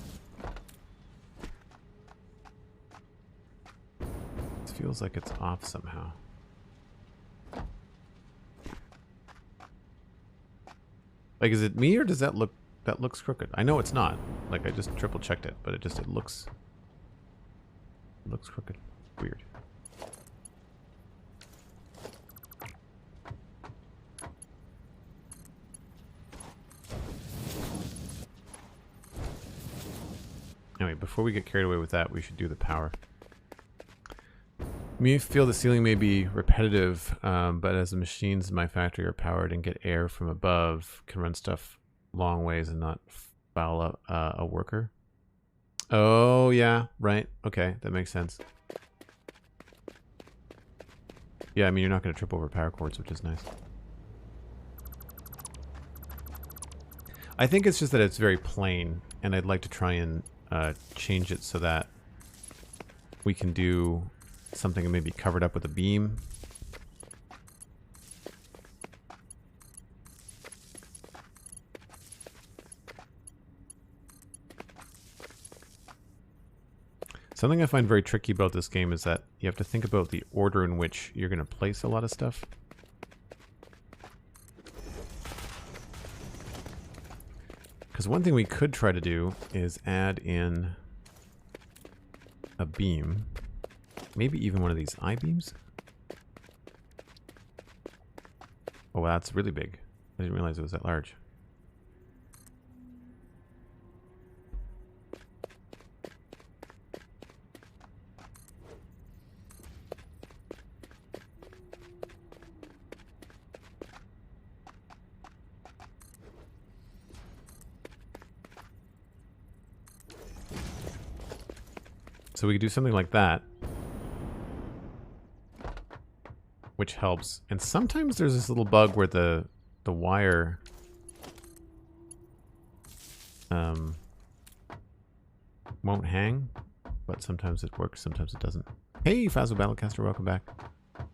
Feels like it's off somehow. Like, is it me or does that looks crooked? I know it's not. Like, I just triple checked it, but it looks crooked. Weird. Anyway, before we get carried away with that, we should do the power. Me feel the ceiling may be repetitive, but as the machines in my factory are powered and get air from above, can run stuff long ways and not foul up a worker. Oh, yeah, right. Okay, that makes sense. Yeah, I mean, you're not going to trip over power cords, which is nice. I think it's just that it's very plain, and I'd like to try and change it so that we can do something maybe covered up with a beam. Something I find very tricky about this game is that you have to think about the order in which you're going to place a lot of stuff. Because one thing we could try to do is add in a beam. Maybe even one of these I-beams? Oh, that's really big. I didn't realize it was that large. So we could do something like that, which helps. And sometimes there's this little bug where the wire won't hang, but sometimes it works, sometimes it doesn't. Hey, Fazio Battlecaster, welcome back. I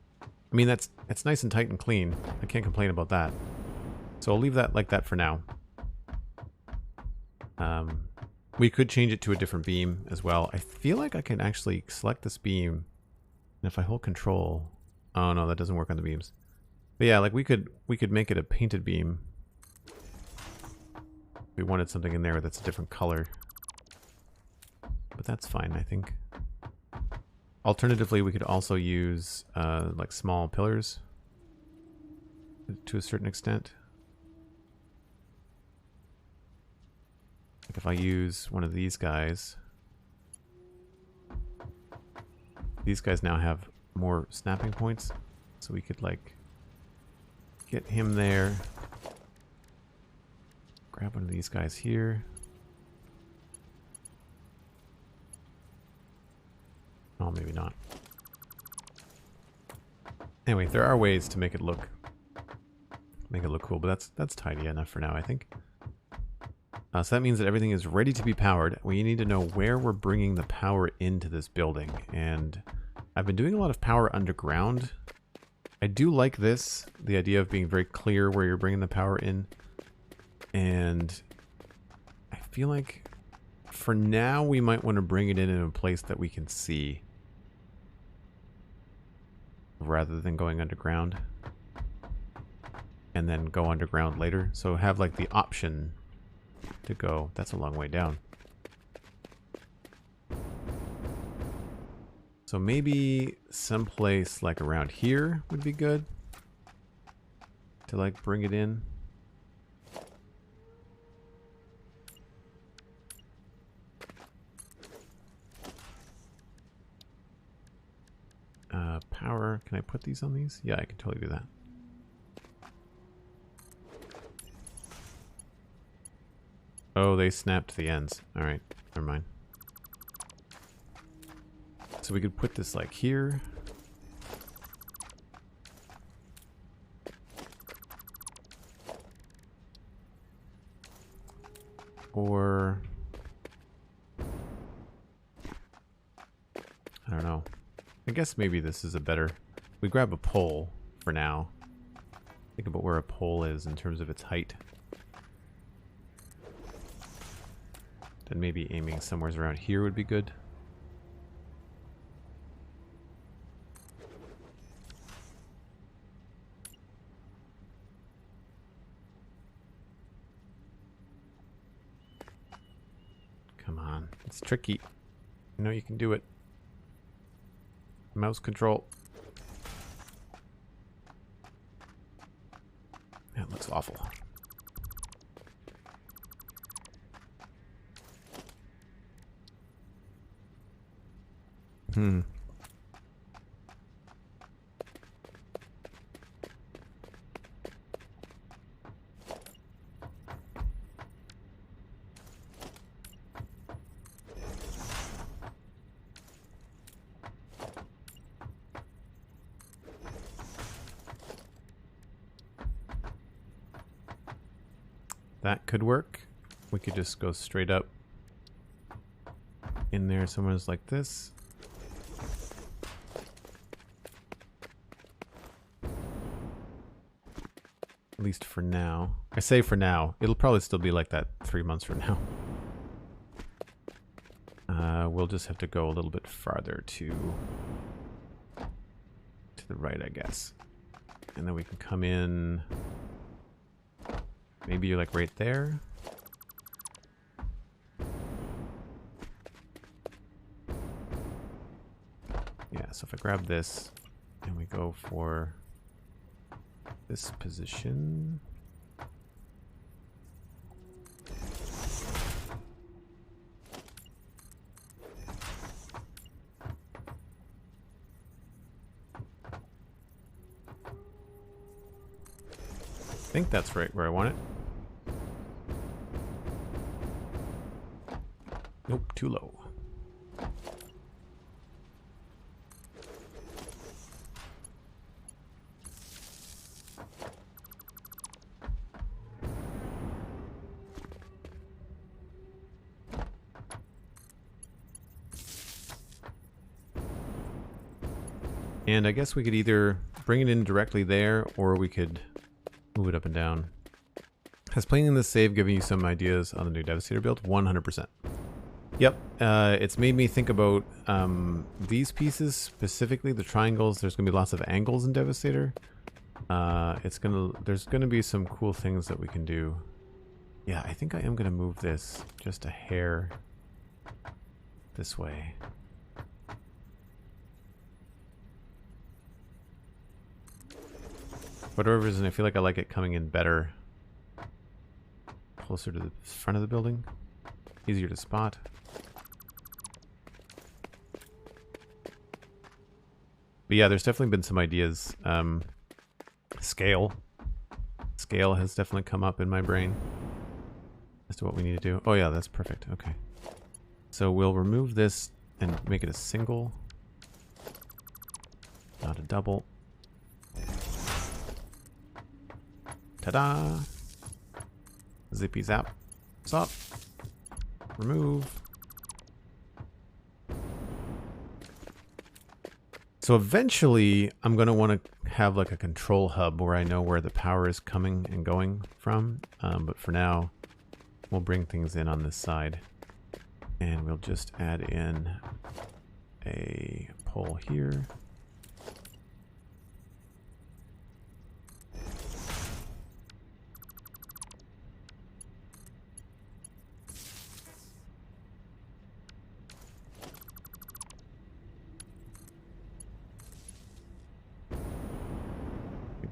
mean, it's nice and tight and clean. I can't complain about that. So I'll leave that like that for now. We could change it to a different beam as well. I feel like I can actually select this beam, and if I hold control... Oh no, that doesn't work on the beams. But yeah, like we could make it a painted beam. We wanted something in there that's a different color. But that's fine, I think. Alternatively, we could also use like small pillars to a certain extent. Like if I use one of these guys now have more snapping points, so we could like get him there. Grab one of these guys here. Oh, maybe not. Anyway, there are ways to make it look cool, but that's tidy enough for now, I think. So that means that everything is ready to be powered. We need to know where we're bringing the power into this building, and I've been doing a lot of power underground. I do like this, the idea of being very clear where you're bringing the power in, and I feel like for now we might want to bring it in a place that we can see rather than going underground and then go underground later. So have like the option to go. That's a long way down. So maybe someplace like around here would be good to like bring it in. Power, can I put these on these? Yeah, I can totally do that. Oh, they snapped the ends. Alright, never mind. So we could put this like here. Or I don't know. I guess maybe this is a better... We grab a pole for now. Think about where a pole is in terms of its height. Then maybe aiming somewhere around here would be good. Come on, it's tricky. I know you can do it. Mouse control. That looks awful. That could work. We could just go straight up in there somewhere like this. At least for now. I say for now. It'll probably still be like that 3 months from now. We'll just have to go a little bit farther to the right, I guess. And then we can come in... Maybe you're like right there. Yeah, so if I grab this and we go for this position. I think that's right where I want it. Nope, too low. And I guess we could either bring it in directly there, or we could move it up and down. Has playing in this save given you some ideas on the new Devastator build? 100%. Yep, it's made me think about these pieces, specifically the triangles. There's going to be lots of angles in Devastator. There's gonna be some cool things that we can do. Yeah, I think I am gonna move this just a hair this way. For whatever reason, I feel like I like it coming in better closer to the front of the building. Easier to spot. But yeah, there's definitely been some ideas. Scale. Scale has definitely come up in my brain as to what we need to do. Oh yeah, that's perfect. Okay. So we'll remove this and make it a single, not a double. Ta-da! Zippy zap. Stop. Remove. So eventually, I'm going to want to have like a control hub where I know where the power is coming and going from. But for now, we'll bring things in on this side. And we'll just add in a pole here.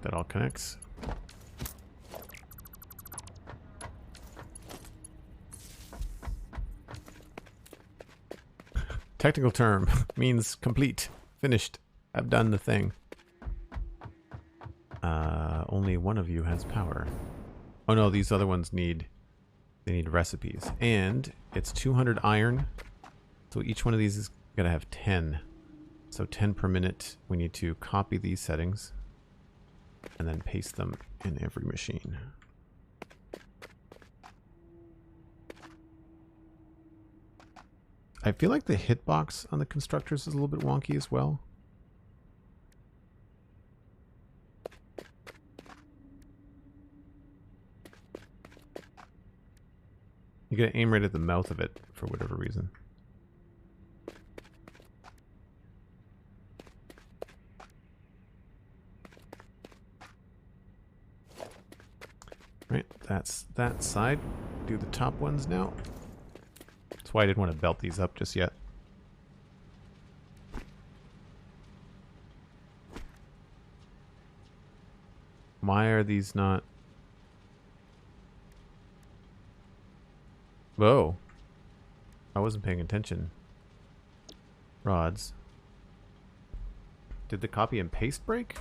That all connects. Technical term means complete, finished. I've done the thing. Only one of you has power. Oh no, these other ones need recipes, and it's 200 iron. So each one of these is gonna have 10. So 10 per minute. We need to copy these settings and then paste them in every machine. I feel like the hitbox on the constructors is a little bit wonky as well. You gotta aim right at the mouth of it for whatever reason. Right, that's that side. Do the top ones now. That's why I didn't want to belt these up just yet. Why are these not... Whoa. I wasn't paying attention. Rods. Did the copy and paste break?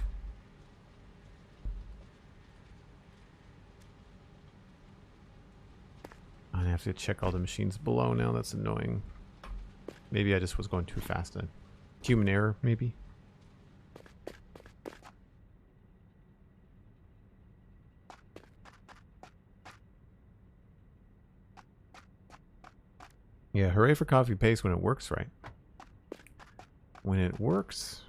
I have to check all the machines below now. That's annoying. Maybe I just was going too fast. Human error, maybe? Yeah, hooray for copy paste when it works right. When it works...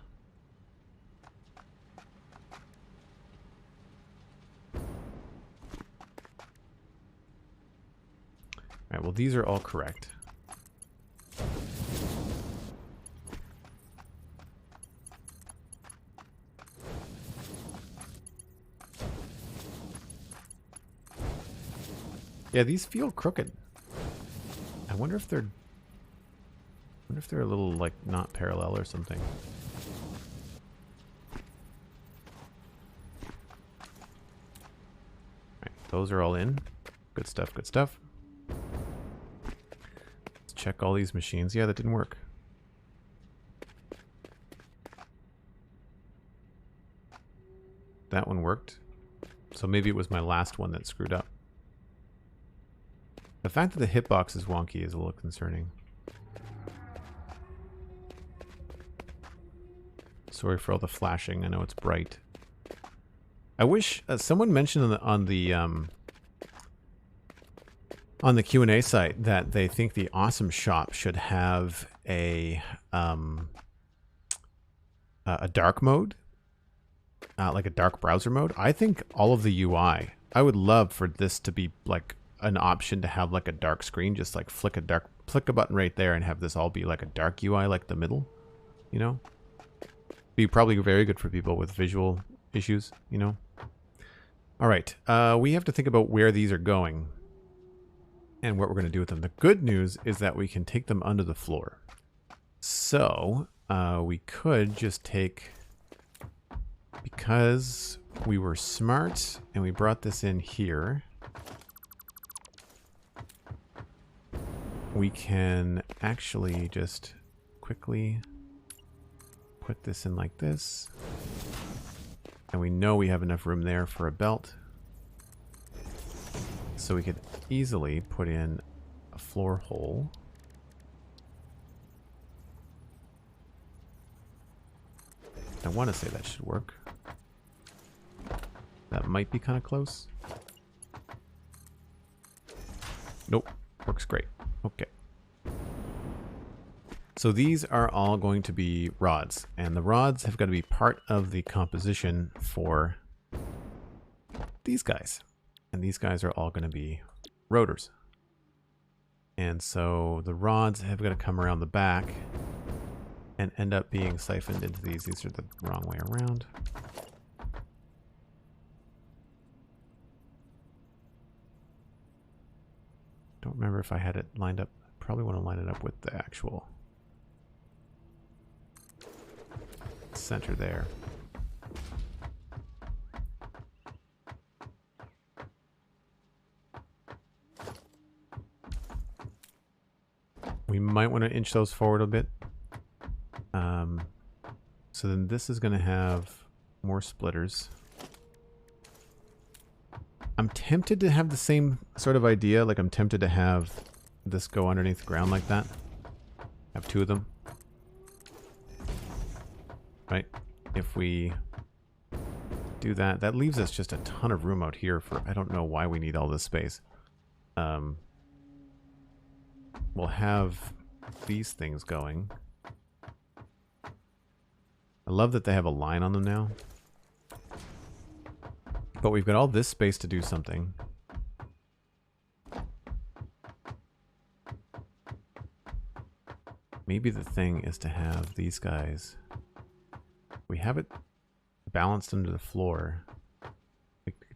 Alright, well these are all correct. Yeah, these feel crooked. I wonder if they're a little like not parallel or something. Alright, those are all in. Good stuff, good stuff. Check all these machines. Yeah, that didn't work. That one worked. So maybe it was my last one that screwed up. The fact that the hitbox is wonky is a little concerning. Sorry for all the flashing. I know it's bright. I wish someone mentioned on the Q&A site that they think the Awesome Shop should have a dark mode, like a dark browser mode. I think all of the UI, I would love for this to be like an option to have like a dark screen, just like flick a button right there and have this all be like a dark UI, like the middle, you know? Be probably very good for people with visual issues, you know. All right, we have to think about where these are going and what we're going to do with them. The good news is that we can take them under the floor. So we could just take, because we were smart and we brought this in here, we can actually just quickly put this in like this. And we know we have enough room there for a belt. So we could easily put in a floor hole. I want to say that should work. That might be kind of close. Nope. Works great. Okay. So these are all going to be rods, and the rods have got to be part of the composition for these guys. And these guys are all going to be rotors. And so the rods have got to come around the back and end up being siphoned into these. These are the wrong way around. Don't remember if I had it lined up. Probably want to line it up with the actual center there. We might want to inch those forward a bit. So then this is going to have more splitters. I'm tempted to have the same sort of idea. Like I'm tempted to have this go underneath the ground like that. Have two of them. Right? If we do that, that leaves us just a ton of room out here for, I don't know why we need all this space. We'll have these things going. I love that they have a line on them now. But we've got all this space to do something. Maybe the thing is to have these guys. We have it balanced under the floor.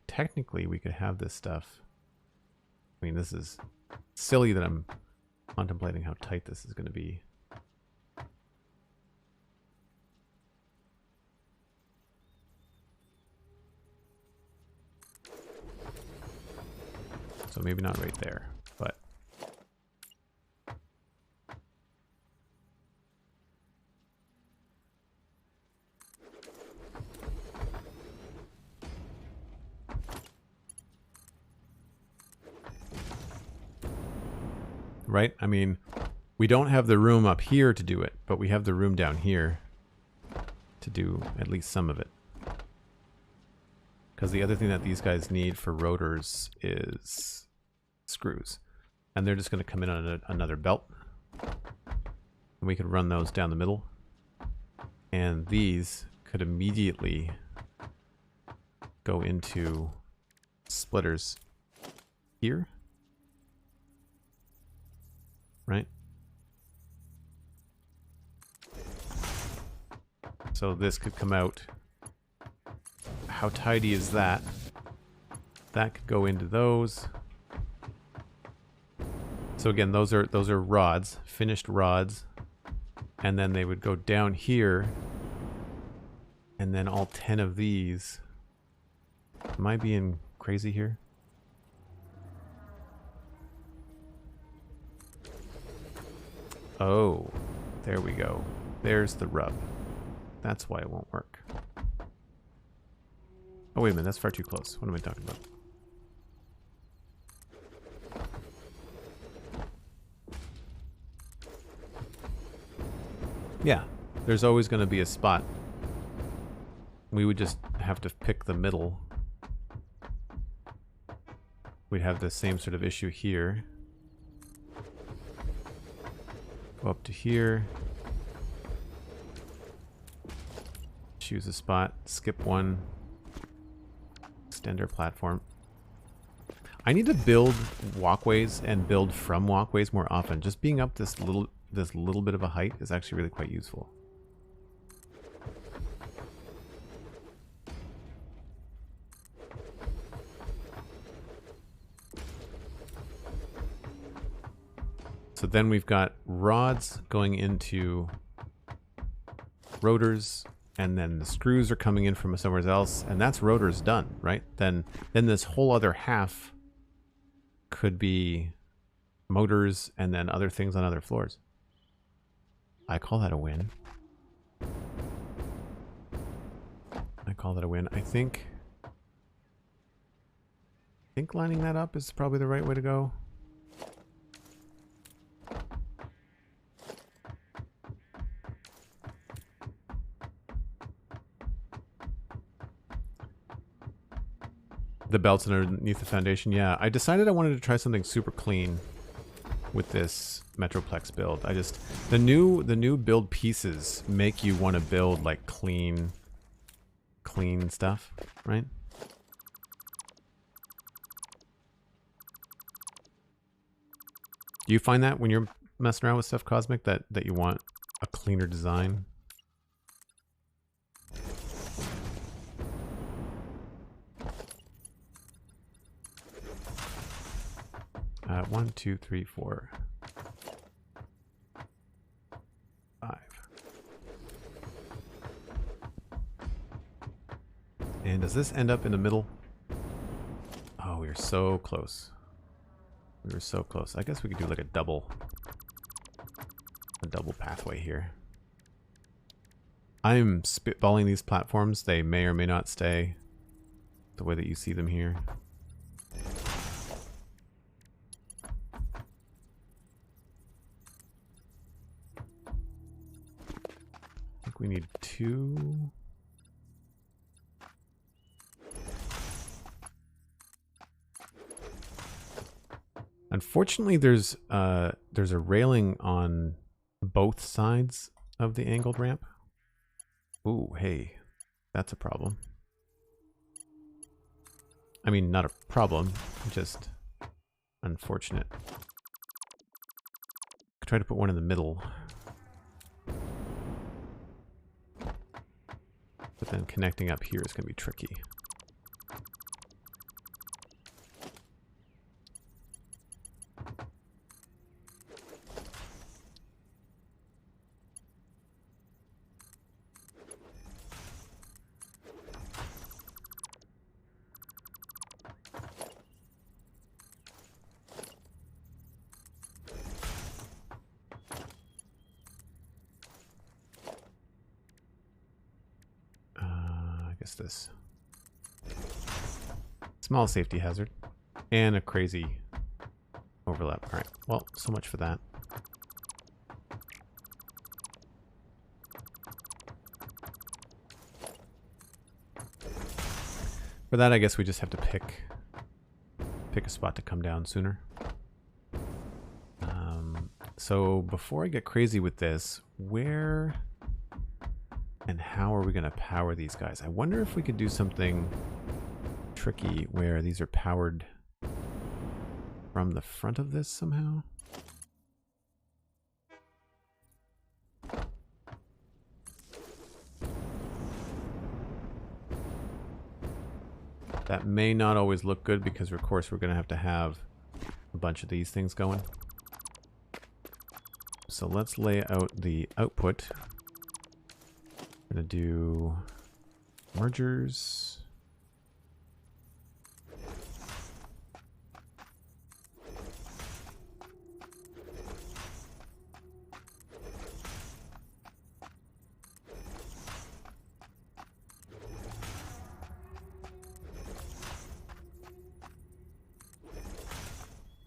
Technically, we could have this stuff. I mean, this is silly that I'm contemplating how tight this is going to be. So maybe not right there, but right? I mean, we don't have the room up here to do it, but we have the room down here to do at least some of it. Because the other thing that these guys need for rotors is screws. And they're just going to come in on another belt. And we could run those down the middle. And these could immediately go into splitters here. Right? So this could come out. How tidy is that? That could go into those. So again, those are rods, finished rods, and then they would go down here, and then all 10 of these. Am I being crazy here? Oh, there we go. There's the rub. That's why it won't work. Oh, wait a minute. That's far too close. What am I talking about? Yeah, there's always going to be a spot. We would just have to pick the middle. We'd have the same sort of issue here. Go up to here. Choose a spot. Skip one. Extend our platform. I need to build walkways and build from walkways more often. Just being up this little bit of a height is actually really quite useful. So then we've got rods going into rotors, and then the screws are coming in from somewhere else, and that's rotors done, right? Then this whole other half could be motors and then other things on other floors. I call that a win. I call that a win. I think lining that up is probably the right way to go. The belts underneath the foundation. Yeah, I decided I wanted to try something super clean with this Metroplex build. The new build pieces make you want to build like clean stuff, right? Do you find that when you're messing around with stuff, Cosmic, that you want a cleaner design? 1, 2, 3, 4, 5. And does this end up in the middle? Oh, we were so close. We were so close. I guess we could do like a double pathway here. I'm spitballing these platforms. They may or may not stay the way that you see them here. I think we need 2. Unfortunately, there's a railing on both sides of the angled ramp. Ooh, hey, that's a problem. I mean, not a problem, just unfortunate. Could try to put one in the middle. But then connecting up here is going to be tricky. This small safety hazard and a crazy overlap. All right, well, so much for that. For that, I guess we just have to pick a spot to come down sooner. So before I get crazy with this, where and how are we going to power these guys? I wonder if we could do something tricky where these are powered from the front of this somehow. That may not always look good because, of course, we're going to have a bunch of these things going. So let's lay out the output. I'm going to do mergers.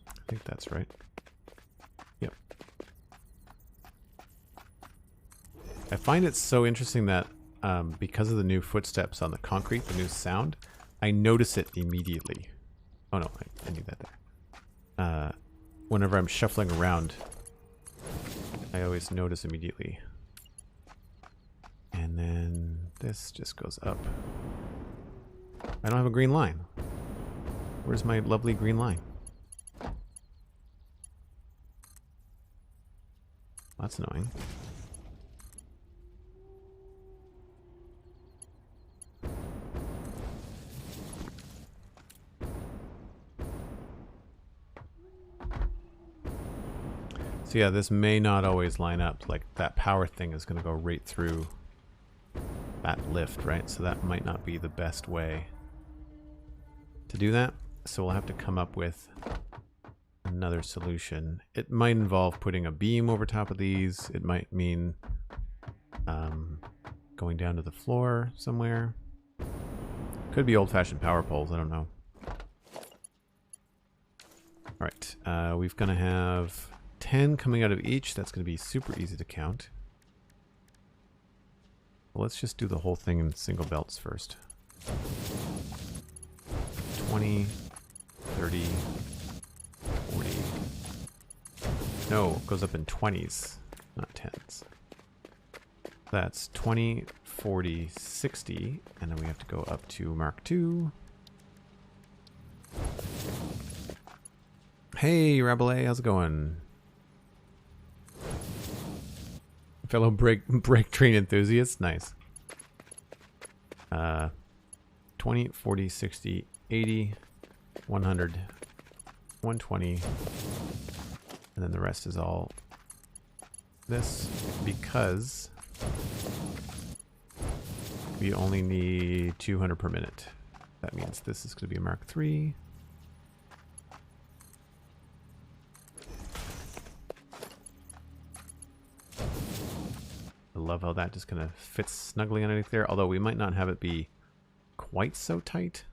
I think that's right. Yep. I find it so interesting that because of the new footsteps on the concrete, the new sound, I notice it immediately. Oh no, I knew that there. Whenever I'm shuffling around, I always notice immediately. And then this just goes up. I don't have a green line. Where's my lovely green line? That's annoying. So yeah, this may not always line up. Like that power thing is going to go right through that lift, right? So that might not be the best way to do that. So we'll have to come up with another solution. It might involve putting a beam over top of these. It might mean going down to the floor somewhere. Could be old-fashioned power poles, I don't know. Alright, we're going to have 10 coming out of each. That's going to be super easy to count. Well, let's just do the whole thing in single belts first. 20, 30, 40. No, it goes up in 20s, not 10s. That's 20, 40, 60, and then we have to go up to Mark II. Hey, Rebel A, how's it going? Fellow break train enthusiasts, nice. 20, 40, 60, 80, 100, 120, and then the rest is all this because we only need 200 per minute. That means this is going to be a Mark III. I love how that just kind of fits snugly underneath there, although we might not have it be quite so tight.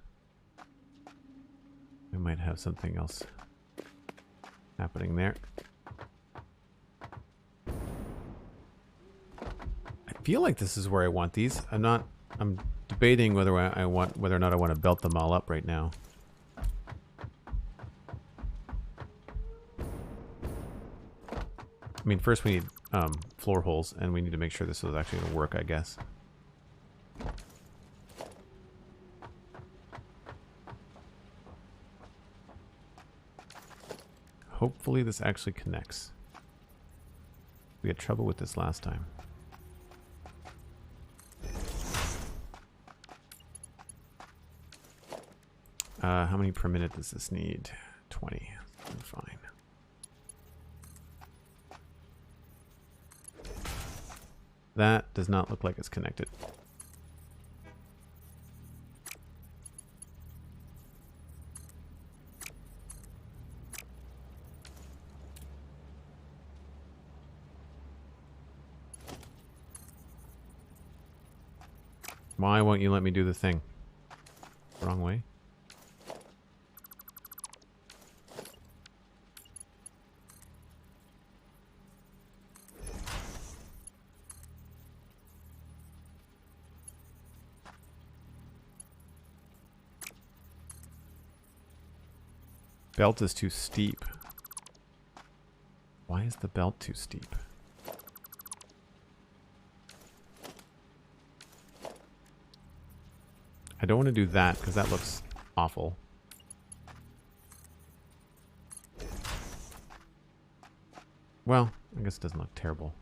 We might have something else happening there. I feel like this is where I want these. I'm debating whether or not I want to belt them all up right now. I mean, first we need floor holes, and we need to make sure this is actually going to work, I guess. Hopefully this actually connects. We had trouble with this last time. How many per minute does this need? 20. Fine. That does not look like it's connected. Why won't you let me do the thing? Wrong way. Belt is too steep. Why is the belt too steep? I don't want to do that because that looks awful. Well, I guess it doesn't look terrible.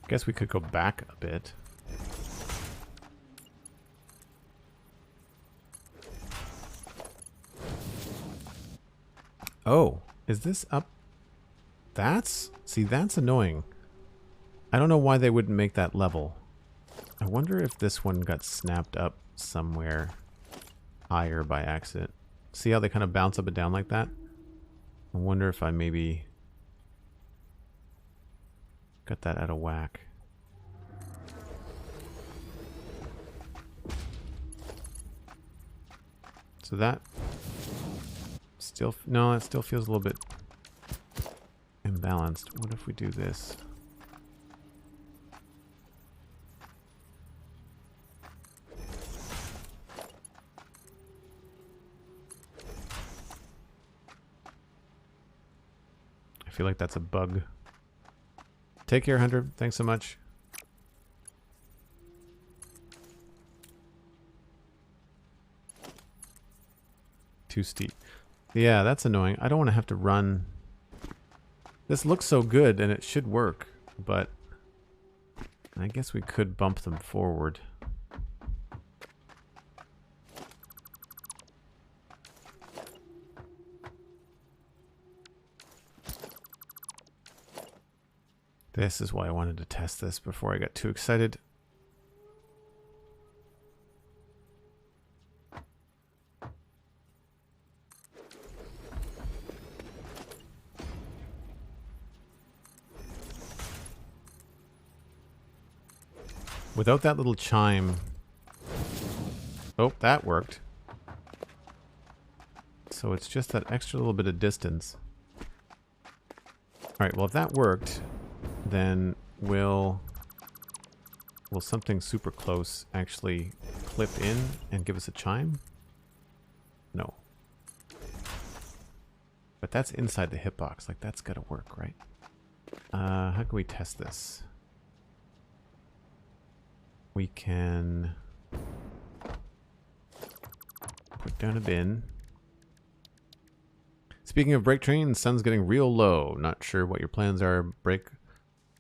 Guess we could go back a bit. Oh, is this up? See, that's annoying. I don't know why they wouldn't make that level. I wonder if this one got snapped up somewhere higher by accident. See how they kind of bounce up and down like that? I wonder if I maybe got that out of whack. So that still, no, it still feels a little bit imbalanced. What if we do this? I feel like that's a bug. Take care, Hunter. Thanks so much. Too steep. Yeah, that's annoying. I don't want to have to run. This looks so good and it should work, but I guess we could bump them forward. This is why I wanted to test this before I got too excited. Without that little chime... Oh, that worked. So it's just that extra little bit of distance. Alright, well if that worked, then will something super close actually clip in and give us a chime? No. But that's inside the hitbox. Like, that's gotta work, right? How can we test this? We can put down a bin. Speaking of break train, the sun's getting real low. Not sure what your plans are. Break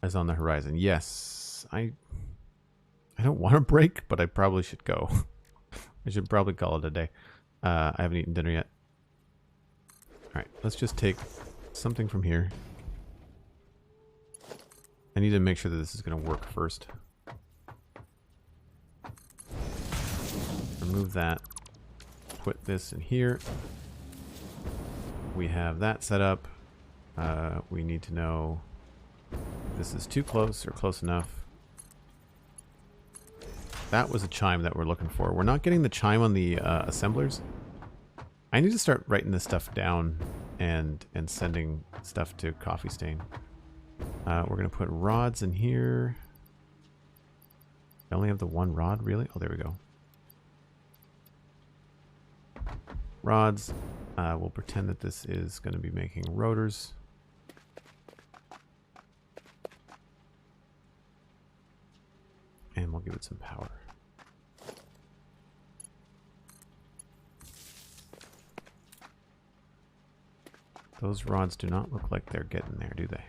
is on the horizon. Yes, I don't want to break, but I probably should go. I should probably call it a day. I haven't eaten dinner yet. Alright, let's just take something from here. I need to make sure that this is going to work first. Remove that. Put this in here. We have that set up. We need to know if this is too close or close enough. That was a chime that we're looking for. We're not getting the chime on the assemblers. I need to start writing this stuff down and sending stuff to Coffee Stain. We're going to put rods in here. I only have the one rod, really? Oh, there we go. Rods. We'll pretend that this is going to be making rotors. And we'll give it some power. Those rods do not look like they're getting there, do they?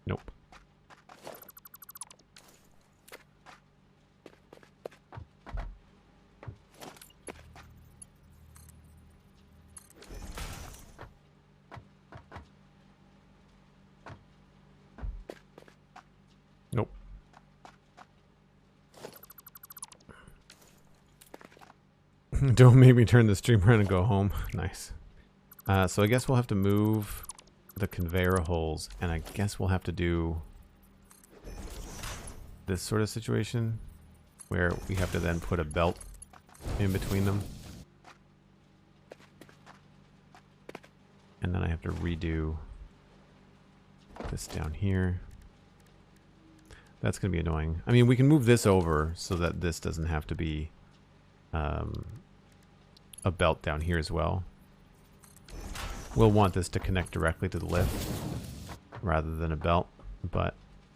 Nope. Nope. Don't make me turn the stream around and go home. Nice. So I guess we'll have to move the conveyor holes, and I guess we'll have to do this sort of situation where we have to then put a belt in between them. And then I have to redo this down here. That's going to be annoying. I mean, we can move this over so that this doesn't have to be a belt down here as well. We'll want this to connect directly to the lift rather than a belt, but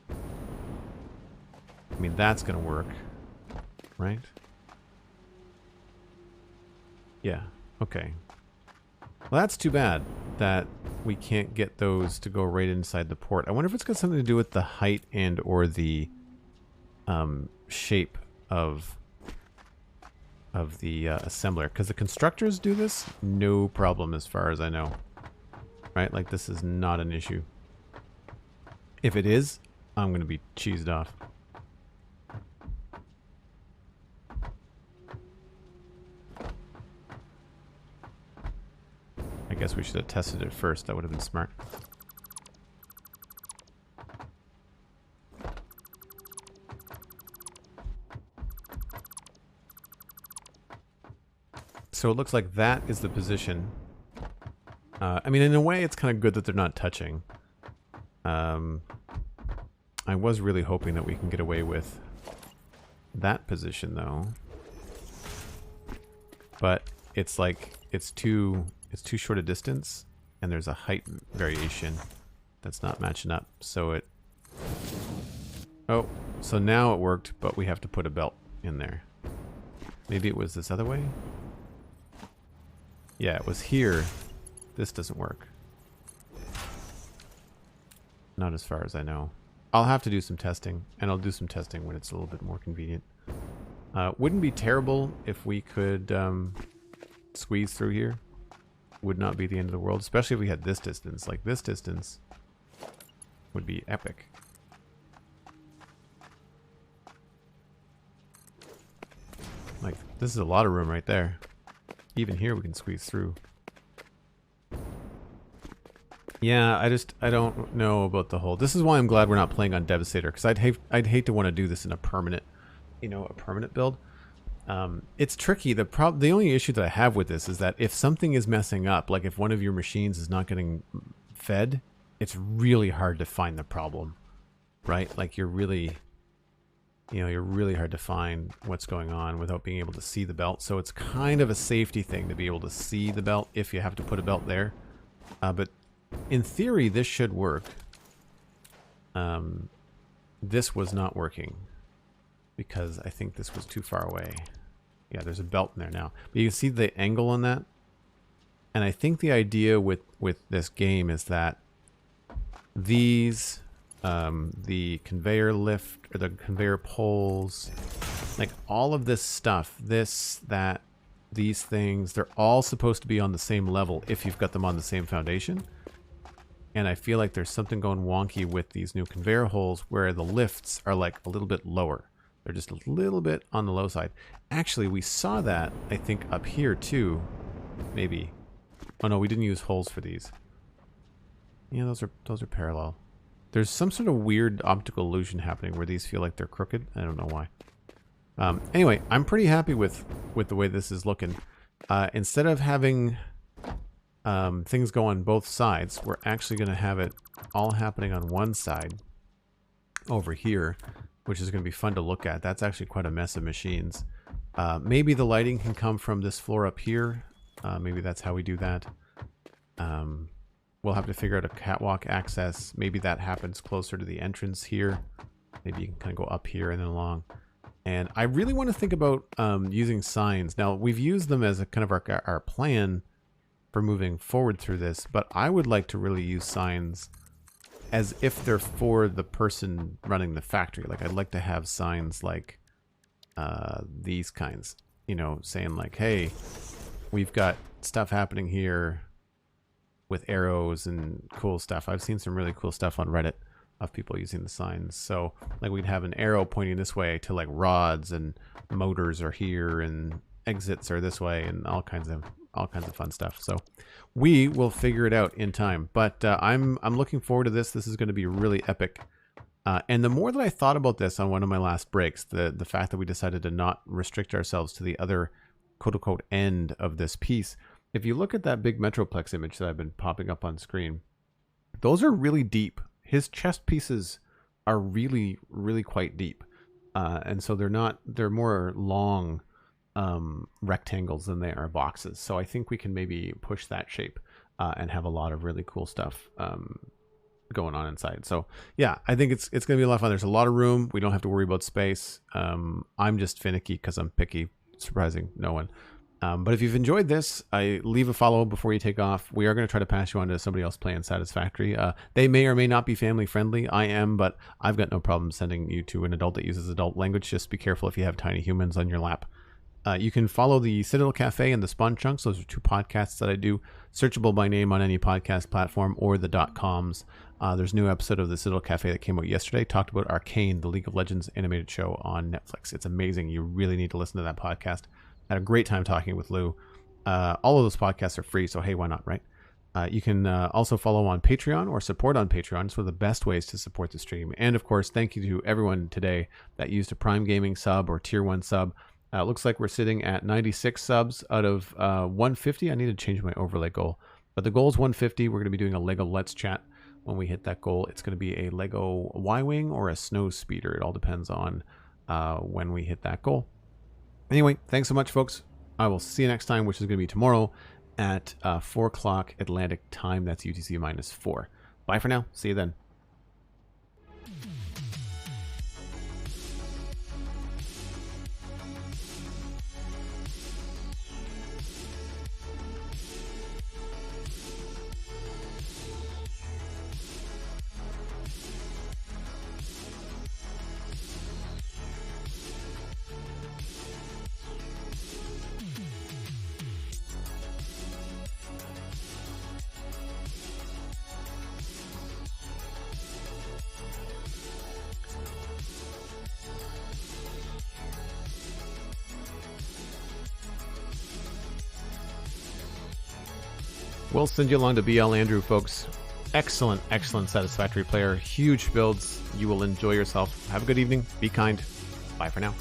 I mean, that's going to work, right? Yeah, okay. Well, that's too bad that we can't get those to go right inside the port. I wonder if it's got something to do with the height and or the shape of the assembler, because the constructors do this no problem as far as I know, right? Like, this is not an issue. If it is, I'm going to be cheesed off. I guess we should have tested it first. That would have been smart. So it looks like that is the position. I mean, in a way, it's kind of good that they're not touching. I was really hoping that we can get away with that position, though. But it's like, it's too short a distance, and there's a height variation that's not matching up. So it... Oh, so now it worked, but we have to put a belt in there. Maybe it was this other way? Yeah, it was here. This doesn't work. Not as far as I know. I'll have to do some testing, and I'll do some testing when it's a little bit more convenient. Wouldn't be terrible if we could squeeze through here. Would not be the end of the world, especially if we had this distance. Like, this distance would be epic. Like, this is a lot of room right there. Even here we can squeeze through. Yeah, I don't know about the whole... This is why I'm glad we're not playing on Devastator, because I'd hate to want to do this in a permanent, you know, a permanent build. It's tricky. The only issue that I have with this is that if something is messing up, like if one of your machines is not getting fed, it's really hard to find the problem, right? Like you're really hard to find what's going on without being able to see the belt. So it's kind of a safety thing to be able to see the belt if you have to put a belt there. But in theory, this should work. This was not working because I think this was too far away. Yeah, there's a belt in there now. But you can see the angle on that. And I think the idea with this game is that these, the conveyor lift, or the conveyor poles, like all of this stuff, this, that, these things, they're all supposed to be on the same level if you've got them on the same foundation. And I feel like there's something going wonky with these new conveyor holes where the lifts are like a little bit lower. They're just a little bit on the low side. Actually, we saw that, I think, up here too. Maybe. Oh no, we didn't use holes for these. Yeah, those are parallel. There's some sort of weird optical illusion happening where these feel like they're crooked. I don't know why. Anyway, I'm pretty happy with the way this is looking. Instead of having things go on both sides, we're actually going to have it all happening on one side over here, which is going to be fun to look at. That's actually quite a mess of machines. Maybe the lighting can come from this floor up here. Maybe that's how we do that. We'll have to figure out a catwalk access. Maybe that happens closer to the entrance here. Maybe you can kind of go up here and then along. And I really want to think about using signs. Now, we've used them as a kind of our plan for moving forward through this, but I would like to really use signs as if they're for the person running the factory. Like, I'd like to have signs like these kinds, you know, saying like, hey, we've got stuff happening here with arrows and cool stuff. I've seen some really cool stuff on Reddit of people using the signs. So like we'd have an arrow pointing this way to like rods, and motors are here, and exits are this way, and all kinds of fun stuff. So we will figure it out in time. But I'm looking forward to this. This is going to be really epic. And the more that I thought about this on one of my last breaks, the fact that we decided to not restrict ourselves to the other quote-unquote end of this piece, if you look at that big Metroplex image that I've been popping up on screen, those are really deep. His chest pieces are really, really quite deep. And so they're more long rectangles than they are boxes. So I think we can maybe push that shape and have a lot of really cool stuff going on inside. So yeah, I think it's going to be a lot of fun. There's a lot of room. We don't have to worry about space. I'm just finicky because I'm picky, surprising no one. But if you've enjoyed this, I leave a follow before you take off. We are going to try to pass you on to somebody else playing Satisfactory. They may or may not be family friendly. I am, but I've got no problem sending you to an adult that uses adult language. Just be careful if you have tiny humans on your lap. You can follow the Citadel Cafe and the Spawn Chunks. Those are two podcasts that I do, searchable by name on any podcast platform or the .coms. There's a new episode of the Citadel Cafe that came out yesterday. Talked about Arcane, the League of Legends animated show on Netflix. It's amazing. You really need to listen to that podcast. I had a great time talking with Lou. All of those podcasts are free, so hey, why not, right? You can also follow on Patreon or support on Patreon. It's one of the best ways to support the stream. And of course, thank you to everyone today that used a Prime Gaming sub or Tier 1 sub. It looks like we're sitting at 96 subs out of 150. I need to change my overlay goal. But the goal is 150. We're going to be doing a Lego Let's Chat when we hit that goal. It's going to be a Lego Y-Wing or a Snow Speeder. It all depends on when we hit that goal. Anyway, thanks so much, folks. I will see you next time, which is going to be tomorrow. at 4 o'clock Atlantic time. That's UTC -4. Bye for now. See you then. We'll send you along to BL Andrew, folks. Excellent, excellent Satisfactory player. Huge builds. You will enjoy yourself. Have a good evening. Be kind. Bye for now.